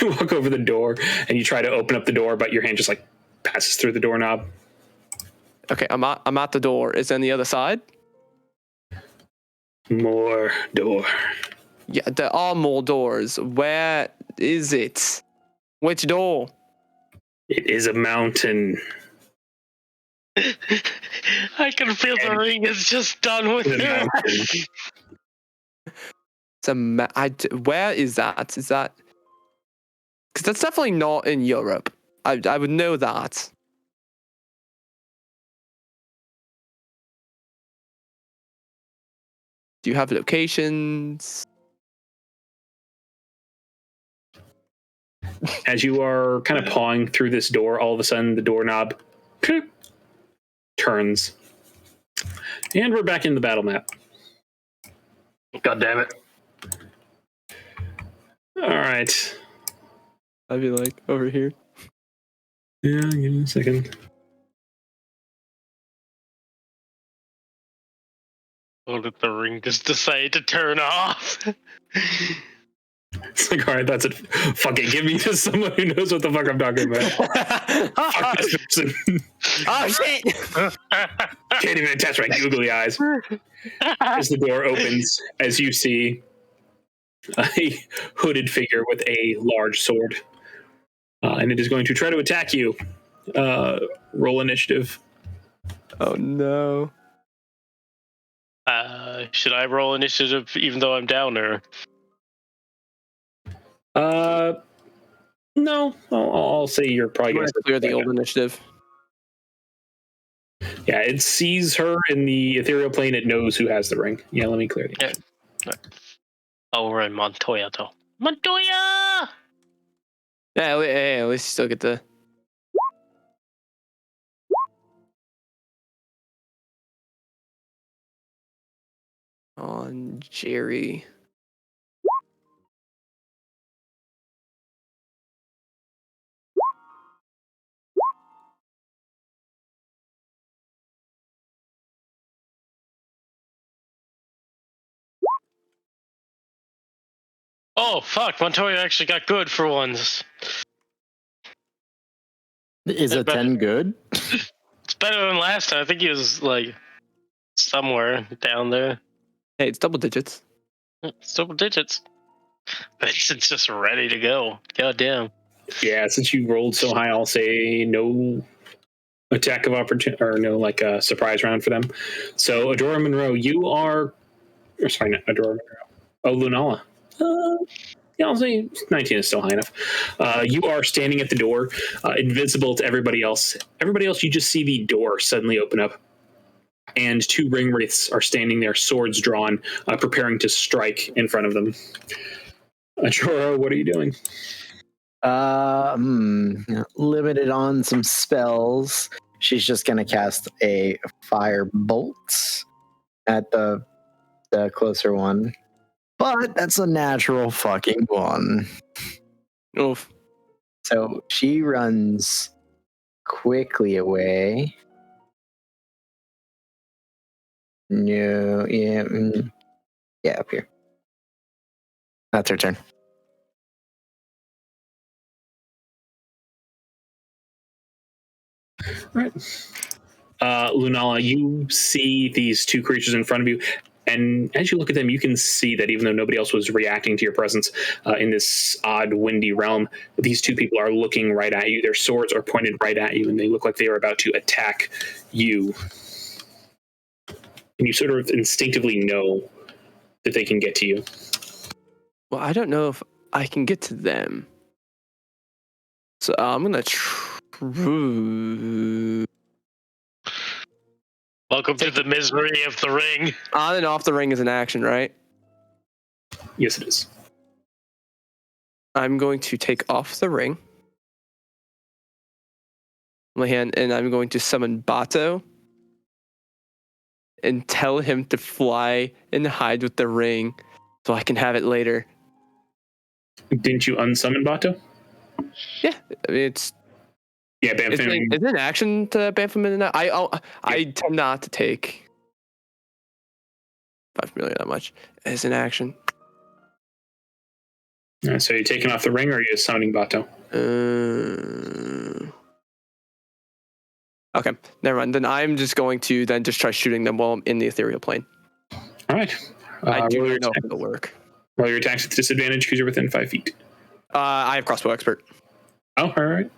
You walk over the door, and you try to open up the door, but your hand just like passes through the doorknob. Okay, I'm at the door. Is it on the other side? More door. Yeah, there are more doors. Where is it? Which door? It is a mountain. I can feel the ring is just done with It's a you. mountain. It's where is that? Is that? Because that's definitely not in Europe. I would know that. Do you have locations? As you are kind of pawing through this door, all of a sudden the doorknob turns. And we're back in the battle map. God damn it. All right. I'd be like over here. Yeah, give me a second. Or did the ring just decide to turn off? It's like, all right, that's it. Fuck it. Give me to someone who knows what the fuck I'm talking about. Fuck this person. Oh shit! Can't even attach my googly eyes. As the door opens, as you see a hooded figure with a large sword. And it is going to try to attack you. Roll initiative. Oh no. Should I roll initiative even though I'm down, or? No. I'll say you're probably You going want to clear the old initiative? Yeah, it sees her in the ethereal plane. It knows who has the ring. Yeah, let me clear the initiative. Oh, we're in Montoya, though. Montoya! Yeah, at least you still get the. On Jerry. Oh, fuck. Montoya actually got good for once. Is a 10 good? It's better than last time. I think he was, like, somewhere down there. Hey, it's double digits. It's double digits. Mason's just ready to go. God damn. Yeah, since you rolled so high, I'll say no attack of opportunity, or no, like a surprise round for them. So, Adora Monroe, you are. Or sorry, not Adora Monroe. Oh, Lunala. Yeah, I'll say 19 is still high enough. You are standing at the door, invisible to everybody else. Everybody else, you just see the door suddenly open up, and two ring wraiths are standing there, swords drawn, preparing to strike in front of them. Adora, what are you doing? Limited on some spells. She's just gonna cast a fire bolt at the closer one. But that's a natural fucking one. Oof. So she runs quickly away. No, yeah, up here. That's her turn. Right. Lunala, you see these two creatures in front of you, and as you look at them, you can see that even though nobody else was reacting to your presence in this odd, windy realm, these two people are looking right at you. Their swords are pointed right at you, and they look like they are about to attack you. And you sort of instinctively know that they can get to you. Well, I don't know if I can get to them. So I'm gonna Welcome to the misery of the ring. On and off the ring is an action, right? Yes, it is. I'm going to take off the ring. My hand, and I'm going to summon Bato and tell him to fly and hide with the ring so I can have it later. Didn't you unsummon Bato? Yeah, I mean, it's Bamfam. is it an action to Bamfam in and out? I tend not to take 5 million that much as an action. So you're taking off the ring, or are you summoning Bato? Okay, never mind. Then I'm just going to then just try shooting them while I'm in the ethereal plane. All right. I do not know if it'll work. Roll your attacks with disadvantage because you're within 5 feet. I have crossbow expert. Oh, all right.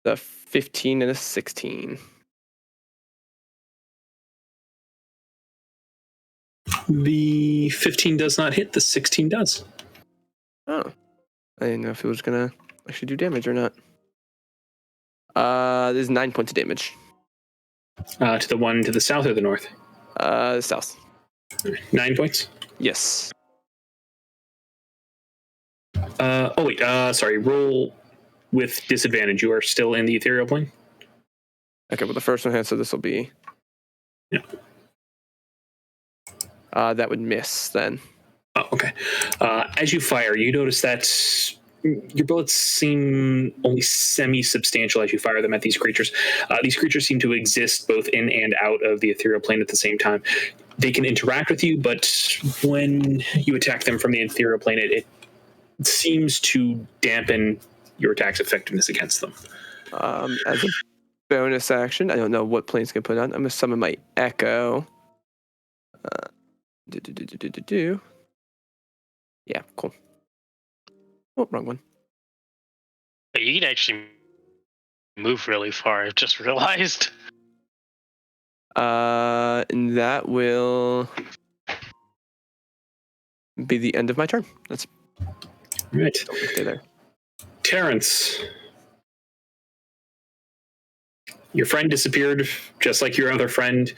The 15 and a 16. The 15 does not hit. The 16 does. Oh, I didn't know if it was gonna actually do damage or not. There's 9 points of damage. To the one to the south or the north? South. 9 points. Yes. Sorry. Roll with disadvantage. You are still in the ethereal plane. Okay, well the first one hit, so this will be. Yeah. That would miss then. Oh, okay. As you fire, you notice that your bullets seem only semi-substantial as you fire them at these creatures. These creatures seem to exist both in and out of the ethereal plane at the same time. They can interact with you, but when you attack them from the ethereal plane, it seems to dampen your attack's effectiveness against them. bonus action. I don't know what plane's gonna put on. I'm gonna summon my Echo. Yeah, cool. Oh, wrong one. You can actually move really far. I've just realized. And that will be the end of my turn. That's Right. stay there. Terrence. Your friend disappeared, just like your other friend.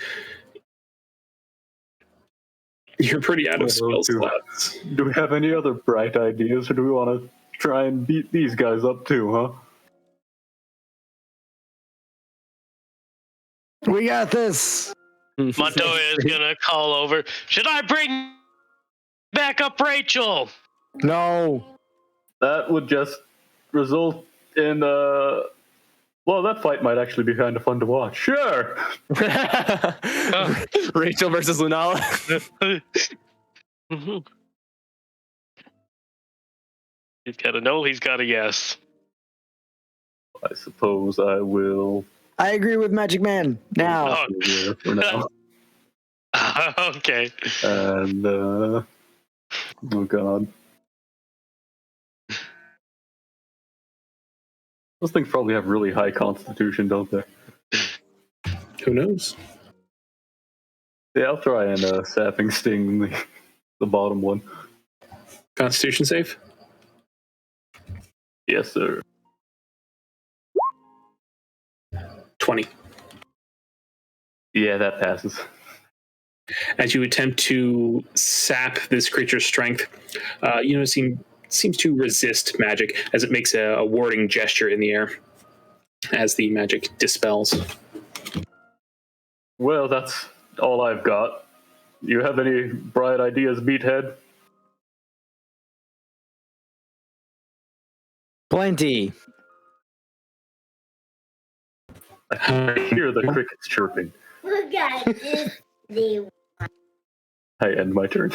You're pretty out of spell slots. Do we have any other bright ideas, or do we want to try and beat these guys up too, huh? We got this. Montoya is gonna call over. Should I bring back up Rachel? No. That would just result in well, that fight might actually be kind of fun to watch. Sure. Rachel versus Lunala. He's got a no, he's got a yes. I suppose I will. I agree with Magic Man. Now. Here for now. Okay. And oh god, those things probably have really high constitution, don't they? Who knows? Yeah, I'll try and sapping sting the bottom one. Constitution save? Yes, sir. 20. Yeah, that passes. As you attempt to sap this creature's strength, it seems to resist magic as it makes a warding gesture in the air as the magic dispels. Well, that's all I've got. You have any bright ideas, Meathead? Plenty. I hear the crickets chirping. Look at this. I end my turn.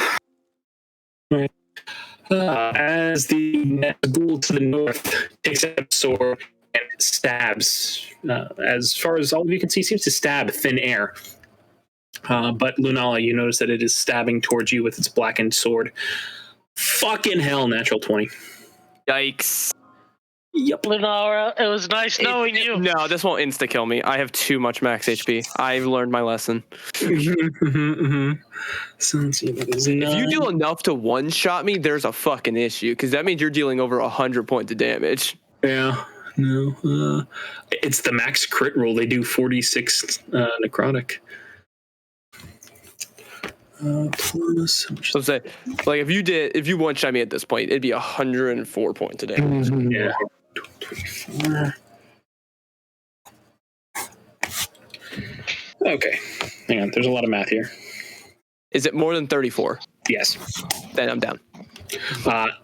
As the next ghoul to the north takes out a sword and stabs, as far as all of you can see, seems to stab thin air. But Lunala, you notice that it is stabbing towards you with its blackened sword. Fucking hell, natural 20. Yikes. Yep. Lenara, it was nice knowing you. No, this won't insta kill me. I have too much max HP. I've learned my lesson. So let's see, that is If you do enough to one shot me, there's a fucking issue because that means you're dealing over 100 points of damage. Yeah, no. It's the max crit roll. They do 46 necrotic. Plus, So say, like if you one shot me at this point, it'd be 104 points of damage. yeah. 24. Okay, hang on. There's a lot of math here. Is it more than 34? Yes. Then I'm down.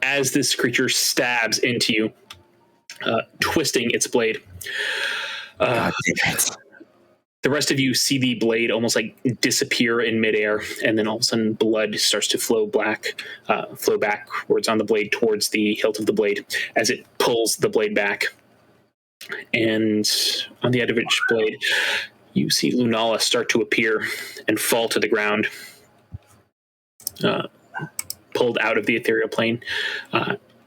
As this creature stabs into you, twisting its blade. God damn it. The rest of you see the blade almost like disappear in midair, and then all of a sudden blood starts to flow backwards on the blade towards the hilt of the blade as it pulls the blade back. And on the end of each blade, you see Lunala start to appear and fall to the ground, pulled out of the ethereal plane.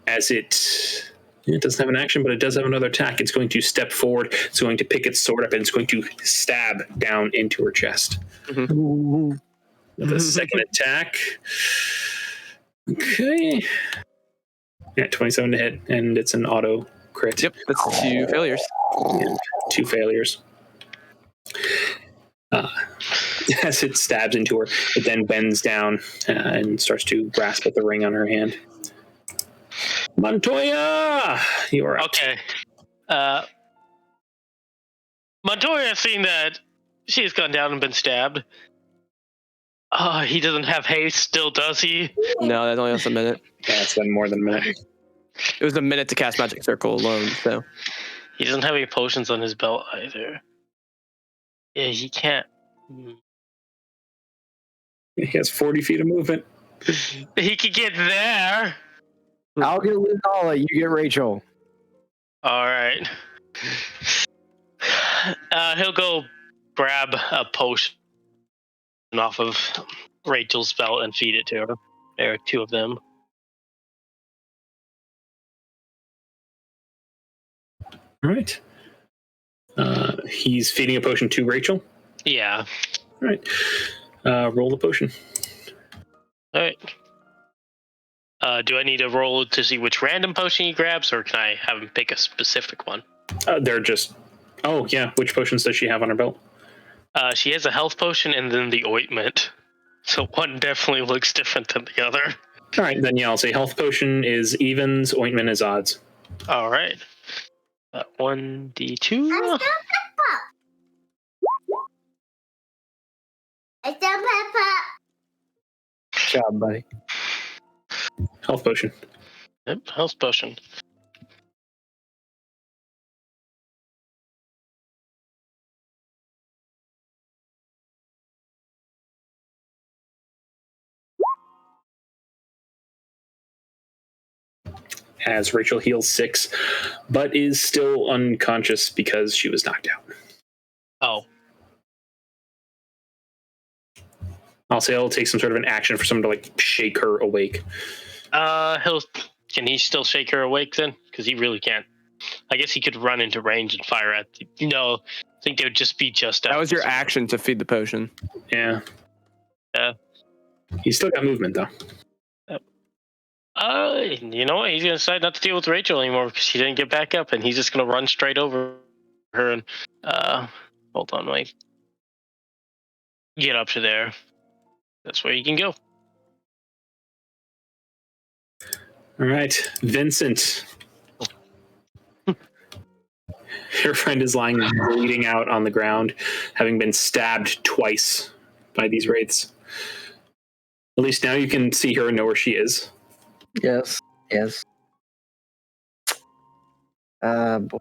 As it doesn't have an action, but it does have another attack. It's going to step forward. It's going to pick its sword up, and it's going to stab down into her chest. Ooh. With a second attack. Okay. Yeah, 27 to hit, and it's an auto crit. Yep, that's 2 failures. Yeah, 2 failures. As it stabs into her, it then bends down and starts to grasp at the ring on her hand. Montoya, you are up. Okay. Montoya, seeing that she's gone down and been stabbed. He doesn't have haste still, does he? No, that only lasts a minute. Yeah, it's been more than a minute. It was a minute to cast Magic Circle alone, so. He doesn't have any potions on his belt either. Yeah, he can't. He has 40 feet of movement. He could get there. I'll get Lunala, you get Rachel. All right. He'll go grab a potion off of Rachel's belt and feed it to her. There are 2 of them. All right. He's feeding a potion to Rachel. Yeah. All right. Roll the potion. All right. Do I need to roll to see which random potion he grabs, or can I have him pick a specific one? They're just. Oh yeah. Which potions does she have on her belt? She has a health potion and then the ointment. So one definitely looks different than the other. All right, then yeah, I'll say health potion is evens, ointment is odds. All right. 1d2. It's a pepper. Good job, buddy. Health potion. Yep, health potion. As Rachel heals 6, but is still unconscious because she was knocked out. Oh. I'll say I'll take some sort of an action for someone to like shake her awake. Can he still shake her awake then? Because he really can't. I guess he could run into range and fire at. No, I think it would just be just. That was your action to feed the potion. Yeah. Yeah. He's still got movement though. You know what? He's gonna decide not to deal with Rachel anymore because she didn't get back up, and he's just gonna run straight over her and hold on, wait. Get up to there. That's where you can go. All right, Vincent. Your friend is lying bleeding out on the ground, having been stabbed twice by these wraiths. At least now you can see her and know where she is. Yes. Yes. Boy.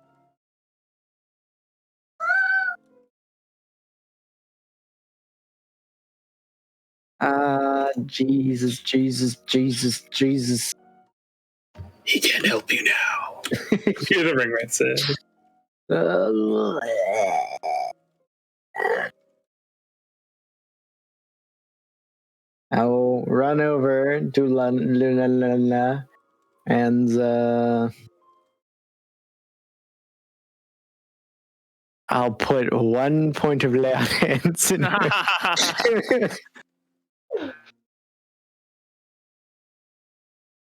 Jesus. He can't help you now. Hear the ring rat said. I'll run over to Luna and I'll put 1 point of lay on hands in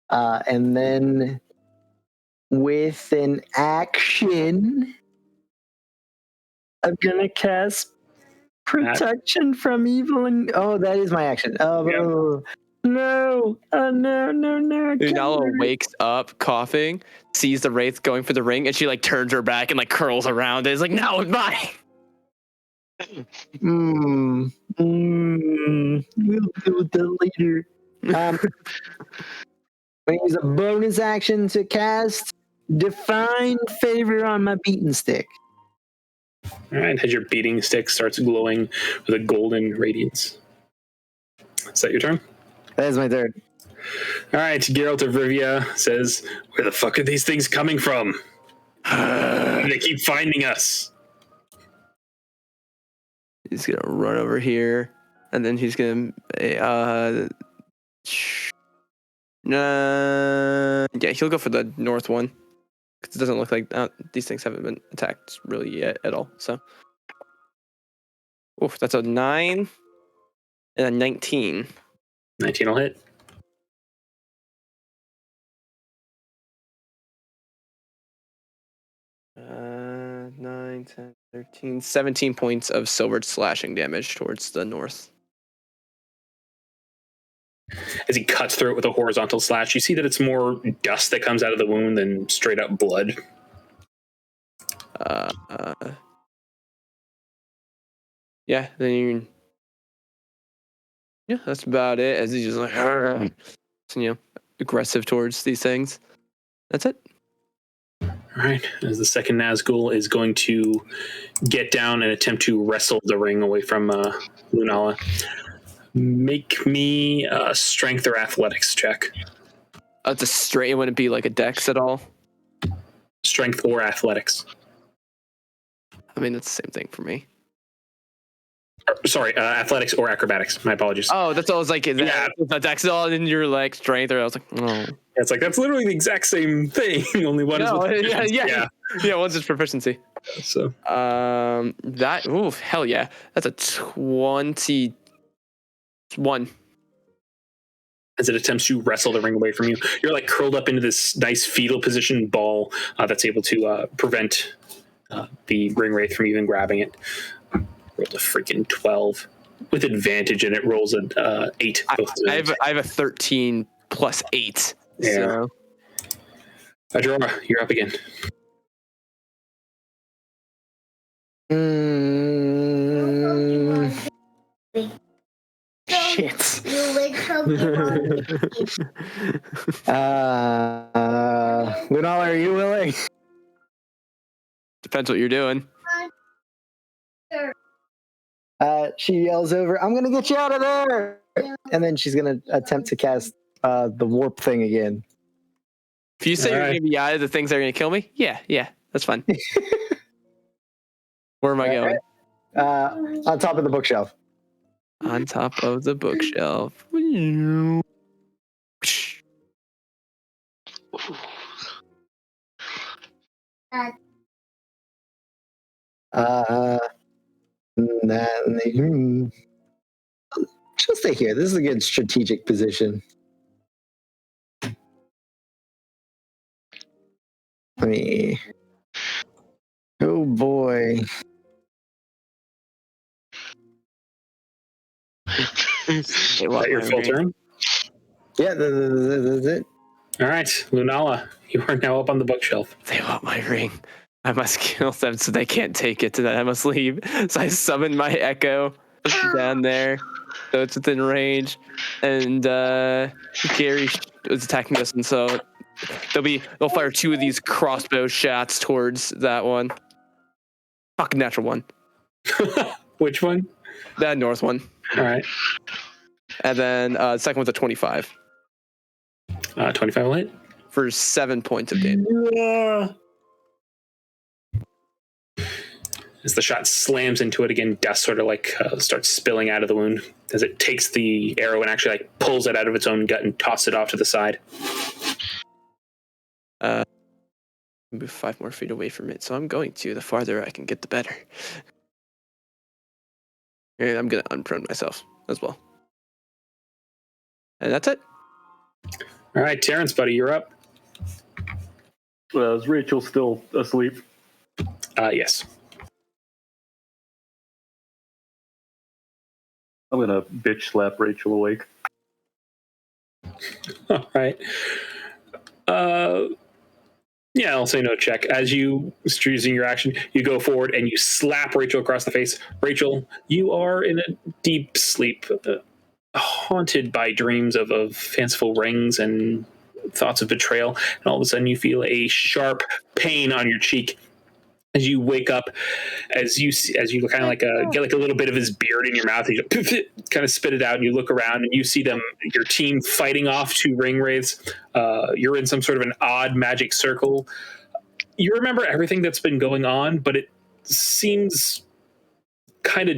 and then with an action, I'm gonna cast protection from evil and that is my action. No. No. Unala wakes up coughing, sees the wraith going for the ring, and she like turns her back and like curls around it. It's like, no, it's mine. We'll deal with that later. I'm gonna use a bonus action to cast Define Favor on my beaten stick. All right, as your beating stick starts glowing with a golden radiance. Is that your turn? That is my third. All right, Geralt of Rivia says, "Where the fuck are these things coming from? They keep finding us." He's gonna run over here, and then he's gonna yeah, he'll go for the north one because it doesn't look like these things haven't been attacked really yet at all. So, oof, that's a 9 and a 19. 19 will hit. Uh, 9, 10, 13, 17 points of silver slashing damage towards the north. As he cuts through it with a horizontal slash, you see that it's more dust that comes out of the wound than straight up blood. Yeah, then that's about it. As he's just like, aggressive towards these things. That's it. All right, as the second Nazgul is going to get down and attempt to wrestle the ring away from Lunala. Make me a strength or athletics check. It's a straight. It wouldn't be like a dex at all. Strength or athletics. I mean, it's the same thing for me. Sorry, athletics or acrobatics. My apologies. Oh, that's all. I was like, Yeah. that's all in your like strength. Or I was like, oh, It's like that's literally the exact same thing. Only one is no, with yeah. One's just proficiency. So That hell yeah, that's a 21. as it attempts to wrestle the ring away from you, you're like curled up into this nice fetal position ball that's able to prevent the ring wraith from even grabbing it. Rolled a freaking 12 with advantage, and it rolls an 8. I have a 13 plus 8. Yeah. So. Adrora, you're up again. Shit. Lunala, are you willing? Depends what you're doing. She yells over, "I'm gonna get you out of there!" And then she's gonna attempt to cast the warp thing again. If you say you're gonna be out of the things that are gonna kill me, yeah, that's fine. Where am I going? On top of the bookshelf. On top of the bookshelf. She'll stay here. This is a good strategic position. Let me. Oh boy. Is that your full turn? Yeah, that's it. All right, Lunala, you are now up on the bookshelf. They want my ring. I must kill them so they can't take it, and then I must leave. So I summon my echo down there, so it's within range. And Gary was attacking us, and so they'll fire 2 of these crossbow shots towards that one. Fucking natural one. Which one? That north one. All right. And then the second one's a 25. 25 will hit. For 7 points of damage. Yeah. As the shot slams into it again, dust sort of like starts spilling out of the wound as it takes the arrow and actually like pulls it out of its own gut and tosses it off to the side. Move 5 more feet away from it, so I'm going to. The farther I can get, the better. And I'm gonna unprone myself as well. And that's it. All right, Terrence, buddy, you're up. Is Rachel still asleep? Yes. I'm gonna bitch slap Rachel awake. All right. Yeah, I'll say no check. As you using your action, you go forward and you slap Rachel across the face. Rachel, you are in a deep sleep, haunted by dreams of fanciful rings and thoughts of betrayal. And all of a sudden, you feel a sharp pain on your cheek as you wake up. As you kind of like get like a little bit of his beard in your mouth, and you kind of spit it out, and you look around and you see your team fighting off 2 ring wraiths. You're in some sort of an odd magic circle. You remember everything that's been going on, but it seems kind of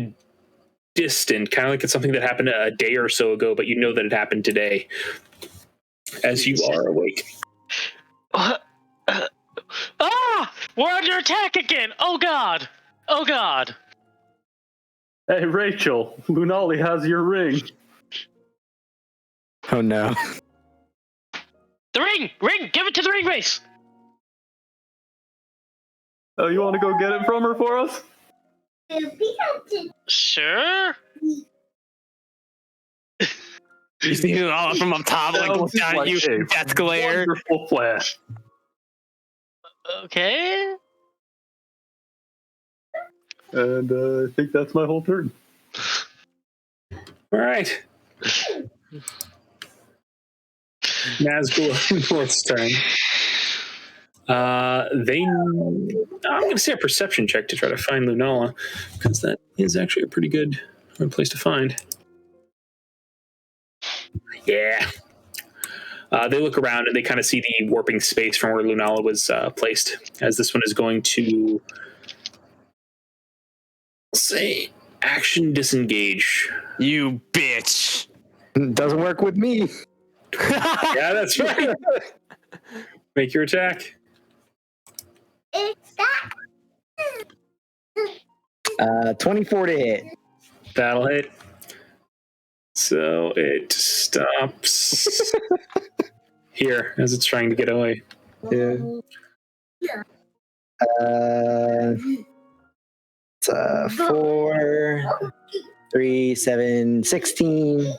distant, kind of like it's something that happened a day or so ago, but you know that it happened today. As you are awake. We're under attack again! Oh god! Oh god! Hey, Rachel, Lunali has your ring. Oh no. The ring! Ring! Give it to the ring race! Oh, you want to go get it from her for us? Sure? You see it all from up top, like look down at you, death glare. Wonderful flash. Okay. And I think that's my whole turn. All right. Nazgul's turn. I'm going to say a perception check to try to find Lunala, because that is actually a pretty good place to find. Yeah. They look around and they kind of see the warping space from where Lunala was placed, as this one is going to say action disengage. You bitch. Doesn't work with me. Yeah, that's right. Make your attack. It's that. 24 to hit. That'll hit. So it stops here as it's trying to get away. Yeah. It's 4, 3, 7, 16.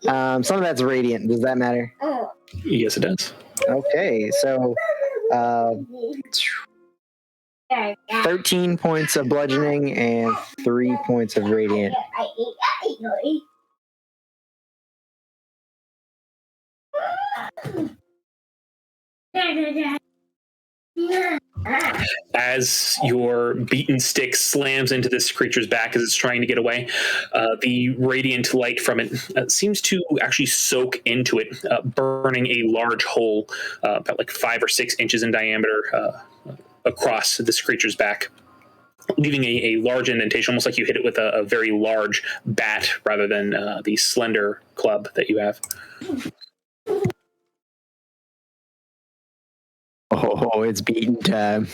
Some of that's radiant. Does that matter? Yes, it does. Okay, so 13 points of bludgeoning and 3 points of radiant. As your beaten stick slams into this creature's back as it's trying to get away, the radiant light from it seems to actually soak into it, burning a large hole about like 5 or 6 inches in diameter across this creature's back, leaving a large indentation, almost like you hit it with a very large bat rather than the slender club that you have. Oh, it's beating time.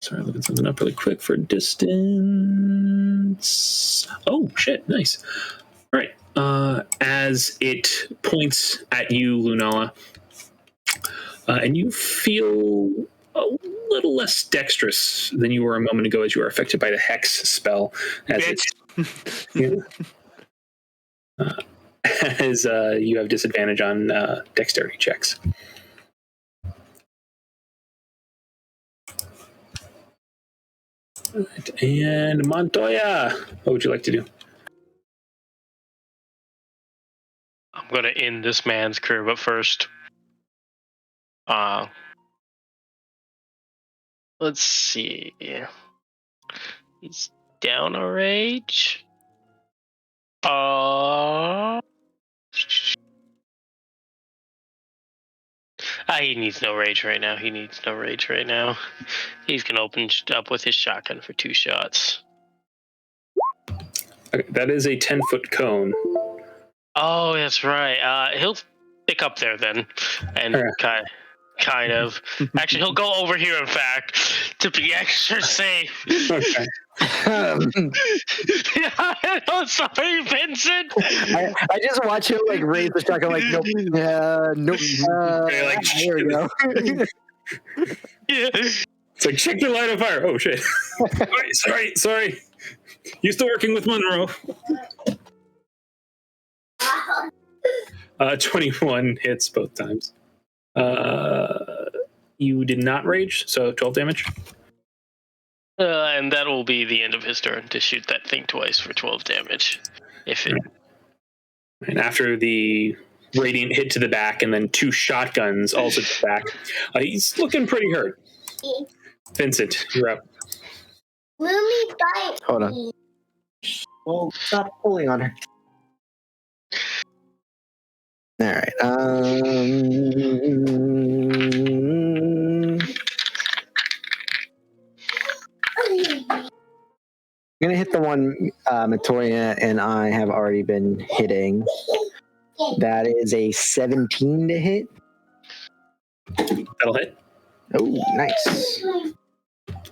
Sorry, looking something up really quick for distance. Oh, shit, nice. All right. As it points at you, Lunala, and you feel a little less dexterous than you were a moment ago as you were affected by the Hex spell. As as you have disadvantage on dexterity checks. Right. And Montoya, what would you like to do? I'm gonna end this man's career, but first, let's see. He's down a rage. He needs no rage right now. He's gonna open up with his shotgun for 2 shots. Okay, that is a 10-foot cone. Oh, that's right. He'll pick up there then, and kind of. Actually, he'll go over here. In fact, to be extra safe. Okay. I'm sorry, Vincent. I just watch him like raise the shotgun, like nope, nope. Here we go. Yeah. It's like, check the line of fire. Oh shit! Sorry. Used to working with Monroe. 21 hits both times. You did not rage, so 12 damage. And that will be the end of his turn to shoot that thing twice for 12 damage. And after the radiant hit to the back and then 2 shotguns also to the back, he's looking pretty hurt. Vincent, you're up. Hold on. Well, stop pulling on her. All right. I'm gonna hit the one Matoria and I have already been hitting. That is a 17 to hit. That'll hit. Oh, nice.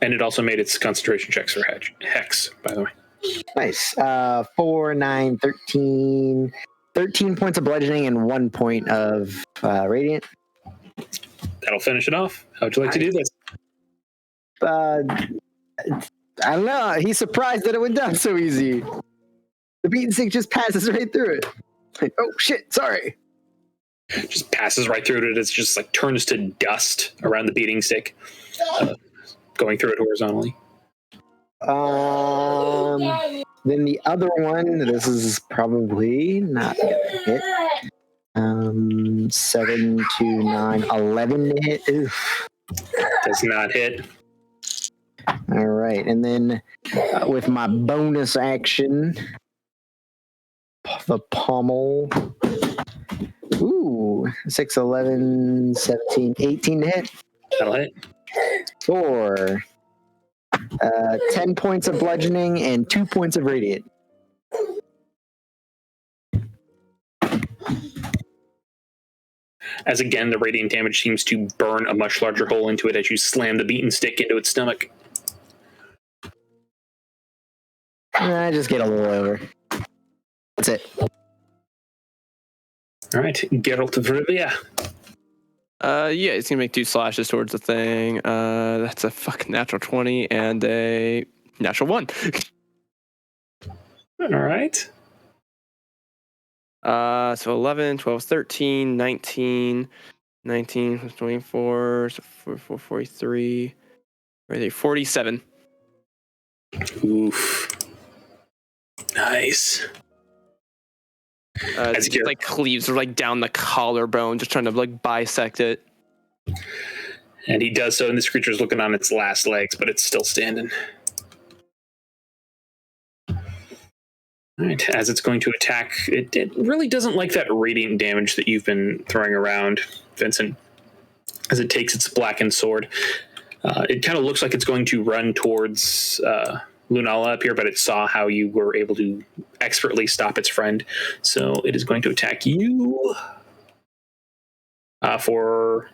And it also made its concentration checks for Hex, by the way. Nice. 4, 9, 13. 13 points of bludgeoning and 1 point of radiant. That'll finish it off. How would you like to do this? I don't know. He's surprised that it went down so easy. The beaten stick just passes right through it. Like, oh shit, sorry. Just passes right through it. It's just like turns to dust around the beating stick, going through it horizontally. Then the other one, this is probably not gonna hit. 7 to 9, 11 to hit. Oof. Does not hit. All right, and then with my bonus action, the pommel. Ooh, 6, 11, 17, 18 to hit. That'll hit. For 10 points of bludgeoning and 2 points of radiant. As again, the radiant damage seems to burn a much larger hole into it as you slam the beaten stick into its stomach. I just get a little over. That's it. All right, Geralt of Rivia. Yeah, he's gonna make 2 slashes towards the thing. That's a fucking natural 20 and a natural 1. All right. So 11, 12, 13, 19, 19 plus 24, so 44, 43, 47. Oof. Nice. It just like cleaves like down the collarbone, just trying to like bisect it. And he does so, and this creature is looking on its last legs, but it's still standing. All right, as it's going to attack, it really doesn't like that radiant damage that you've been throwing around, Vincent, as it takes its blackened sword. It kind of looks like it's going to run towards Lunala up here, but it saw how you were able to expertly stop its friend. So it is going to attack you for...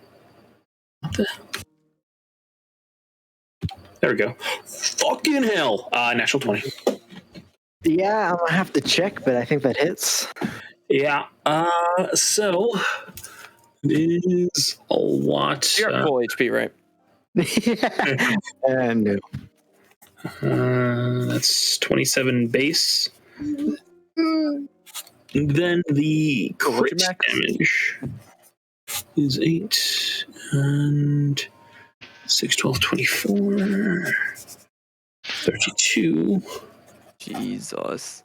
There we go. Fucking hell. Natural 20. Yeah, I'm gonna have to check, but I think that hits. Yeah. So it is a lot. You're at full HP, right? No. That's 27 base. Then the crit damage is 8 and 6, 12, 24, 32. Jesus.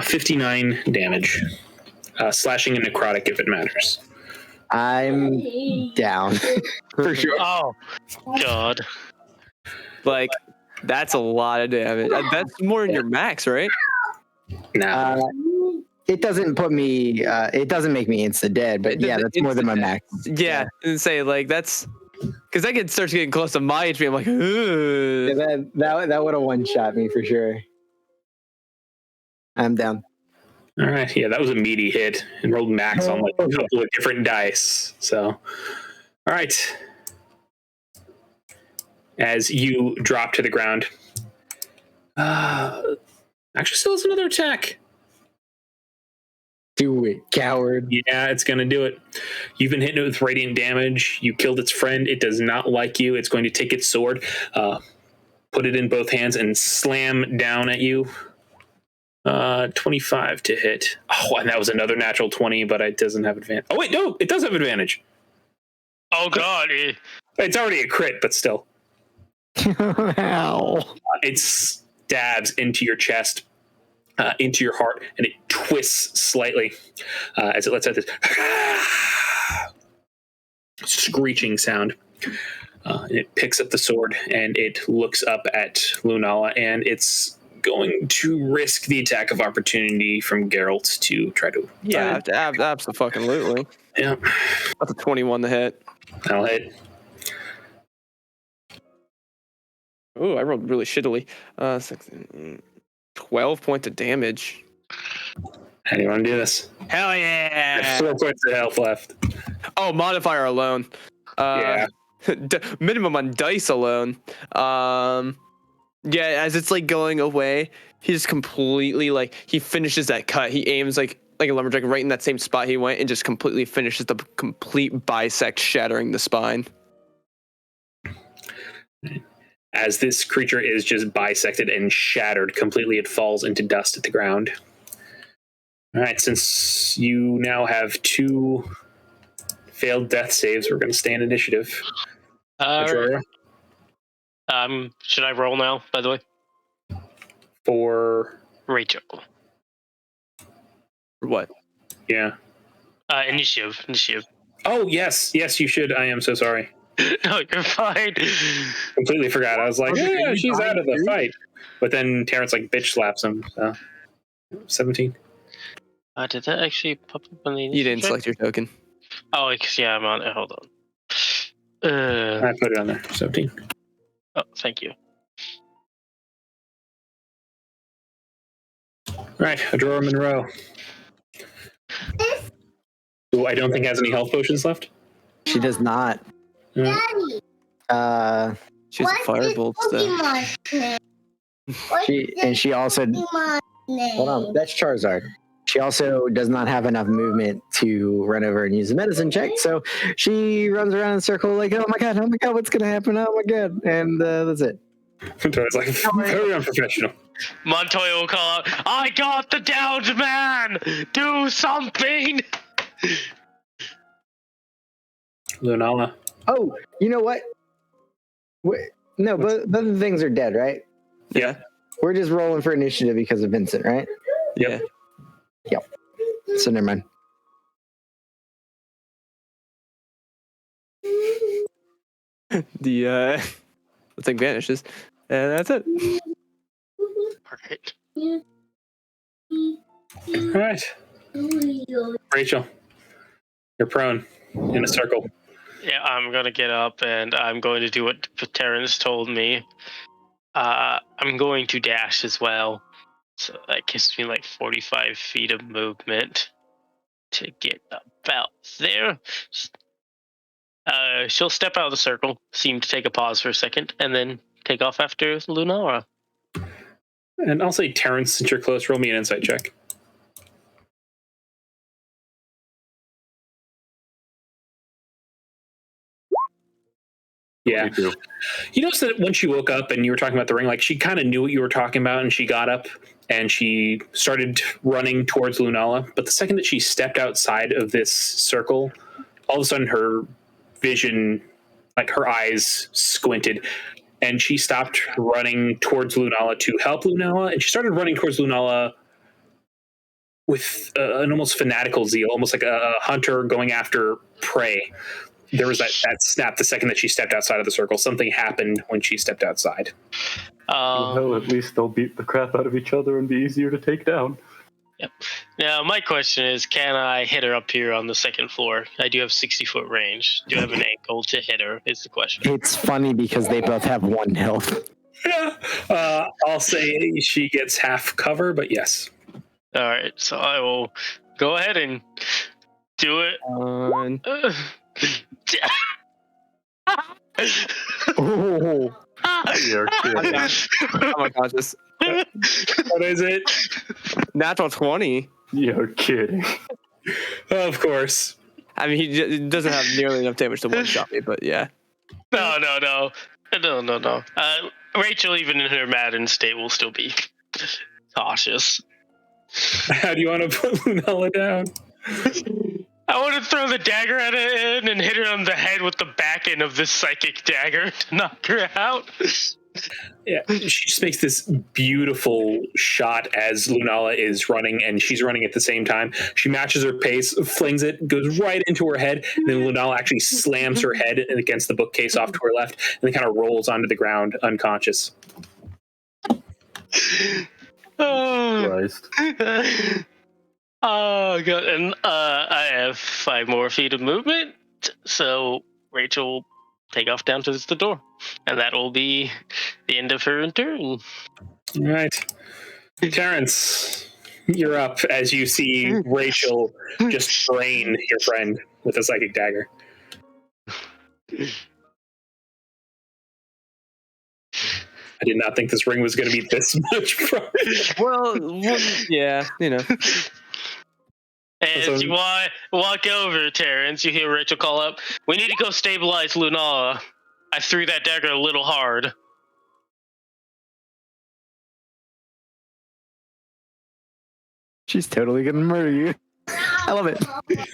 59 damage. Slashing and necrotic if it matters. I'm down for sure. Oh, God. Like, that's a lot of damage. That's more than your max, right? Nah. It doesn't put me. It doesn't make me insta dead, but yeah, that's more than my max. Yeah, and say like that's because that kid starts getting close to my HP. I'm like, Yeah, that would have one shot me for sure. I'm down. All right. Yeah, that was a meaty hit and rolled max on like a couple of different dice. So, all right. As you drop to the ground, actually, still has another attack. Do it, coward. Yeah, it's going to do it. You've been hitting it with radiant damage. You killed its friend. It does not like you. It's going to take its sword, put it in both hands, and slam down at you. 25 to hit. Oh, and that was another natural 20, but it doesn't have advantage. Oh, wait, no, it does have advantage. Oh, God. It's already a crit, but still. Ow. It stabs into your chest, into your heart, and it twists slightly as it lets out this screeching sound. It picks up the sword and it looks up at Lunala, and it's going to risk the attack of opportunity from Geralt to try to. yeah, absolutely. Yeah, That's a 21 to hit. I'll hit. Ooh, I rolled really shittily. 12 points of damage. How do you want to do this? Hell I yeah! have 4 points of health left. Oh, modifier alone. Yeah. Minimum on dice alone. Yeah, as it's like going away, he just completely like he finishes that cut. He aims like a lumberjack right in that same spot he went and just completely finishes the complete bisect, shattering the spine. As this creature is just bisected and shattered completely, it falls into dust at the ground. All right, since you now have 2 failed death saves, we're going to stay in initiative. Should I roll now, by the way? For Rachel. What? Yeah. Initiative. Oh, yes, you should. I am so sorry. No, you're fine. Completely forgot. I was like, yeah, she's out of the fight. But then Terrence like bitch slaps him. So 17. Did that actually pop up on the You didn't check? select your token. Oh, because yeah, I'm on it. Hold on. I put it on there. 17. Oh, thank you. Right, Adora Monroe. Who I don't think has any health potions left. She does not. Daddy, She's a firebolt. Pokemon's name? She also Pokemon's name? hold on. That's Charizard. She also does not have enough movement to run over and use a medicine check, so she runs around in a circle like, oh my god, what's gonna happen? Oh my god, and that's it. Adora's like, very unprofessional. Montoya will call out, I got the downed man! Do something! Lunala. Oh, you know what? No, both of the things are dead, right? Yeah. We're just rolling for initiative because of Vincent, right? Yeah. So never mind. The thing vanishes, and that's it. Alright. All right, Rachel, you're prone in a circle. Yeah, I'm gonna get up and I'm going to do what Terrence told me. I'm going to dash as well. So that gives me like 45 feet of movement to get about there. She'll step out of the circle, seem to take a pause for a second, and then take off after Lunara. And I'll say Terrence, since you're close, roll me an insight check. Yeah. 22. You notice that when she woke up and you were talking about the ring, like she kind of knew what you were talking about, and she got up and she started running towards Lunala. But the second that she stepped outside of this circle, all of a sudden her vision, like her eyes squinted, and she stopped running towards Lunala to help Lunala, and she started running towards Lunala with an almost fanatical zeal, almost like a hunter going after prey. There was that snap the second that she stepped outside of the circle. Something happened when she stepped outside. Well, at least they'll beat the crap out of each other and be easier to take down. Yep. Now, my question is, can I hit her up here on the second floor? I do have 60-foot range. Do I have an angle to hit her, is the question. It's funny because they both have 1 health. I'll say she gets half cover, but yes. All right, so I will go ahead and do it. On. Oh, You're kidding. I'm unconscious. What is it? Natural 20. You're kidding. Of course. I mean, he doesn't have nearly enough damage to one-shot me, but yeah. No. Rachel, even in her maddened state, will still be cautious. How do you want to put Lunella down? I want to throw the dagger at it and hit her on the head with the back end of this psychic dagger to knock her out. Yeah, she just makes this beautiful shot as Lunala is running, and she's running at the same time. She matches her pace, flings it, goes right into her head, and then Lunala actually slams her head against the bookcase off to her left, and then kind of rolls onto the ground unconscious. Oh, Christ. oh god! And I have 5 more feet of movement, so Rachel will take off down to the door, and that will be the end of her turn. All right. Terrence, you're up as you see Rachel just drain your friend with a psychic dagger. I did not think this ring was going to be this much fun. Well, yeah, you know. As you walk over, Terrence, you hear Rachel call up, "We need to go stabilize Lunala. I threw that dagger a little hard." she's totally gonna murder you. I love it.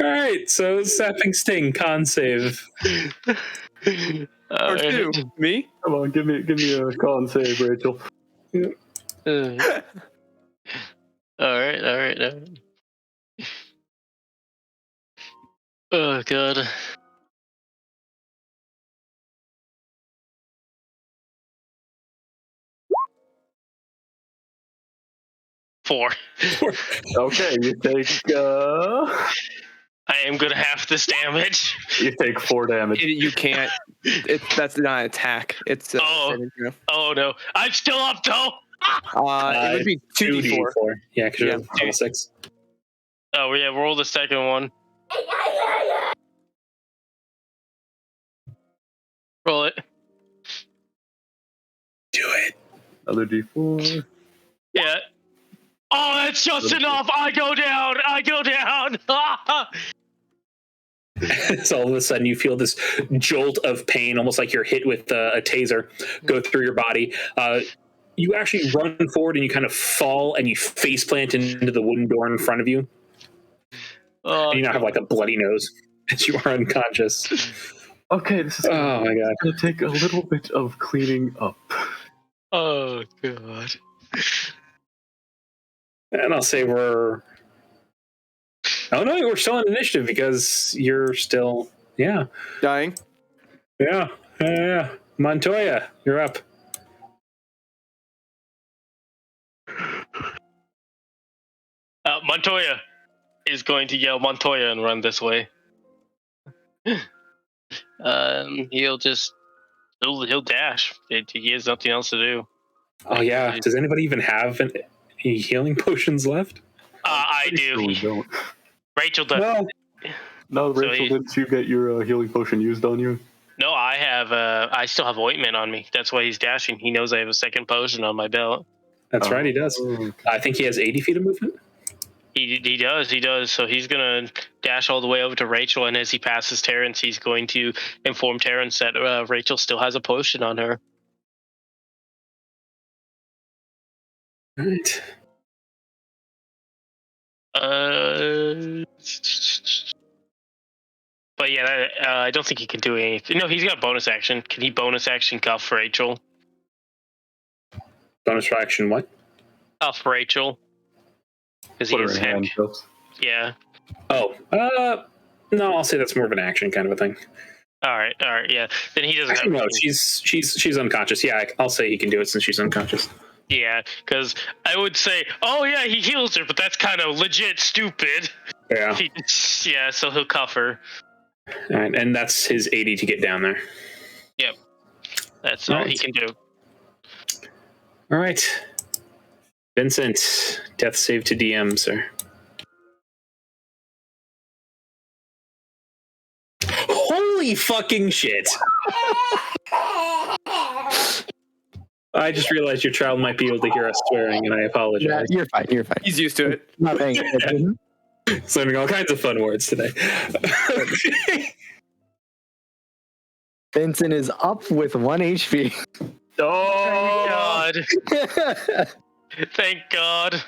All right, so Sapping Sting, con save. Or two. Me? Come on, give me a con save, Rachel. All right. Oh god. 4. Okay, you take I am gonna have this damage. 4 damage. You can't. That's not an attack. It's saving throw. Oh no, I'm still up though. It would be 2d4. Yeah, because you're level 6. Oh yeah, roll the second one. Roll it. Do it. Another D4. Yeah. Oh, that's just enough. I go down. So all of a sudden you feel this jolt of pain, almost like you're hit with a taser, go through your body. You actually run forward and you kind of fall and you face plant into the wooden door in front of you. And you now have like a bloody nose as you are unconscious. Okay, this is Oh my god. gonna take a little bit of cleaning up. Oh god. And I'll say we're still on initiative because you're still Dying. Yeah. Montoya, you're up. Montoya is going to yell Montoya and run this way. He'll dash. He has nothing else to do. Oh yeah. Does anybody even have any healing potions left? I Sure we do. don't. Rachel does. No, So Rachel, didn't you get your healing potion used on you? No, I have. I still have ointment on me. That's why he's dashing. He knows I have a second potion on my belt. That's right, he does. Okay. I think he has 80 feet of movement. He does. So he's gonna dash all the way over to Rachel, and as he passes Terrence, he's going to inform Terrence that Rachel still has a potion on her. All right. But yeah, I don't think he can do anything. No, he's got a bonus action. Can he bonus action cuff Rachel? Bonus action, what? Cuff Rachel. Because he Put her is in head. handcuffs. Yeah. Oh, no, I'll say that's more of an action kind of a thing. All right, yeah. Then he doesn't Actually, have. no, she's unconscious. Yeah, I'll say he can do it since she's unconscious. Yeah, because I would say, oh yeah, he heals her, but that's kind of legit stupid. Yeah. So he'll cuff her. All right, and that's his 80 to get down there. Yep. That's all he can do. All right. Vincent, death save to DM, sir. Holy fucking shit. I just realized your child might be able to hear us swearing, and I apologize. You're fine. He's used to it. Not paying attention. Learning all kinds of fun words today. Vincent is up with 1 HP. Oh, God. Thank God.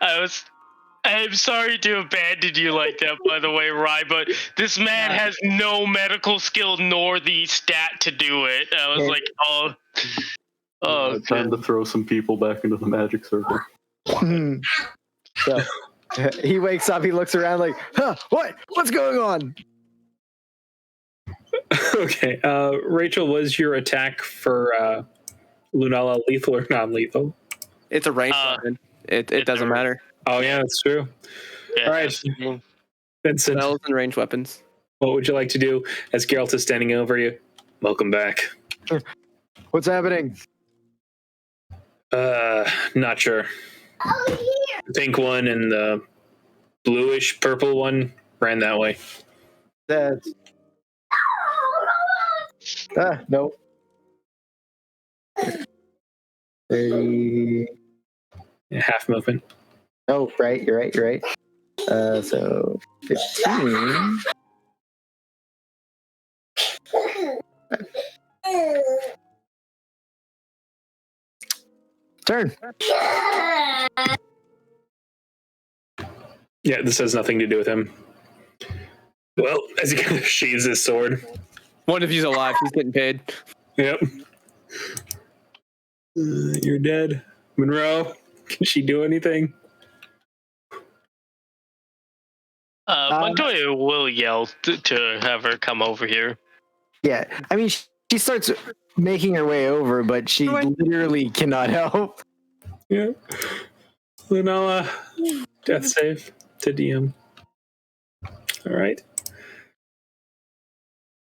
I'm sorry to abandon you like that, by the way, Rye, but this man has no medical skill nor the stat to do it. I was like, time to throw some people back into the magic circle. So he wakes up, he looks around like, huh, what's going on? Okay, Rachel, was your attack for Lunala lethal or non-lethal? It's a range weapon. It doesn't matter. Oh yeah, that's true. Yeah, All right, Vincent, Spells and range weapons. what would you like to do as Geralt is standing over you? Welcome back. What's happening? Not sure. The pink one and the bluish purple one ran that way. That's no. 30. Half movement. Oh, right. You're right. So 15. Turn. Yeah, this has nothing to do with him. Well, as he kind of sheathes his sword. One of you's alive. He's getting paid. Yep. You're dead. Monroe, can she do anything? Montoya will yell to have her come over here. Yeah, I mean, she starts making her way over, but she literally cannot help. Yeah. Lunala, death save to DM. All right.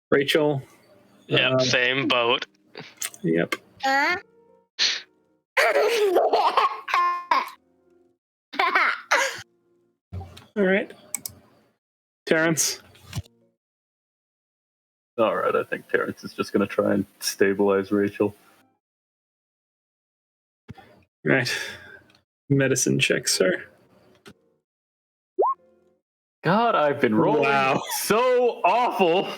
Rachel. Yep, same boat. Yep. All right. Terrence. All right, I think Terrence is just going to try and stabilize Rachel. All right. Medicine check, sir. God, I've been rolling so awful.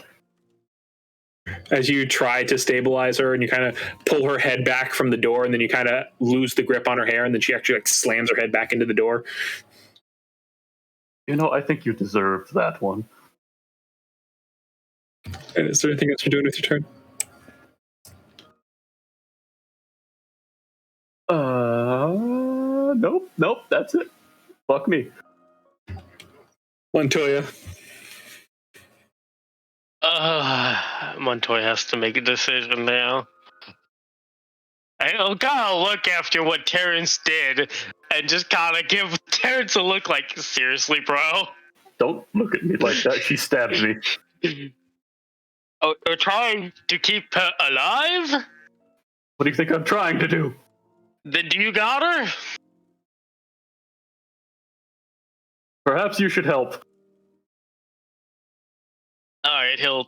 As you try to stabilize her and you kind of pull her head back from the door, and then you kind of lose the grip on her hair, and then she actually like slams her head back into the door. You know, I think you deserved that one. And is there anything else you're doing with your turn? Nope, that's it. Fuck me. Montoya. Montoya has to make a decision now. I gotta look after what Terrence did and just gotta give Terrence a look like, seriously, bro? Don't look at me like that. She stabbed me. We're trying to keep her alive? What do you think I'm trying to do? Then do you got her? Perhaps you should help. Alright, he'll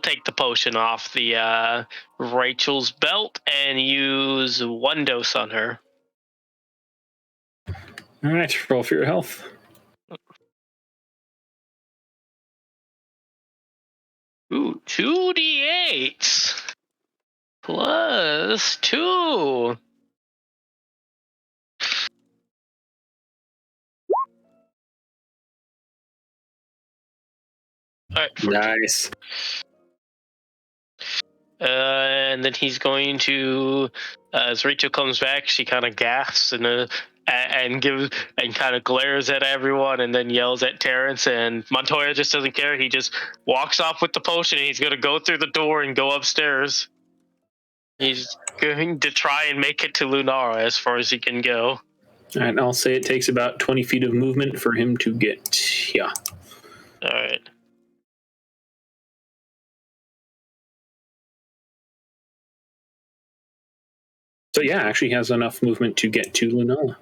take the potion off the Rachel's belt and use one dose on her. All right, roll for your health. Ooh, 2d8 plus 2. All right, 14. Nice. And then he's going to, as Rachel comes back, she kind of gasps and kind of glares at everyone, and then yells at Terrence. And Montoya just doesn't care. He just walks off with the potion. And he's going to go through the door and go upstairs. He's going to try and make it to Lunara as far as he can go. All right, I'll say it takes about 20 feet of movement for him to get here. All right. So yeah, actually he has enough movement to get to Lunala.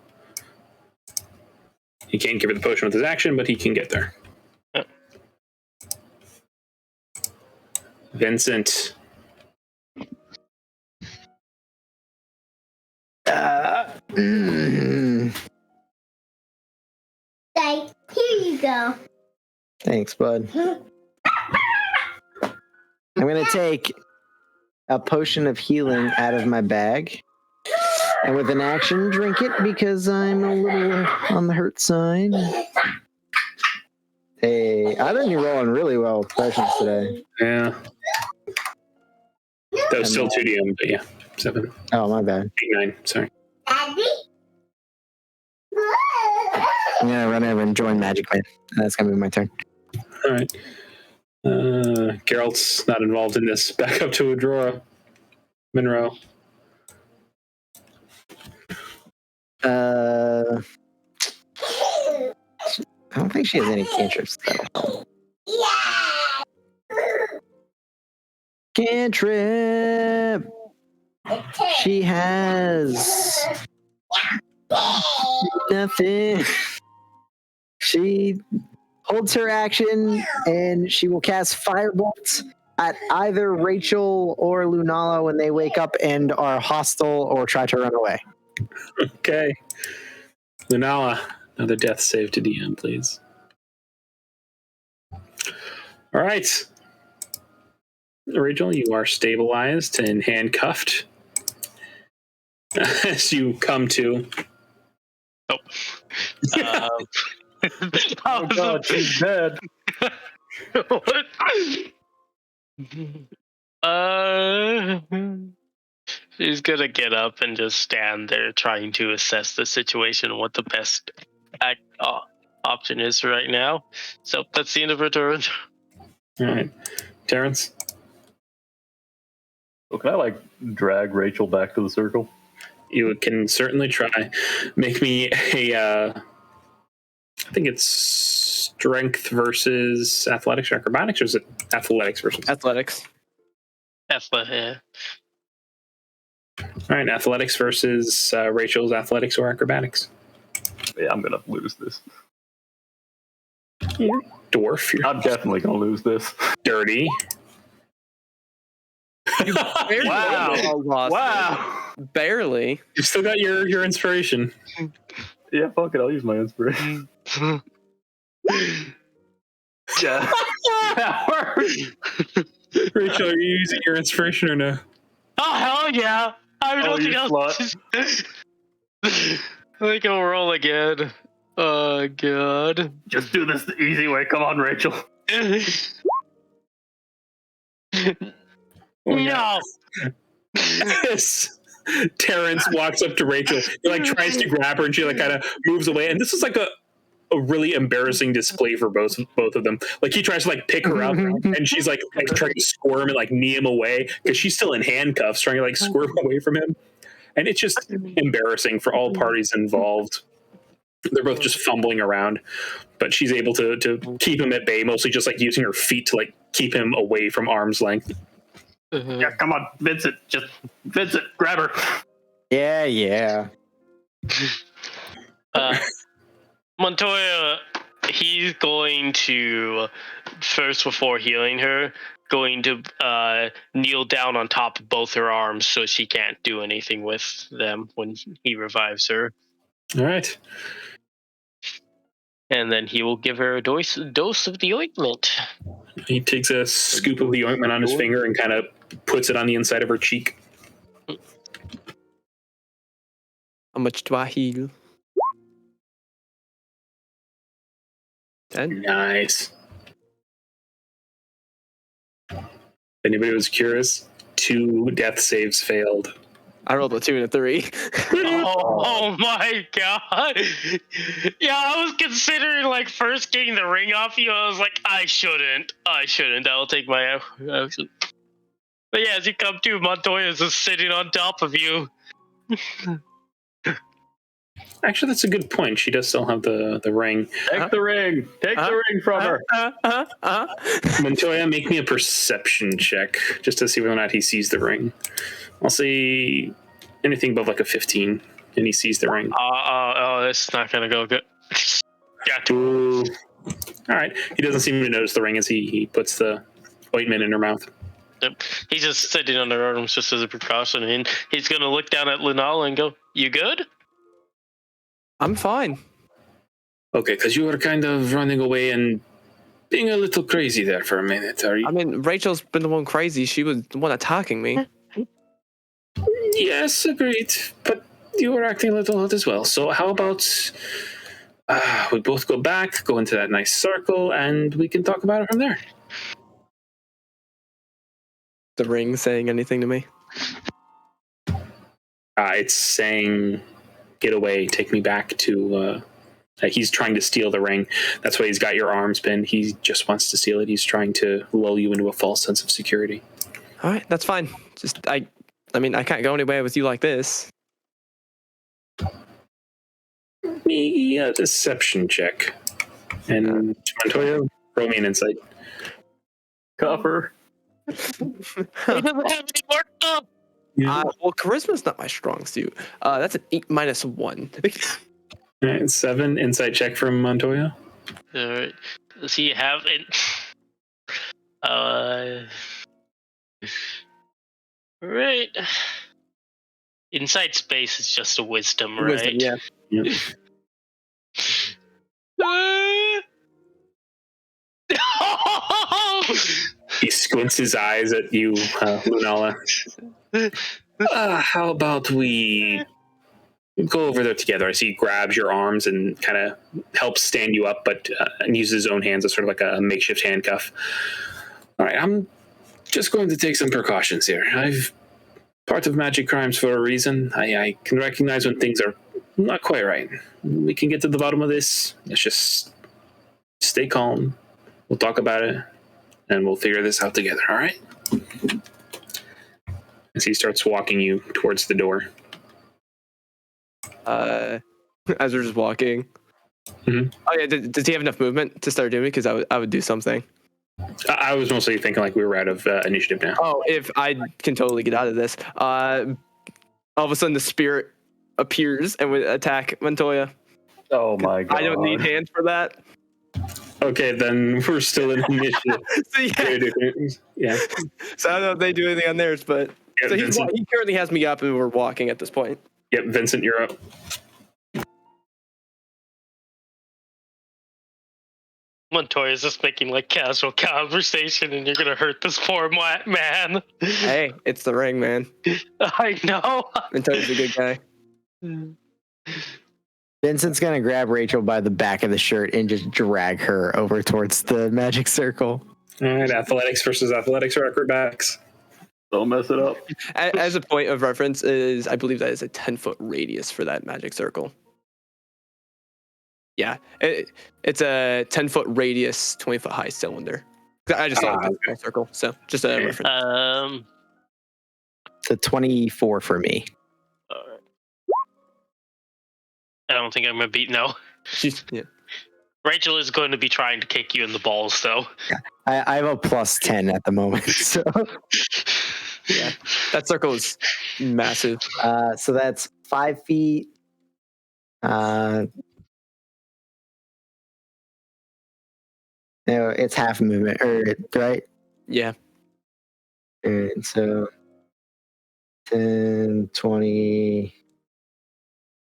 He can't give her the potion with his action, but he can get there. Yep. Vincent. Like, here you go. Thanks, bud. I'm going to take a potion of healing out of my bag. And with an action, drink it because I'm a little on the hurt side. Hey, I think you're rolling really well with potions today. Yeah. That was still 2DM, but yeah. 7. Oh, my bad. 8, 9, sorry. Daddy? I'm going to run over and join Magic Man. That's going to be my turn. All right. Geralt's not involved in this. Back up to Adrora. Monroe. I don't think she has any cantrips. Cantrip! She has nothing. She holds her action and she will cast Firebolt at either Rachel or Lunala when they wake up and are hostile or try to run away. Okay. Lunala, another death save to DM, please. All right. Rachel, you are stabilized and handcuffed. As you come to. Nope. Oh God, she's dead. What? She's gonna get up and just stand there trying to assess the situation and what the best option is right now. So that's the end of her turn. All right. Terrence? So can I, drag Rachel back to the circle? You can certainly try. Make me a. I think it's strength versus athletics or acrobatics, or is it athletics versus Athletics. Yeah. All right, athletics versus Rachel's athletics or acrobatics. Yeah, I'm gonna lose this. Dwarf, you're I'm definitely gonna lose this. dirty. Wow. Wow. Barely. You still got your inspiration. Yeah, fuck it. I'll use my inspiration. Yeah. That works. Rachel, are you using your inspiration or no? Oh hell yeah! I have Oh, nothing you else. Let me go roll again. Oh god. Just do this the easy way. Come on, Rachel. No. Yes. Terrence walks up to Rachel. He like tries to grab her, and she like kind of moves away. And this is like a really embarrassing display for both of them. Like he tries to like pick her up, and she's like trying to squirm and like knee him away because she's still in handcuffs, trying to like squirm away from him. And it's just embarrassing for all parties involved. They're both just fumbling around, but she's able to keep him at bay, mostly just like using her feet to like keep him away from arm's length. Yeah, come on, Vincent. Just Vincent, grab her. Yeah. Montoya, he's going to first, before healing her, going to kneel down on top of both her arms so she can't do anything with them when he revives her. All right. And then he will give her a dose of the ointment. He takes a scoop of the ointment on his finger and kind of puts it on the inside of her cheek. How much do I heal? 10. Nice. If anybody was curious, 2 death saves failed. I rolled a 2 and a 3. Oh my god. Yeah, I was considering like first getting the ring off you. I was like, I shouldn't. I'll take my action. But yeah, as you come to, Montoya's just sitting on top of you. Actually, that's a good point. She does still have the ring. Take the ring. Take the ring from her. Montoya, make me a perception check just to see whether or not he sees the ring. I'll say anything above like a 15, and he sees the ring. This is not gonna go good. Got to. Ooh. All right. He doesn't seem to notice the ring as he puts the ointment in her mouth. Yep. He's just sitting on her arms just as a precaution, and he's gonna look down at Lunala and go, "You good?" I'm fine. Okay, because you were kind of running away and being a little crazy there for a minute. Are you? I mean, Rachel's been the one crazy. She was the one attacking me. Yes, agreed. But you were acting a little odd as well. So how about we both go back, go into that nice circle, and we can talk about it from there. The ring saying anything to me? It's saying, get away, take me back to... he's trying to steal the ring. That's why he's got your arms pinned. He just wants to steal it. He's trying to lull you into a false sense of security. All right, that's fine. Just, I mean, I can't go anywhere with you like this. Me a deception check. And Montoya, roll me an insight. Cover. He doesn't have any more up. Well, charisma's not my strong suit. That's an 8 minus 1. All right, 7 insight check from Montoya. All right. Does he have it? Right. Inside space is just a wisdom, right? Wisdom, yeah. Yep. He squints his eyes at you, Lunala. How about we go over there together? I see he grabs your arms and kind of helps stand you up, but and uses his own hands as sort of like a makeshift handcuff. All right, I'm just going to take some precautions here. I've part of magic crimes for a reason. I can recognize when things are not quite right. We can get to the bottom of this. Let's just stay calm. We'll talk about it, and we'll figure this out together, all right? As he starts walking you towards the door. as we're just walking. Mhm. Oh yeah, does he have enough movement to start doing it? Because I would do something. I was mostly thinking like we were out of initiative now. Oh, if I can totally get out of this. All of a sudden the spirit appears and would attack Montoya. Oh my god. I don't need hands for that. Okay, then we're still in initiative. So Yeah. So I don't know if they do anything on theirs, but Yeah, so Vincent. he currently has me up and we're walking at this point. Yep, Vincent, you're up. Montoya's just making like casual conversation, and you're gonna hurt this poor man. Hey, it's the ring, man. I know. Montoya's a good guy. Vincent's gonna grab Rachel by the back of the shirt and just drag her over towards the magic circle. All right, athletics versus athletics or acrobatics. Don't mess it up. As a point of reference, is I believe that is a 10-foot radius for that magic circle. Yeah, it's a 10-foot radius, 20-foot high cylinder. I just saw a circle, so just a reference. It's a 24 for me. I don't think I'm gonna beat no. Yeah. Rachel is going to be trying to kick you in the balls, though. Yeah. I have a plus 10 at the moment. So, Yeah, that circle is massive. so that's 5 feet. No, it's half movement, right? Yeah. And so 10, 20,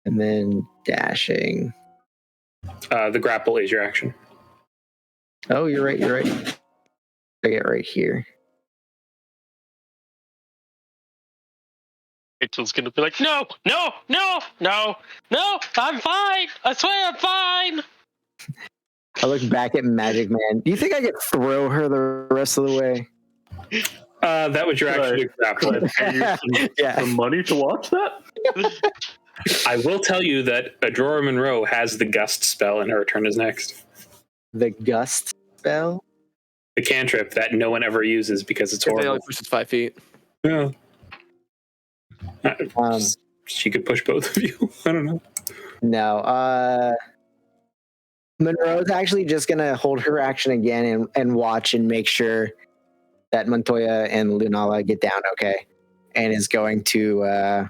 and then dashing. The grapple is your action. Oh, you're right. I get right here. Rachel's gonna be like, no, I'm fine. I swear I'm fine. I look back at Magic Man. Do you think I could throw her the rest of the way? That was your action to grapple. Could I pay you some money to watch that? I will tell you that Adrora Monroe has the gust spell, and her turn is next. The gust spell? The cantrip that no one ever uses because it's They horrible. only push it 5 feet. Yeah. She could push both of you. I don't know. No. Monroe's actually just gonna hold her action again and watch and make sure that Montoya and Lunala get down okay, and is going to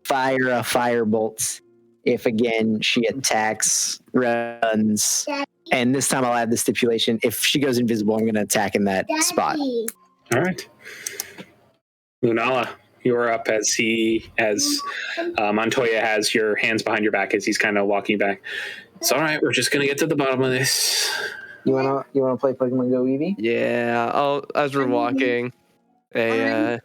fire a firebolt if again she attacks, runs, and this time I'll add the stipulation: if she goes invisible, I'm gonna attack in that spot. All right. Lunala, you're up as Montoya has your hands behind your back as he's kind of walking back. It's all right. We're just gonna get to the bottom of this. You wanna play Pokemon Go, Eevee? Yeah. As we're walking, the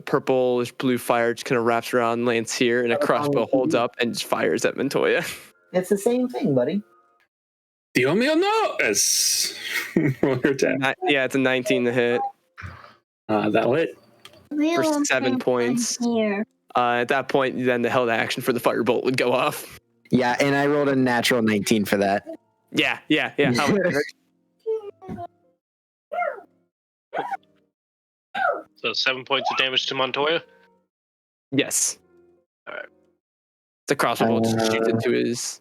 purplish blue fire just kind of wraps around Lance here, and a crossbow holds up and just fires at Montoya. It's the same thing, buddy. Dio mío no! As roll your attack. Yeah, it's a 19 to hit That'll hit. for 7 points. Here. At that point, then the held action for the firebolt would go off. Yeah, and I rolled a natural 19 for that. Yeah. How would it hurt? So 7 points of damage to Montoya. Yes. All right. The crossbow bolt just shoots into his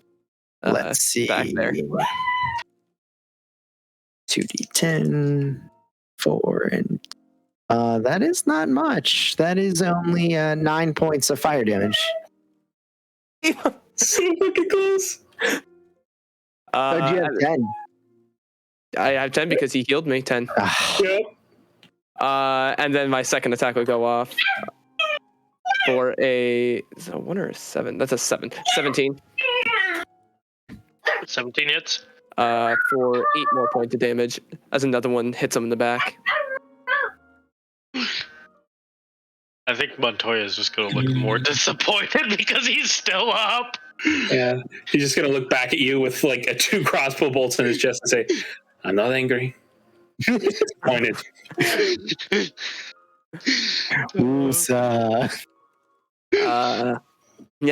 Let's see. back there. 2d10, 4, and that is not much. That is only 9 points of fire damage. So fucking close. Oh, do you have 10? I have 10 because he healed me. 10. Yep. And then my second attack would go off for is it a 1 or a 7? That's a 7. 17. 17 hits. For 8 more points of damage as another one hits him in the back. I think Montoya is just going to look more disappointed because he's still up. Yeah. He's just gonna look back at you with like 2 crossbow bolts in his chest and say, "I'm not angry. Disappointed." Oosa. Yeah,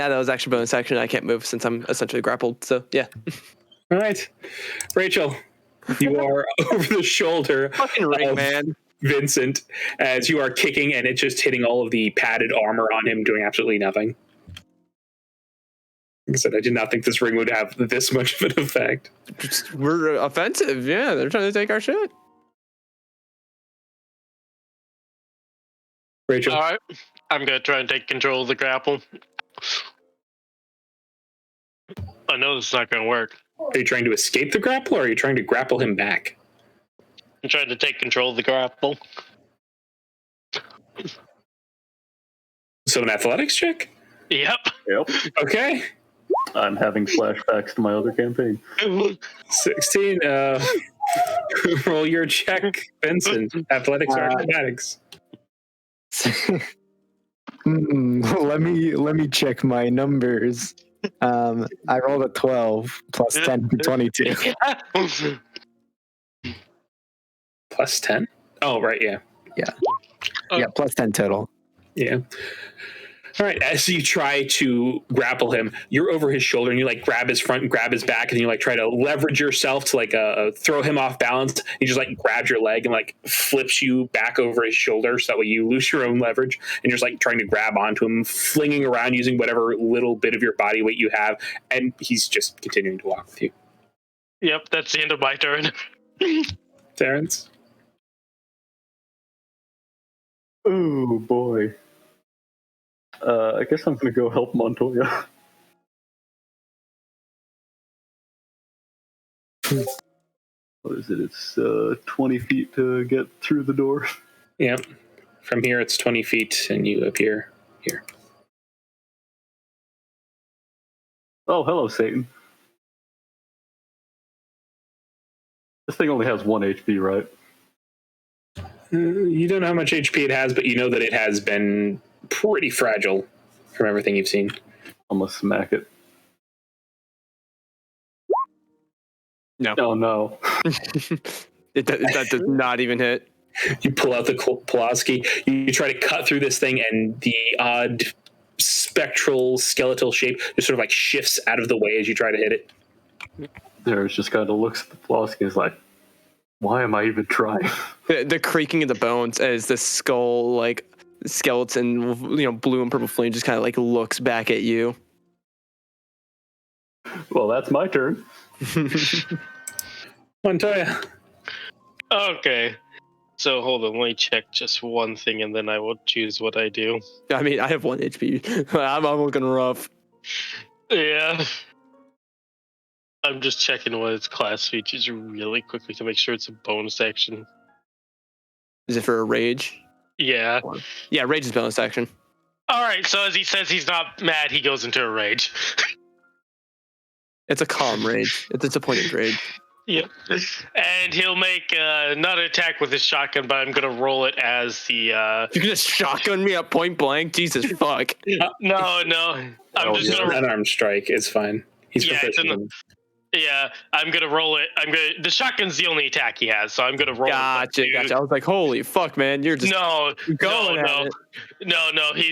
that was actually bonus action. I can't move since I'm essentially grappled. So yeah. All right, Rachel, you are over the shoulder Fucking ring, man. Vincent, as you are kicking and it's just hitting all of the padded armor on him, doing absolutely nothing. Like I said, I did not think this ring would have this much of an effect. We're offensive. Yeah, they're trying to take our shit. Rachel, All right, I'm gonna try and take control of the grapple. I know this is not gonna work. are you trying to escape the grapple, or are you trying to grapple him back? I'm trying to take control of the grapple. So an athletics check? Yep. Yep. Okay. I'm having flashbacks to my other campaign. 16. Roll your check, Vincent. Athletics or acrobatics? Let me check my numbers. I rolled a 12 plus 10 for 22. Plus 10? Oh, right, yeah. Yeah, plus 10 total. Yeah. All right, as you try to grapple him, you're over his shoulder and you like grab his front and grab his back and you like try to leverage yourself to like throw him off balance. He just like grabs your leg and like flips you back over his shoulder so that way you lose your own leverage and you're just like trying to grab onto him, flinging around using whatever little bit of your body weight you have, and he's just continuing to walk with you. Yep, that's the end of my turn. Terrence? Oh boy. I guess I'm gonna go help Montoya. What is it? It's 20 feet to get through the door. Yep. From here it's 20 feet and you appear here. Oh, hello, Satan. This thing only has 1 HP, right? You don't know how much HP it has, but you know that it has been pretty fragile from everything you've seen. I'm gonna smack it. No. Oh no. That does not even hit. You pull out the Pulaski. You try to cut through this thing, and the odd spectral skeletal shape just sort of like shifts out of the way as you try to hit it. There's just kind of looks at the Pulaski and is like, why am I even trying? The creaking of the bones as the skull, like skeleton, blue and purple flame just kind of like looks back at you. Well, that's my turn. Montoya. Okay. So hold on, let me check just one thing and then I will choose what I do. I mean, I have 1 HP. I'm looking rough. Yeah. I'm just checking what its class features really quickly to make sure it's a bonus action. Is it for a rage? Yeah. Yeah, rage is bonus action. Alright, so as he says he's not mad, he goes into a rage. It's a calm rage. It's a disappointed rage. Yep. And he'll make another attack with his shotgun, but I'm going to roll it as the... You can just shotgun me at point blank? Jesus fuck. No. I'm just going to... Unarmed strike. It's fine. He's proficient. Yeah, I'm gonna roll it. The shotgun's the only attack he has, so I'm gonna roll Gotcha. it. I was like, holy fuck, man, you're just No. He's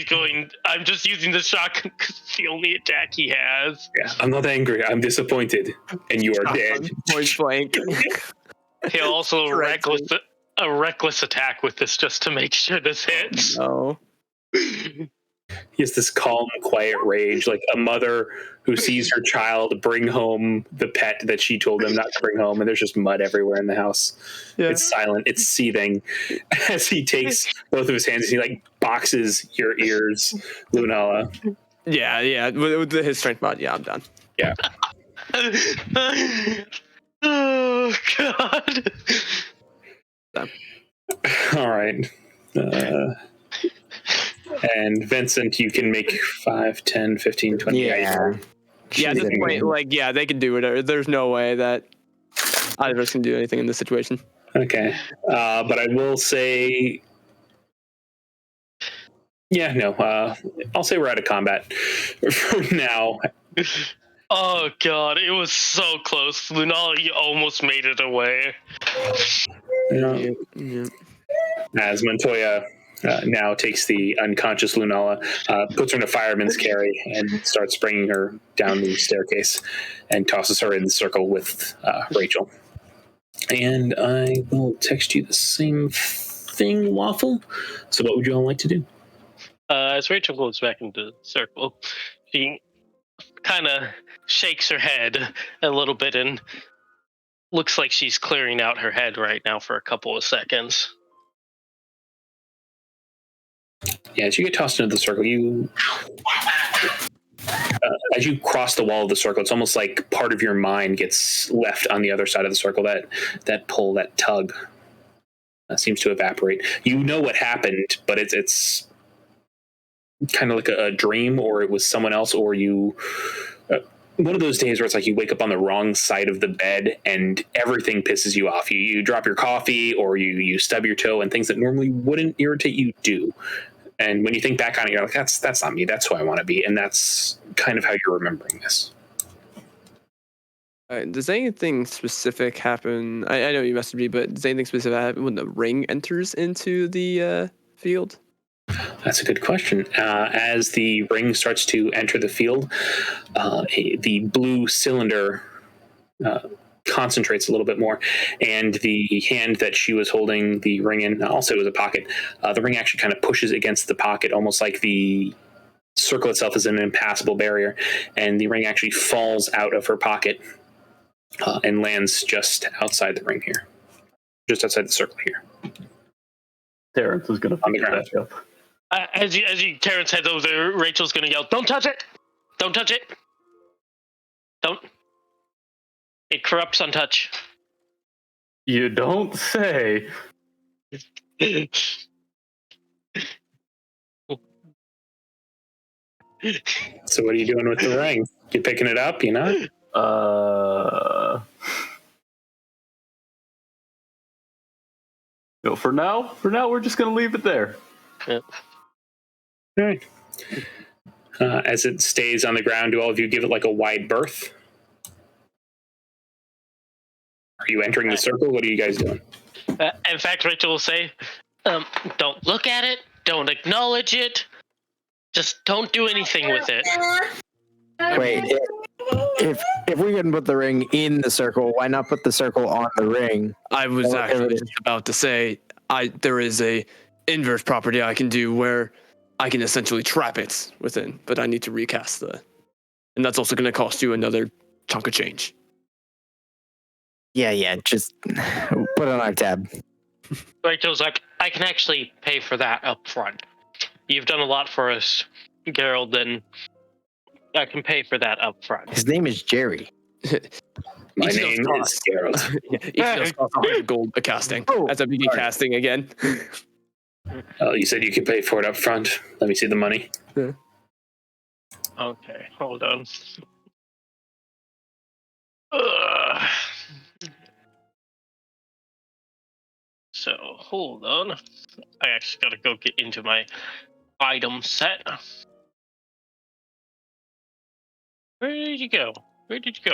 going. I'm just using the shotgun because it's the only attack he has. Yeah, I'm not angry. I'm disappointed, and you are dead. Point blank. He'll also a reckless attack with this just to make sure this hits. No. He has this calm, quiet rage, like a mother who sees her child bring home the pet that she told them not to bring home, and there's just mud everywhere in the house. Yeah. It's silent. It's seething. As he takes both of his hands, and he like boxes your ears, Lunala. Yeah. With his strength mod, yeah, I'm done. Yeah. Oh God. All right. And Vincent, you can make 5, 10, 15, 20. Yeah. Yeah, at this point, they can do whatever. There's no way that either of us can do anything in this situation. Okay. But I will say... Yeah, no. I'll say we're out of combat for now. Oh God, it was so close. Lunala, you almost made it away. Yeah. As Montoya now takes the unconscious Lunala, puts her in a fireman's carry, and starts bringing her down the staircase and tosses her in the circle with Rachel. And I will text you the same nothing lawful. So what would you all like to do? As Rachel goes back into the circle, she kind of shakes her head a little bit and looks like she's clearing out her head right now for a couple of seconds. Yeah, as you get tossed into the circle, as you cross the wall of the circle, it's almost like part of your mind gets left on the other side of the circle. That pull, that tug, seems to evaporate. You know what happened, but it's kind of like a dream, or it was someone else, or you. One of those days where it's like you wake up on the wrong side of the bed and everything pisses you off. You drop your coffee, or you stub your toe, and things that normally wouldn't irritate you do. And when you think back on it, you're like, that's not me. That's who I want to be. And that's kind of how you're remembering this. Does anything specific happen? I know you messaged me, but does anything specific happen when the ring enters into the field? That's a good question. As the ring starts to enter the field, the blue cylinder concentrates a little bit more, and the hand that she was holding the ring in also was a pocket. The ring actually kind of pushes against the pocket, almost like the circle itself is an impassable barrier, and the ring actually falls out of her pocket and lands just outside the ring here, just outside the circle here. Terrence is going to on the ground. Back up. As you Terrence heads over there, Rachel's gonna yell, "Don't touch it! Don't touch it! Don't! It corrupts on touch." You don't say. So what are you doing with the ring? You picking it up, you know? No, for now, we're just going to leave it there. Yep. All right. As it stays on the ground, do all of you give it like a wide berth? Are you entering the circle? What are you guys doing? In fact, Rachel will say, "Don't look at it. Don't acknowledge it. Just don't do anything with it." Wait, if we can put the ring in the circle, why not put the circle on the ring? I was actually just about to say, there is a inverse property I can do where I can essentially trap it within, but I need to recast and that's also going to cost you another chunk of change. Yeah, just put it on our tab. Rachel's like, "I can actually pay for that up front. You've done a lot for us, Gerald, and I can pay for that up front." His name is Jerry. My name is Gerald. Each of those costs 100 gold a casting. As I begin casting again. You said you could pay for it up front. Let me see the money. Yeah. Okay, hold on. Ugh. So, hold on. I actually gotta go get into my item set. Where did you go?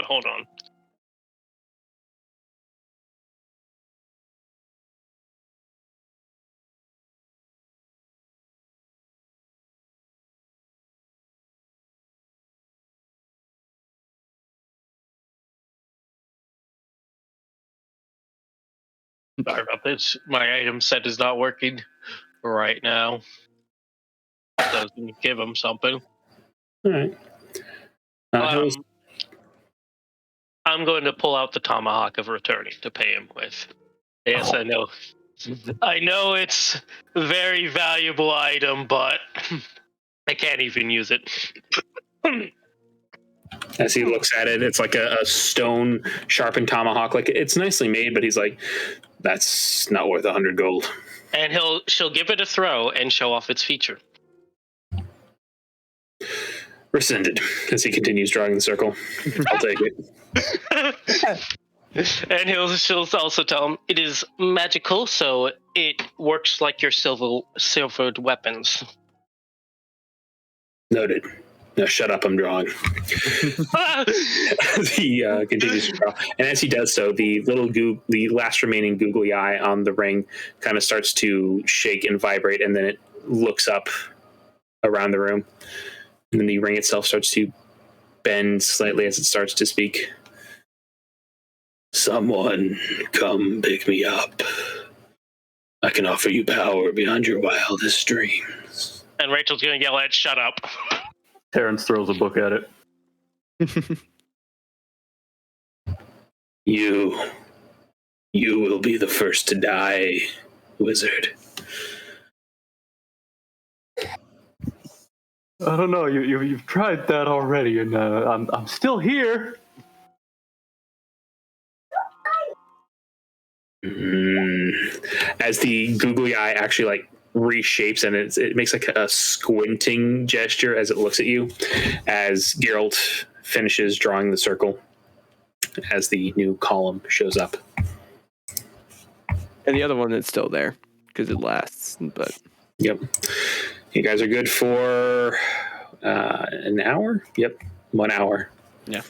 Hold on. Sorry about this. My item set is not working right now. So I was gonna give him something. All right. I'm going to pull out the Tomahawk of Returning to pay him with. Yes, I know. I know it's a very valuable item, but I can't even use it. As he looks at it, it's like a stone sharpened tomahawk. Like, it's nicely made, but he's like, that's not worth 100 gold. And she'll give it a throw and show off its feature. Rescinded. As he continues drawing the circle. I'll take it. And she'll also tell him it is magical, so it works like your silvered weapons. Noted. No, shut up, I'm drawing. He continues to draw. And as he does so, the last remaining googly eye on the ring kind of starts to shake and vibrate, and then it looks up around the room. And then the ring itself starts to bend slightly as it starts to speak. Someone come pick me up. I can offer you power beyond your wildest dreams. And Rachel's gonna yell at "Shut up!" Terrence throws a book at it. You will be the first to die, wizard. I don't know. You've tried that already, and I'm still here. As the googly eye actually like reshapes and it makes like a squinting gesture as it looks at you, as Geralt finishes drawing the circle, as the new column shows up. And the other one is still there because it lasts. But Yep, you guys are good for an hour. Yep, 1 hour. yeah.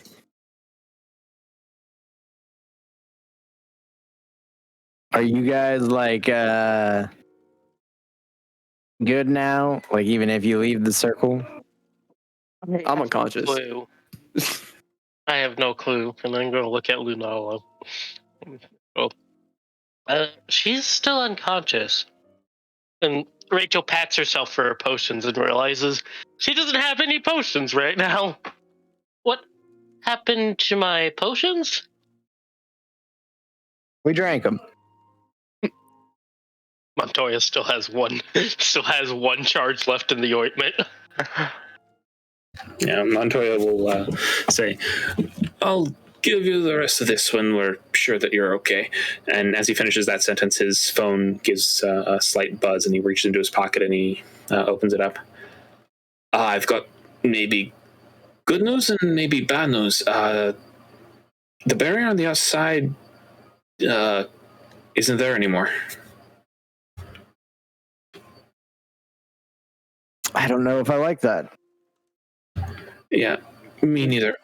Are you guys like good now? Like even if you leave the circle? I'm unconscious. Clue. I have no clue, and I'm gonna look at Lunala. Oh. She's still unconscious. And Rachel pats herself for her potions and realizes she doesn't have any potions right now. What happened to my potions? We drank them. Montoya still has one charge left in the ointment. Yeah, Montoya will say, I'll give you the rest of this when we're sure that you're okay. And as he finishes that sentence, his phone gives a slight buzz and he reaches into his pocket and he opens it up. I've got maybe good news and maybe bad news. The barrier on the outside isn't there anymore. I don't know if I like that. Yeah, me neither.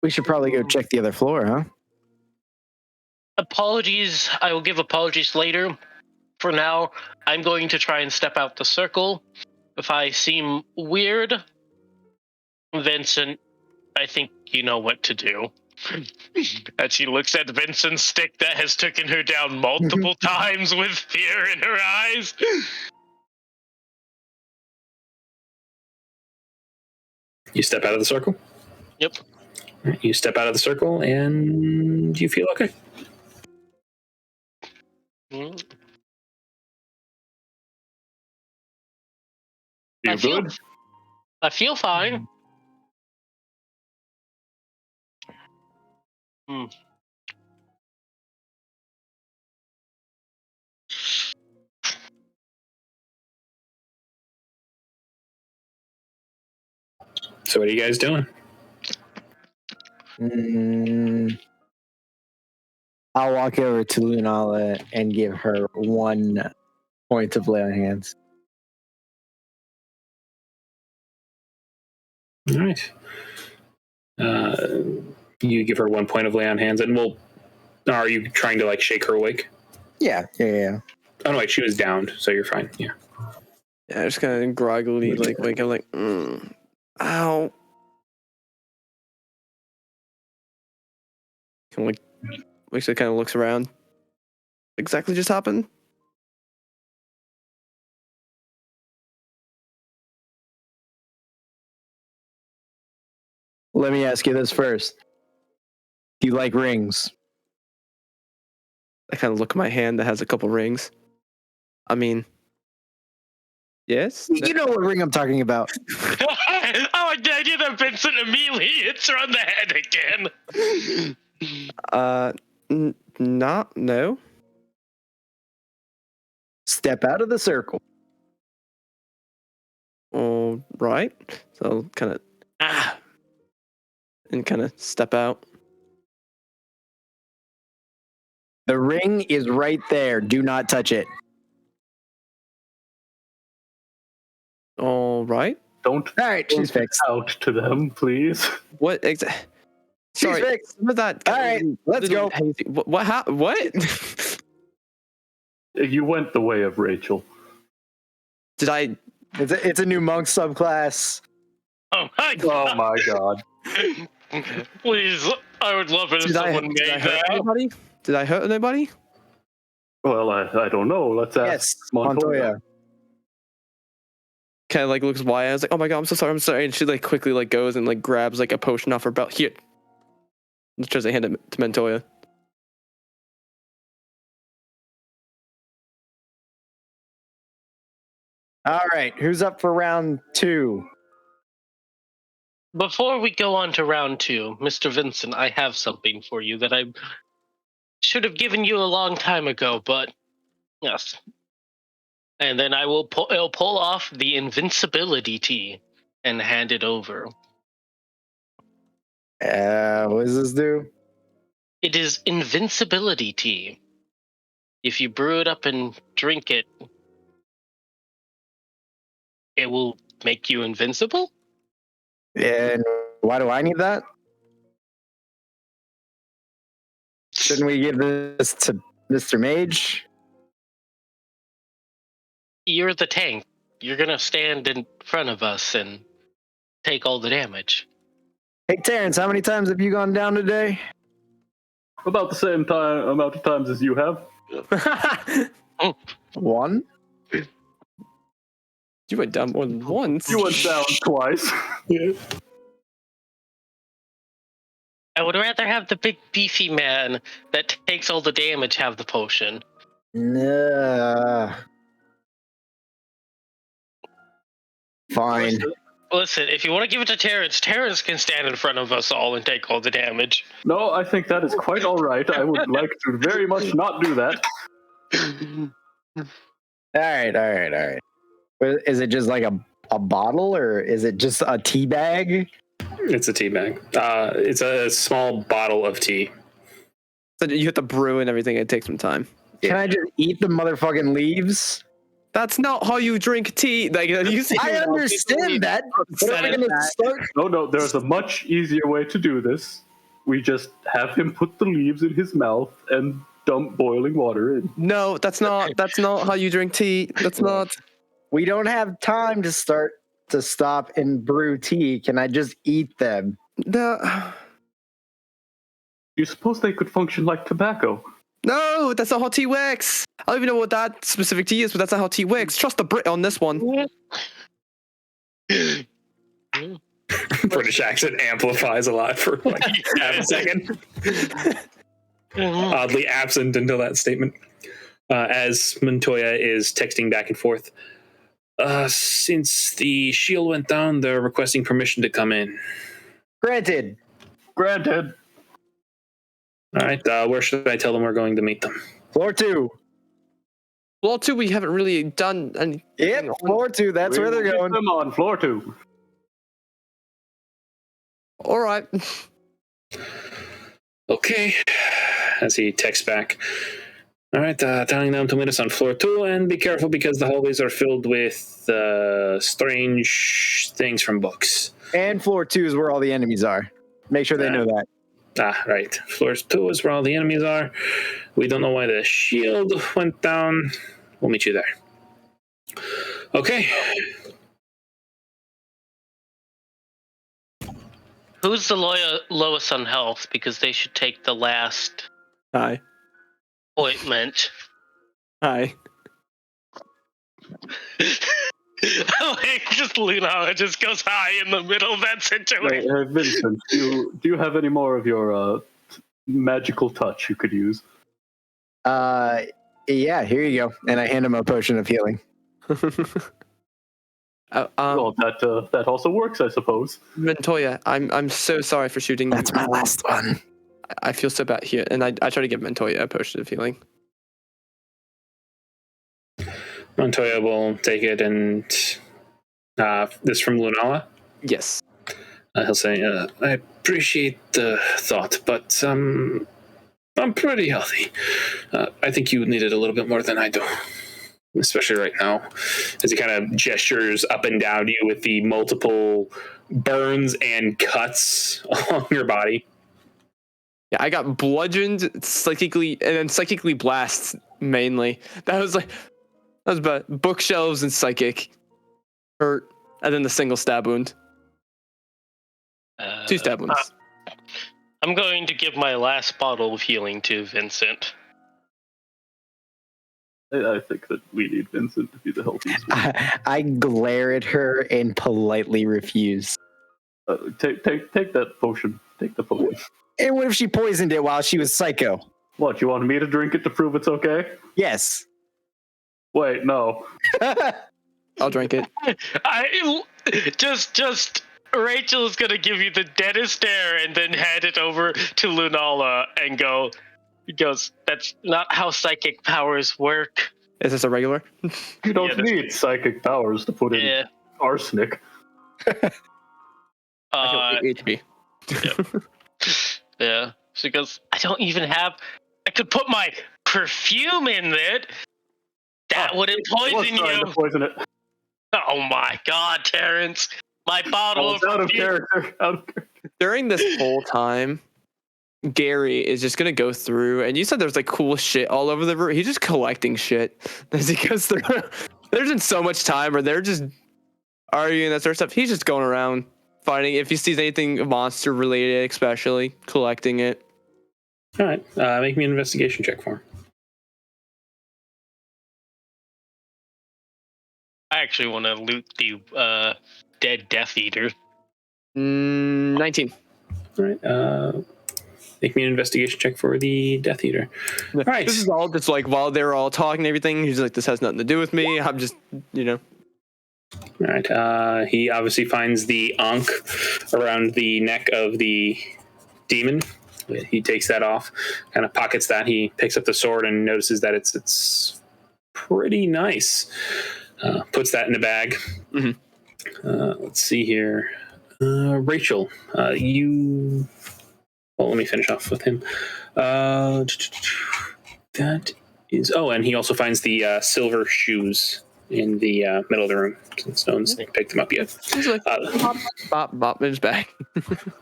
We should probably go check the other floor, huh? Apologies. I will give apologies later. For now, I'm going to try and step out the circle. If I seem weird, Vincent, I think you know what to do. And she looks at Vincent's stick that has taken her down multiple times with fear in her eyes. You step out of the circle? Yep. You step out of the circle and you feel okay. Mm. You good? I feel fine. Hmm. So what are you guys doing? I'll walk over to Lunala and give her 1 point of lay on hands. All right. You give her 1 point of lay on hands, and are you trying to like shake her awake? Yeah. Oh no, wait, she was downed, so you're fine. Yeah. Yeah, just kind of groggily like wake up like, ow. Kind of like, actually kind of looks around. Exactly just happened? Let me ask you this first. Do you like rings? I kind of look at my hand that has a couple rings. I mean, yes. You know what ring I'm talking about. Oh, the idea that Vincent immediately hits her on the head again. Not no. Step out of the circle. All right. So kind of and kind of step out. The ring is right there. Do not touch it. All right. Don't All right, she's fixed. out to them, please. What She's Sorry, fixed. was that? All right, let's go. Hazy. What? You went the way of Rachel. Did I? It's a new monk subclass. Oh my Oh god. my god. Please, I would love it if Did I someone hurt made that. anybody? Did I hurt anybody? Well, I don't know. Let's ask Yes, Montoya. Montoya. Kind of like looks wide. I was like, oh my god, I'm so sorry. And she like quickly like goes and like grabs like a potion off her belt. Here. And tries to hand it to Montoya. All right, who's up for round 2? Before we go on to round 2, Mr. Vincent, I have something for you that I should have given you a long time ago, but yes. And then I'll pull off the invincibility tea and hand it over. What does this do? It is invincibility tea. If you brew it up and drink it, it will make you invincible? And why do I need that? Shouldn't we give this to Mr. Mage? You're the tank. You're gonna stand in front of us and take all the damage. Hey, Terrence, how many times have you gone down today? About the same amount of times as you have. 1? You went down more than once. You went down twice. Yeah. I would rather have the big beefy man that takes all the damage have the potion. Nah. Fine. Listen, if you want to give it to Terrence, Terrence can stand in front of us all and take all the damage. No, I think that is quite all right. I would like to very much not do that. All right. Is it just like a bottle, or is it just a tea bag? It's a tea bag. It's a small bottle of tea. So you have to brew and everything. It takes some time. Can I just eat the motherfucking leaves? That's not how you drink tea. Like you see, I understand that. But are we gonna start? No, there's a much easier way to do this. We just have him put the leaves in his mouth and dump boiling water in. No, that's not how you drink tea. That's not. We don't have time to stop and brew tea. Can I just eat them? No, You suppose they could function like tobacco? no, that's not how tea works. I don't even know what that specific tea is, but that's not how tea works. Trust the Brit on this one. British accent amplifies a lot for like half a second. Oddly absent until that statement. As Montoya is texting back and forth. Since the shield went down, they're requesting permission to come in. Granted. All right, where should I tell them we're going to meet them? Floor 2. Floor 2, we haven't really done any. Yep, floor 2. That's where they're going. Them on floor 2. All right. Okay. As he texts back. All right, telling them to meet us on floor 2 and be careful because the hallways are filled with strange things from books. And floor 2 is where all the enemies are. Make sure they know that. Right. Floor 2 is where all the enemies are. We don't know why the shield went down. We'll meet you there. Okay. Who's the lowest on health? Because they should take the last Hi. appointment. Hi. Like, just Luna just goes high in the middle of that situation. Hey, Vincent, do you have any more of your magical touch you could use? Yeah, here you go. And I hand him a potion of healing. Well, that also works, I suppose. Montoya, I'm so sorry for shooting. That's my last one. I feel so bad here, and I try to give Montoya a potion of healing. Montoya will take it and this from Lunala. Yes. He'll say, I appreciate the thought, but I'm pretty healthy. I think you need it a little bit more than I do, especially right now. As he kind of gestures up and down to you with the multiple burns and cuts on your body. Yeah, I got bludgeoned psychically, and then psychically blasts mainly. That was about bookshelves and psychic hurt, and then the single stab wound. 2 stab wounds. I'm going to give my last bottle of healing to Vincent. I think that we need Vincent to be the healthiest one. I glare at her and politely refuse. Take that potion. Take the potion. And what if she poisoned it while she was psycho? What, you want me to drink it to prove it's okay? Yes. Wait, no. I'll drink it. I just Rachel is gonna give you the deadest stare and then hand it over to Lunala and goes, that's not how psychic powers work. Is this a regular? You don't need psychic powers to put in arsenic. HP. Yeah. She goes, I don't even have. I could put my perfume in it. That wouldn't poison you. To poison it. Oh my God, Terrence! My bottle of out of perfume. character. During this whole time, Gary is just gonna go through, and you said there's like cool shit all over the room. He's just collecting shit as he goes through. There's been so much time where they're just arguing that sort of stuff. He's just going around finding if he sees anything monster related, especially collecting it. All right, make me an investigation check for him. I actually want to loot the dead Death Eater. 19. All right, make me an investigation check for the Death Eater. All right. This is all just like while they're all talking and everything. He's like, this has nothing to do with me. I'm just, All right. He obviously finds the ankh around the neck of the demon. He takes that off, kind of pockets that. He picks up the sword and notices that it's pretty nice. Puts that in a bag. Mm-hmm. Let's see here. Rachel, you... Well, let me finish off with him. That is... Oh, and he also finds the silver shoes in the middle of the room, since no one's picked them up yet. He's like, bop in his bag.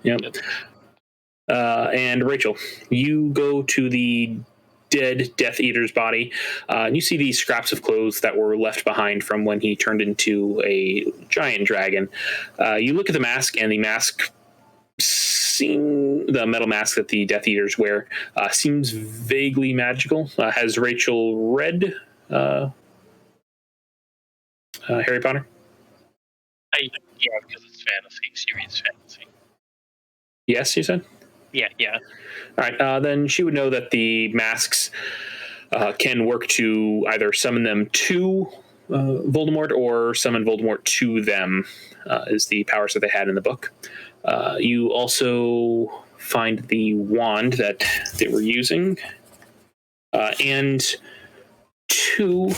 Yep. And Rachel, you go to the dead Death Eater's body, and you see these scraps of clothes that were left behind from when he turned into a giant dragon. You look at the mask, and the mask, the metal mask that the Death Eaters wear, seems vaguely magical. Has Rachel read Harry Potter? Yeah, because it's fantasy. She reads fantasy. Yes, you said? Yeah. All right, then she would know that the masks can work to either summon them to Voldemort or summon Voldemort to them, is the powers that they had in the book. You also find the wand that they were using, and two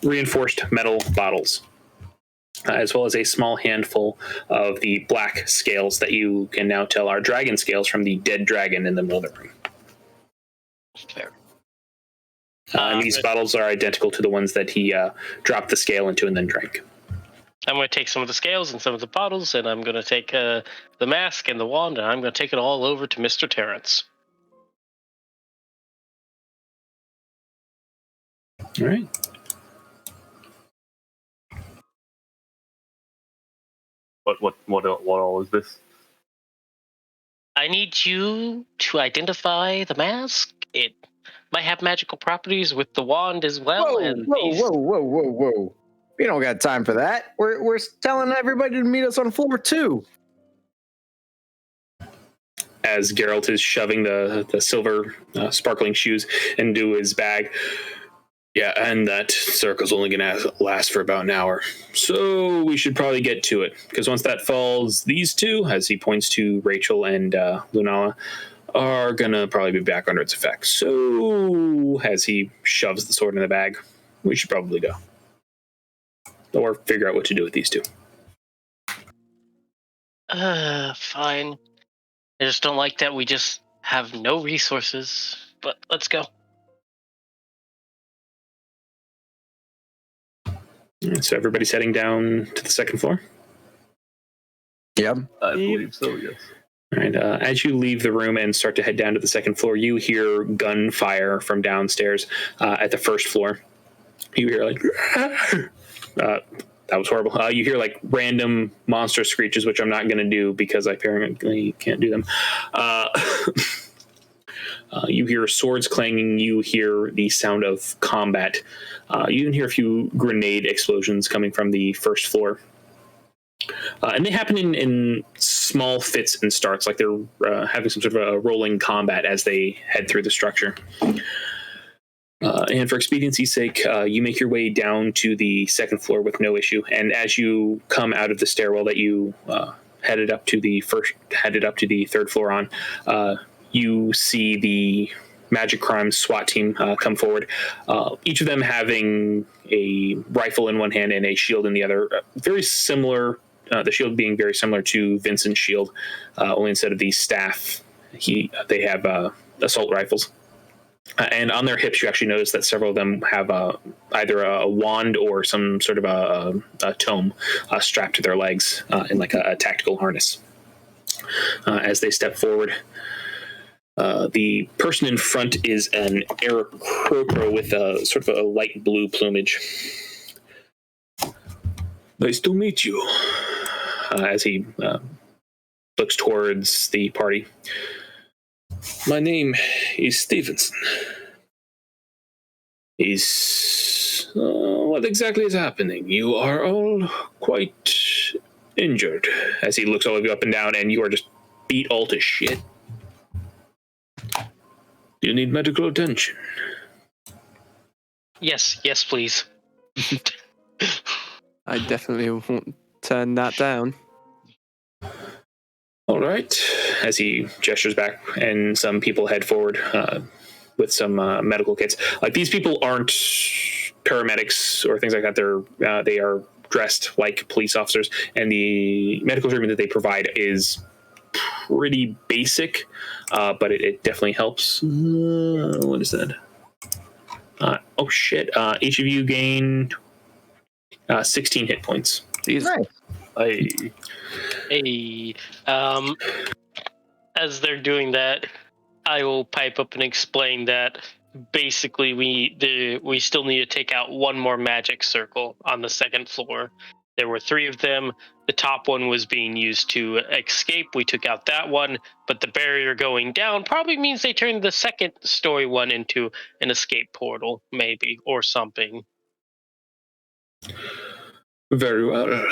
reinforced metal bottles, as well as a small handful of the black scales that you can now tell are dragon scales from the dead dragon in the middle of the room. Fair. And these bottles are identical to the ones that he dropped the scale into and then drank. I'm going to take some of the scales and some of the bottles, and I'm going to take the mask and the wand, and I'm going to take it all over to Mr. Terrence. All right. What all is this? I need you to identify the mask. It might have magical properties with the wand as well. Whoa. We don't got time for that. We're telling everybody to meet us on floor 2. As Geralt is shoving the silver sparkling shoes into his bag. Yeah, and that circle's only going to last for about an hour. So we should probably get to it. Because once that falls, these two, as he points to Rachel and Lunala, are going to probably be back under its effects. So as he shoves the sword in the bag, we should probably go. Or figure out what to do with these two. Fine. I just don't like that we just have no resources. But let's go. So everybody's heading down to the second floor? Yep. I believe so, yes. All right. As you leave the room and start to head down to the second floor, you hear gunfire from downstairs at the first floor. You hear like... that was horrible. You hear like random monster screeches, which I'm not going to do because I apparently can't do them. You hear swords clanging. You hear the sound of combat. You even hear a few grenade explosions coming from the first floor. And they happen in small fits and starts, like they're having some sort of a rolling combat as they head through the structure. And for expediency's sake, you make your way down to the second floor with no issue. And as you come out of the stairwell that you headed up to the third floor on, you see the Magic Crimes SWAT team come forward. Each of them having a rifle in one hand and a shield in the other. Very similar. The shield being very similar to Vincent's shield, only instead of the staff, they have assault rifles. And on their hips, you actually notice that several of them have either a wand or some sort of a tome strapped to their legs in like a tactical harness. As they step forward, the person in front is an Aarakocra with a sort of a light blue plumage. Nice to meet you. As he looks towards the party. My name is Stevenson. What exactly is happening? You are all quite injured. As he looks all of you up and down, and you are just beat all to shit. Do you need medical attention? Yes, please. I definitely won't turn that down. All right. As he gestures back, and some people head forward with some medical kits. Like, these people aren't paramedics or things like that. They are dressed like police officers, and the medical treatment that they provide is pretty basic, but it definitely helps. What is that? Oh shit! Each of you gain 16 hit points. Jeez. Nice. Hey, as they're doing that, I will pipe up and explain that basically we still need to take out one more magic circle on the second floor. There were 3 of them. The top one was being used to escape. We took out that one, but the barrier going down probably means they turned the second story one into an escape portal, maybe, or something. Very well.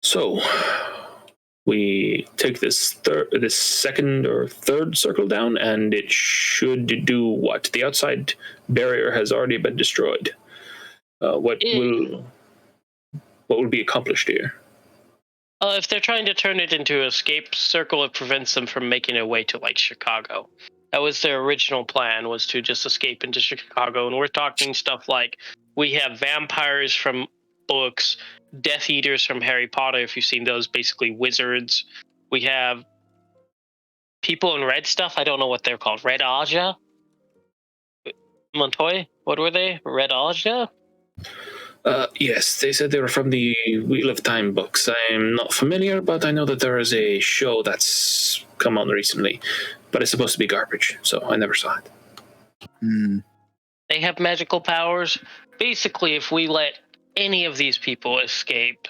So, we take this second or third circle down, and it should do what? The outside barrier has already been destroyed. What will be accomplished here? If they're trying to turn it into an escape circle, it prevents them from making their way to, like, Chicago. That was their original plan, was to just escape into Chicago. And we're talking stuff like, we have vampires from books, Death Eaters from Harry Potter, if you've seen those, basically wizards. We have people in red stuff. I don't know what they're called. Red Aja? Montoya? What were they? Red Aja? Yes, they said they were from the Wheel of Time books. I'm not familiar, but I know that there is a show that's come on recently. But it's supposed to be garbage, so I never saw it. They have magical powers. Basically, if we let any of these people escape,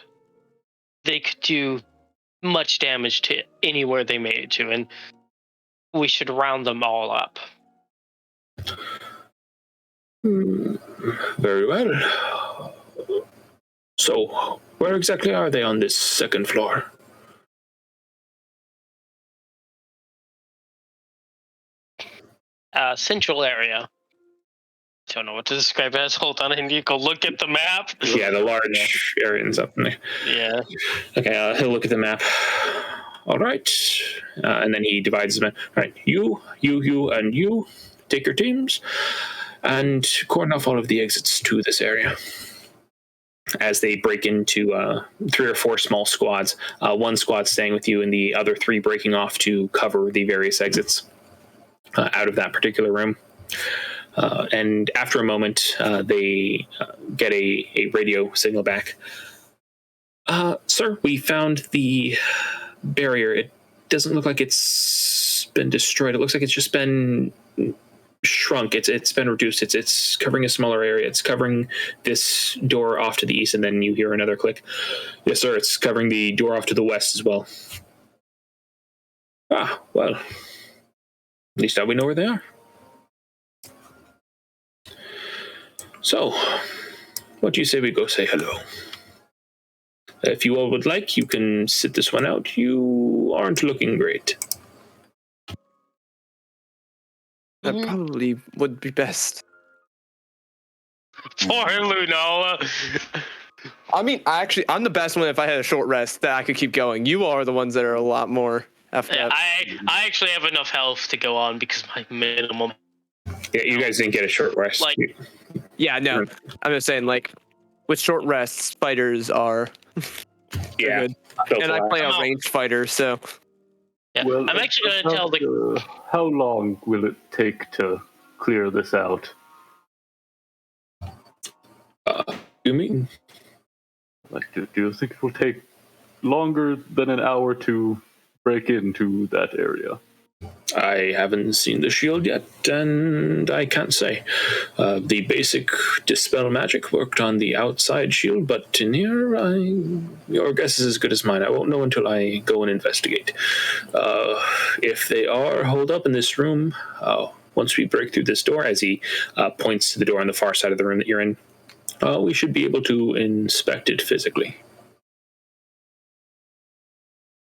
they could do much damage to anywhere they made it to, and we should round them all up. Very well. So, where exactly are they on this second floor? Central area. Don't know what to describe it as. Hold on, I need to go look at the map. Yeah, the large area ends up in there. Yeah. Okay, he'll look at the map. All right. And then he divides them in. All right, you, and you. Take your teams and cordon off all of the exits to this area. As they break into 3 or 4 small squads. One squad staying with you and the other 3 breaking off to cover the various exits out of that particular room. And after a moment, they get a radio signal back. Sir, we found the barrier. It doesn't look like it's been destroyed. It looks like it's just been shrunk. It's been reduced. It's covering a smaller area. It's covering this door off to the east, and then you hear another click. Yes, sir. It's covering the door off to the west as well. Well, at least now we know where they are. So, what do you say we go say hello? If you all would like, you can sit this one out. You aren't looking great. That probably would be best. Poor Lunola. I mean, I'm the best one if I had a short rest that I could keep going. You are the ones that are a lot more effed Yeah, up. I actually have enough health to go on because my minimum. Yeah, you guys didn't get a short rest. Like- Yeah, no. I'm just saying, like, with short rests, fighters are yeah. good. Built And I a lot. play a ranged fighter, so Yeah, Well, I'm actually going to tell the. How long will it take to clear this out? You mean? Like, do you think it will take longer than an hour to break into that area? I haven't seen the shield yet, and I can't say. The basic dispel magic worked on the outside shield, but in here, your guess is as good as mine. I won't know until I go and investigate. If they are holed up in this room, once we break through this door, as he points to the door on the far side of the room that you're in, we should be able to inspect it physically.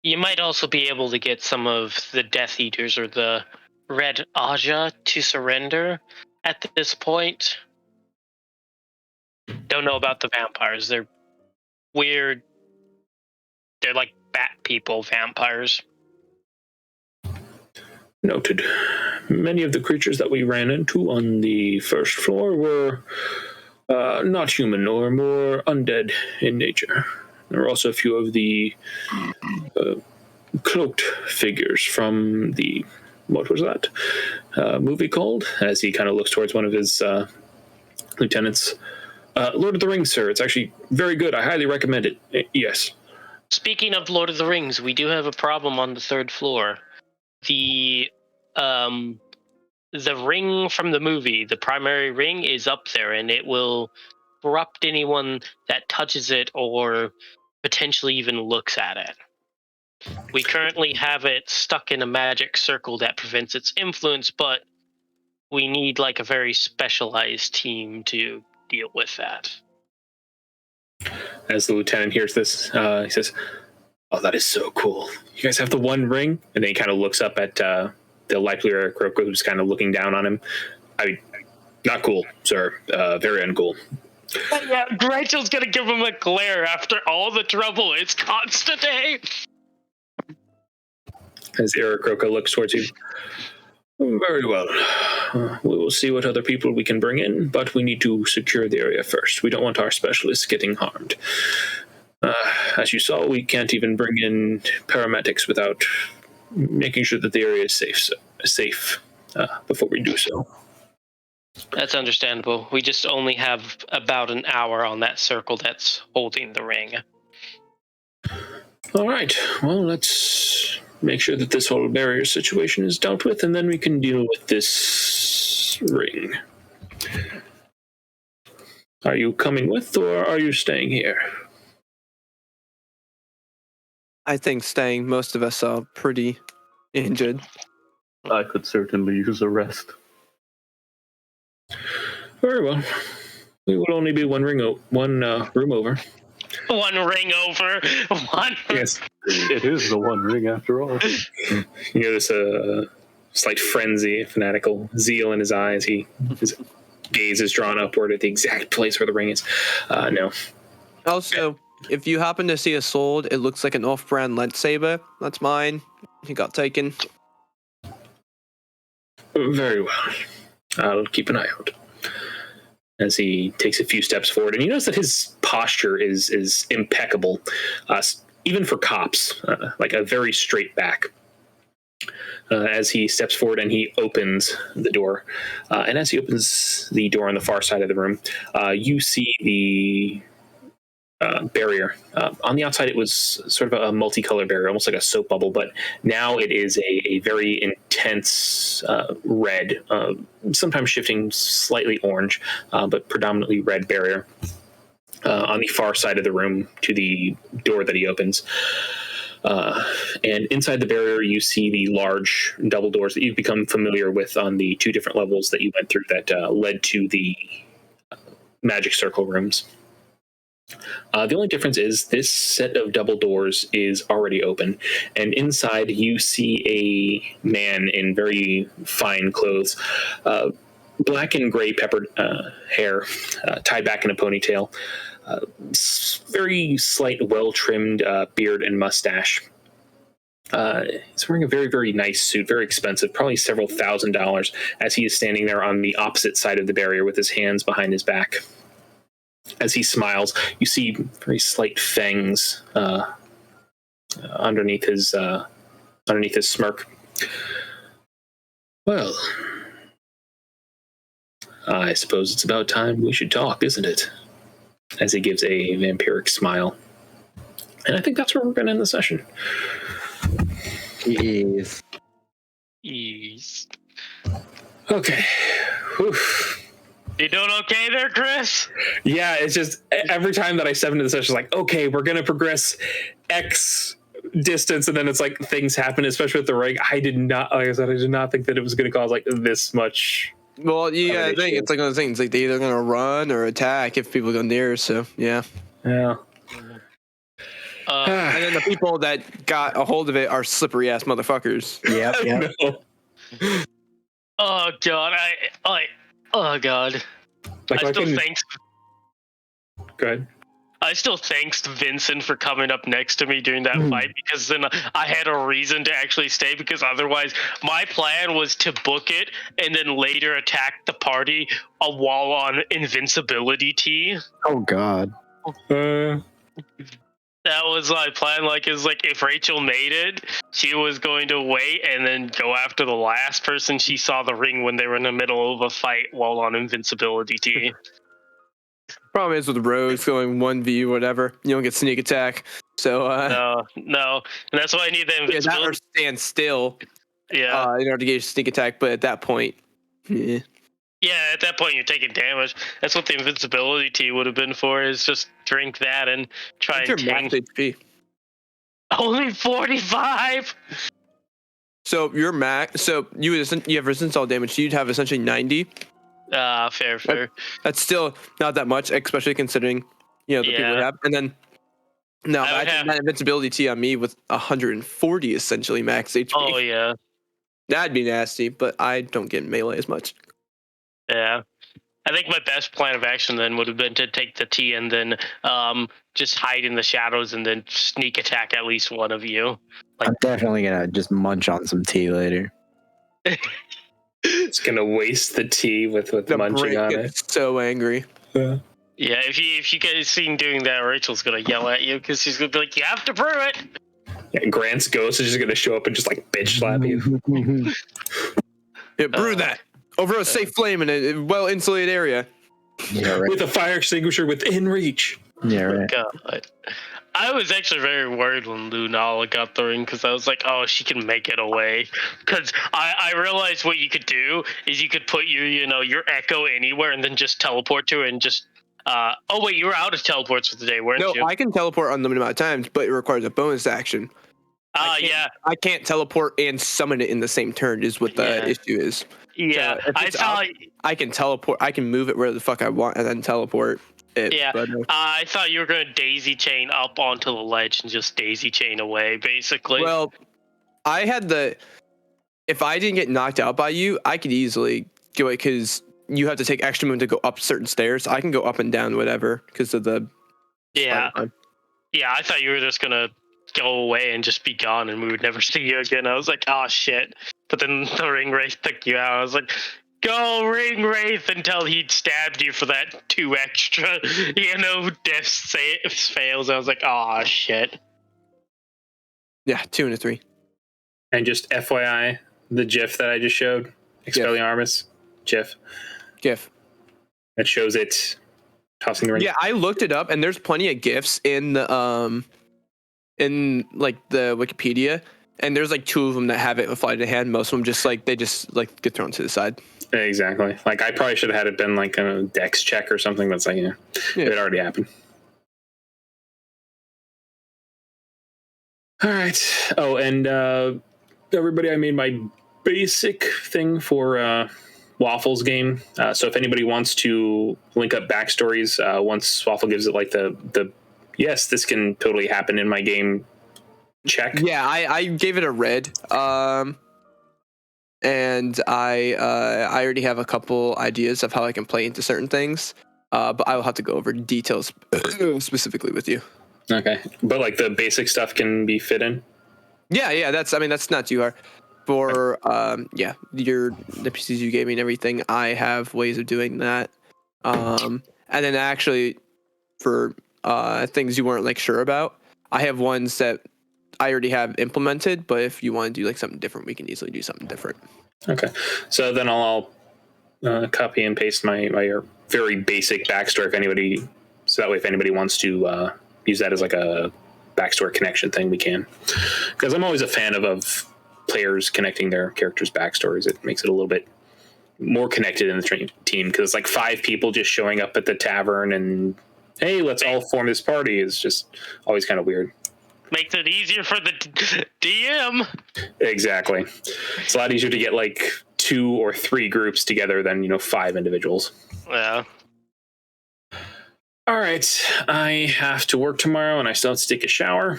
You might also be able to get some of the Death Eaters or the Red Aja to surrender at this point. Don't know about the vampires. They're weird. They're like bat people vampires. Noted. Many of the creatures that we ran into on the first floor were not human or more undead in nature. There were also a few of the cloaked figures from the, what was that movie called? As he kind of looks towards one of his lieutenants. Lord of the Rings, sir. It's actually very good. I highly recommend it. Yes. Speaking of Lord of the Rings, we do have a problem on the third floor. The ring from the movie, the primary ring, is up there, and it will corrupt anyone that touches it or potentially even looks at it. We currently have it stuck in a magic circle that prevents its influence, but we need like a very specialized team to deal with that. As the lieutenant hears this, he says, "Oh, that is so cool. You guys have the one ring?" And then he kind of looks up at the likely Aarakocra, who's kind of looking down on him. I mean, not cool, sir. Very uncool. Yeah, Rachel's gonna give him a glare after all the trouble it's caused today. As Aarakocra looks towards you. Very well. We will see what other people we can bring in, but we need to secure the area first. We don't want our specialists getting harmed. As you saw, we can't even bring in paramedics without making sure that the area is safe before we do so. That's understandable. We just only have about an hour on that circle that's holding the ring. All right. Well, let's make sure that this whole barrier situation is dealt with, and then we can deal with this ring. Are you coming with, or are you staying here? I think staying. Most of us are pretty injured. I could certainly use a rest. Very well. We will only be one room over. One ring over. One. Yes. It is the one ring after all. You notice a slight frenzy, fanatical zeal in his eyes. His gaze is drawn upward at the exact place where the ring is. No. Also, if you happen to see a sword, it looks like an off-brand lightsaber. That's mine. He got taken. Very well. I'll keep an eye out. As he takes a few steps forward, and you notice that his posture is impeccable, even for cops, like a very straight back. As he steps forward and he opens the door, and as he opens the door on the far side of the room, you see the barrier. On the outside, it was sort of a multicolored barrier, almost like a soap bubble, but now it is a very intense red, sometimes shifting slightly orange, but predominantly red barrier on the far side of the room to the door that he opens. And inside the barrier, you see the large double doors that you've become familiar with on the 2 different levels that you went through that led to the magic circle rooms. The only difference is this set of double doors is already open, and inside you see a man in very fine clothes, black and gray peppered hair, tied back in a ponytail, very slight, well-trimmed beard and mustache. He's wearing a very, very nice suit, very expensive, probably several $1,000s, as he is standing there on the opposite side of the barrier with his hands behind his back. As he smiles, you see very slight fangs underneath his smirk. Well, I suppose it's about time we should talk, isn't it? As he gives a vampiric smile. And I think that's where we're going to end the session. Jeez. Jeez. Okay. Oof. You doing okay there, Chris? Yeah, it's just every time that I step into the session, it's like, okay, we're going to progress X distance, and then it's like things happen, especially with the ring. I did not, like I said, I did not think that it was going to cause like this much. Well, you gotta think it's like one of those things. Like they're either gonna run or attack if people go near. So yeah. Yeah. And then the people that got a hold of it are slippery ass motherfuckers. Yep. No. Oh god, oh god. Like, I still thanks. Go ahead. I still thanks Vincent for coming up next to me during that fight, because then I had a reason to actually stay, because otherwise my plan was to book it and then later attack the party while on invincibility tea. Oh God. That was my plan. Like, is like if Rachel made it, she was going to wait and then go after the last person she saw the ring when they were in the middle of a fight while on invincibility tea. Problem is with rogues going 1v whatever, you don't get sneak attack. So No, and that's why I need the yeah, invincibility. that or stand still. Yeah. In order to get sneak attack, but at that point, yeah. Yeah, at that point you're taking damage. That's what the invincibility tea would have been for, is just drink that and try What's and your max tank. HP? Only 45? So your max, so you have resistance all damage. So you'd have essentially 90. Fair. That's still not that much, especially considering the people we have. And then no, I think that invincibility T on me with 140 essentially max HP. Oh yeah. That'd be nasty, but I don't get melee as much. Yeah. I think my best plan of action then would have been to take the T and then just hide in the shadows and then sneak attack at least one of you. Like, I'm definitely gonna just munch on some tea later. It's gonna waste the tea with The munching brain on gets it. so angry. Yeah. yeah, if you guys seen doing that, Rachel's gonna yell at you because she's gonna be like, "You have to prove it." Yeah, Grant's ghost is just gonna show up and just like bitch slap you. Yeah, brew that over a safe flame in a well insulated area. Yeah, right. With a fire extinguisher within reach. Yeah, right. God. I was actually very worried when Lunala got the ring, because I was like, oh, she can make it away. Because I realized what you could do is you could put your echo anywhere and then just teleport to it and just... oh, wait, you were out of teleports for the day, weren't you? No, I can teleport unlimited amount of times, but it requires a bonus action. Yeah. I can't teleport and summon it in the same turn is what the issue is. Yeah, So if it's I can teleport. I can move it where the fuck I want and then teleport it. Yeah, but, I thought you were going to daisy chain up onto the ledge and just daisy chain away, basically. well, I had if I didn't get knocked out by you, I could easily go it because you have to take extra movement to go up certain stairs. I can go up and down, whatever, because of the. Yeah. Yeah, I thought you were just going to go away and just be gone and we would never see you again. I was like, oh, shit. But then the ring wraith took you out. I was like, go ring wraith, until he'd stabbed you for that 2 extra, death fails. I was like, oh, shit. Yeah, 2 and a 3. And just FYI, the GIF that I just showed, Expelliarmus GIF, that shows it tossing the ring. Yeah, I looked it up, and there's plenty of gifs in the in like the Wikipedia, and there's like 2 of them that have it with flight of hand. Most of them just get thrown to the side. Exactly. Like I probably should have had it been like a dex check or something. That's like it already happened. All right. Oh, and everybody, I made my basic thing for Waffle's game. So if anybody wants to link up backstories, once Waffle gives it like the yes, this can totally happen in my game check. Yeah, I gave it a red. And I already have a couple ideas of how I can play into certain things. But I will have to go over details specifically with you. Okay, but like the basic stuff can be fit in. Yeah, that's not too hard. For the PCs you gave me and everything, I have ways of doing that. And then actually for things you weren't like sure about, I have ones that I already have implemented, but if you want to do like something different, we can easily do something different. Okay, so then I'll copy and paste my very basic backstory if anybody, so that way if anybody wants to use that as like a backstory connection thing, we can. Because I'm always a fan of players connecting their characters' backstories. It makes it a little bit more connected in the team, because it's like 5 people just showing up at the tavern and hey, let's all form this party is just always kind of weird. Makes it easier for the DM. Exactly. It's a lot easier to get like 2 or 3 groups together than 5 individuals. Yeah. All right, I have to work tomorrow, and I still have to take a shower.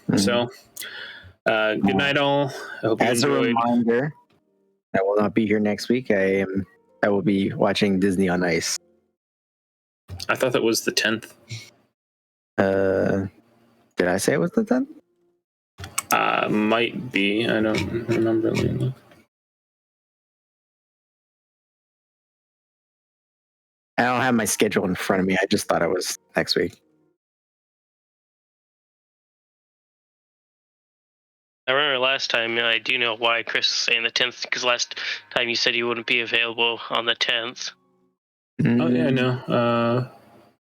Mm-hmm. So, good night, all. I hope you As enjoyed. a reminder, I will not be here next week. I will be watching Disney on Ice. I thought that was the 10th. Did I say it was the 10th? Might be. I don't remember. I don't have my schedule in front of me. I just thought it was next week. I remember last time, I do know why Chris is saying the 10th, because last time you said you wouldn't be available on the 10th. Oh, yeah, no.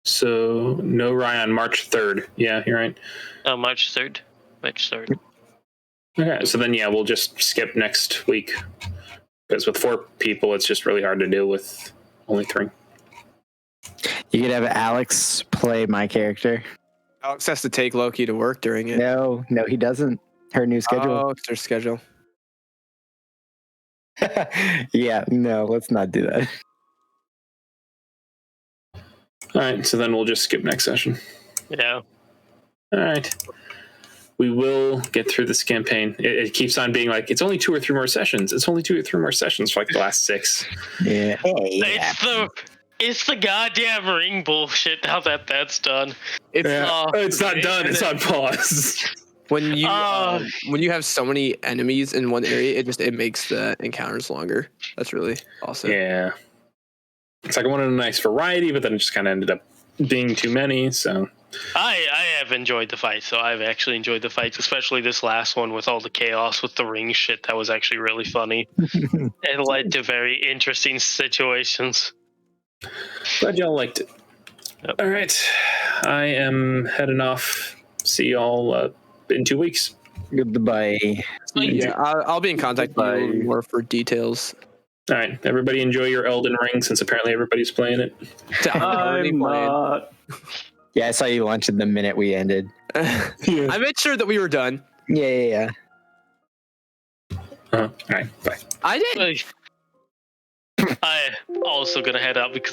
So, no Ryan, March 3rd. Yeah, you're right. Oh, March 3rd. March 3rd. Okay, so then, yeah, we'll just skip next week. Because with 4 people, it's just really hard to deal with only 3. You could have Alex play my character. Alex has to take Loki to work during it. No, he doesn't. Her new schedule. Oh, it's their schedule. Yeah, no, let's not do that. All right, so then we'll just skip next session. Yeah. All right. We will get through this campaign. It keeps on being like, it's only 2 or 3 more sessions. It's only 2 or 3 more sessions for like the last 6. Yeah. Yeah. It's the goddamn ring bullshit how that's done. It's not done. It's on pause. When you have so many enemies in one area, it makes the encounters longer. That's really awesome. Yeah. It's like I wanted a nice variety, but then it just kind of ended up being too many. So I have enjoyed the fights, so I've actually enjoyed the fights, especially this last one with all the chaos with the ring shit. That was actually really funny. It led to very interesting situations. Glad y'all liked it. Yep. All right. I am heading off. See y'all in 2 weeks. Goodbye. Yeah, I'll be in contact with you more for details. All right. Everybody enjoy your Elden Ring, since apparently everybody's playing it. I'm not. Yeah, I saw you launch it the minute we ended. Yeah. I made sure that we were done. Yeah. All right. Bye. I did. I also gonna head out because